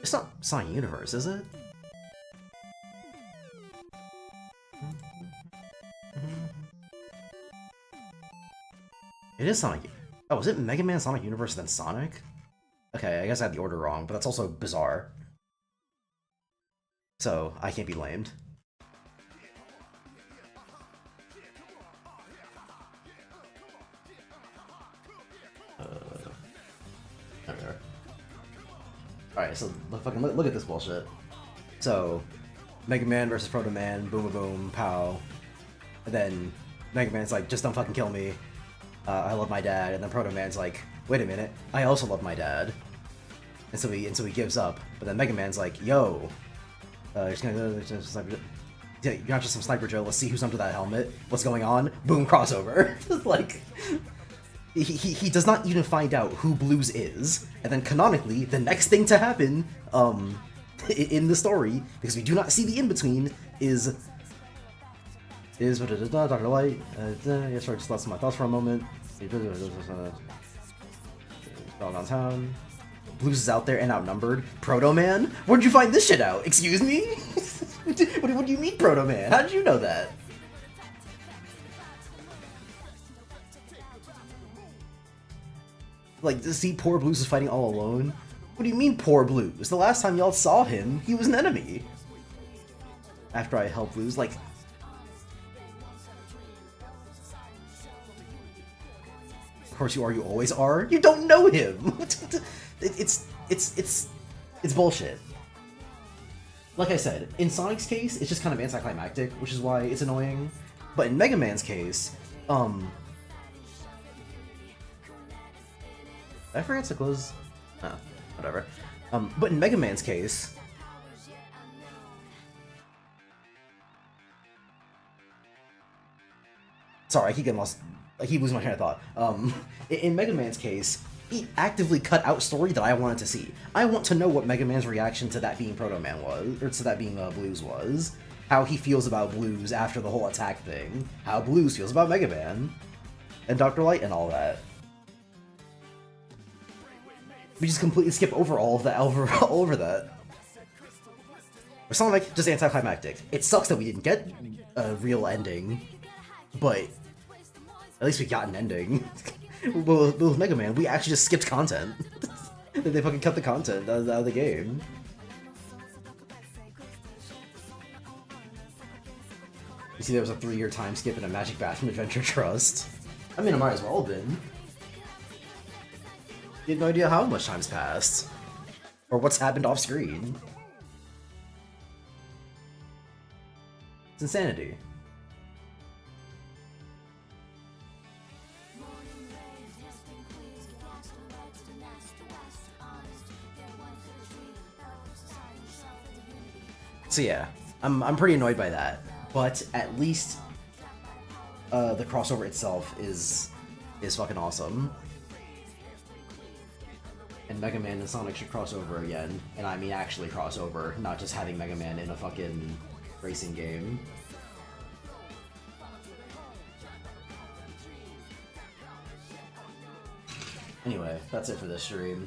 It's not Sonic Universe, is it? It is Sonic. Oh, is it Mega Man, Sonic Universe, then Sonic? Okay, I guess I had the order wrong, but that's also bizarre. So, I can't be blamed. Okay. Alright, so look at this bullshit. So, Mega Man versus Proto Man, boom boom, pow. And then Mega Man's like, just don't fucking kill me. I love my dad. And then Proto Man's like, wait a minute, I also love my dad. And so he gives up. But then Mega Man's like, yo, you're not just some Sniper Joe, let's see who's under that helmet. What's going on? Boom, crossover. Like, he does not even find out who Blues is. And then canonically, the next thing to happen, in the story, because we do not see the in-between, is Dr. Light. Yes, sir, just lost my thoughts for a moment. Downtown. Blues is out there and outnumbered. Proto Man? Where'd you find this shit out? Excuse me? What do you mean, Proto Man? How did you know that? Like, to see poor Blues is fighting all alone? What do you mean, poor Blues? The last time y'all saw him, he was an enemy. After I helped Blues, like... Of course you are, you always are. You don't know him! It's bullshit. Like I said, in Sonic's case, it's just kind of anticlimactic, which is why it's annoying. But in Mega Man's case, did I forget to close? Oh, whatever. But in Mega Man's case... Sorry, I keep getting lost. I keep losing my train of thought. In Mega Man's case, it actively cut out story that I wanted to see. I want to know what Mega Man's reaction to that being Proto Man was, or to that being Blues was. How he feels about Blues after the whole attack thing. How Blues feels about Mega Man. And Dr. Light and all that. We just completely skip over all of that, all over that. Or Sonic, just anticlimactic. It sucks that we didn't get a real ending, but at least we got an ending. But with Mega Man, we actually just skipped content. They fucking cut the content out of the game. You see there was a 3-year time skip in a Magic Bathroom Adventure Trust. I mean, it might as well have been. You have no idea how much time's passed. Or what's happened off screen. It's insanity. So yeah, I'm pretty annoyed by that, but at least the crossover itself is fucking awesome. And Mega Man and Sonic should cross over again, and I mean actually cross over, not just having Mega Man in a fucking racing game. Anyway, that's it for this stream.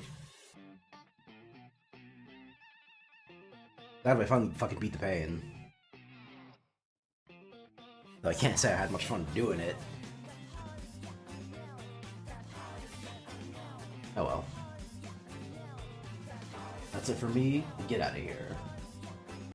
Glad we fucking beat the pain. Though I can't say I had much fun doing it. Oh well. That's it for me. Get out of here.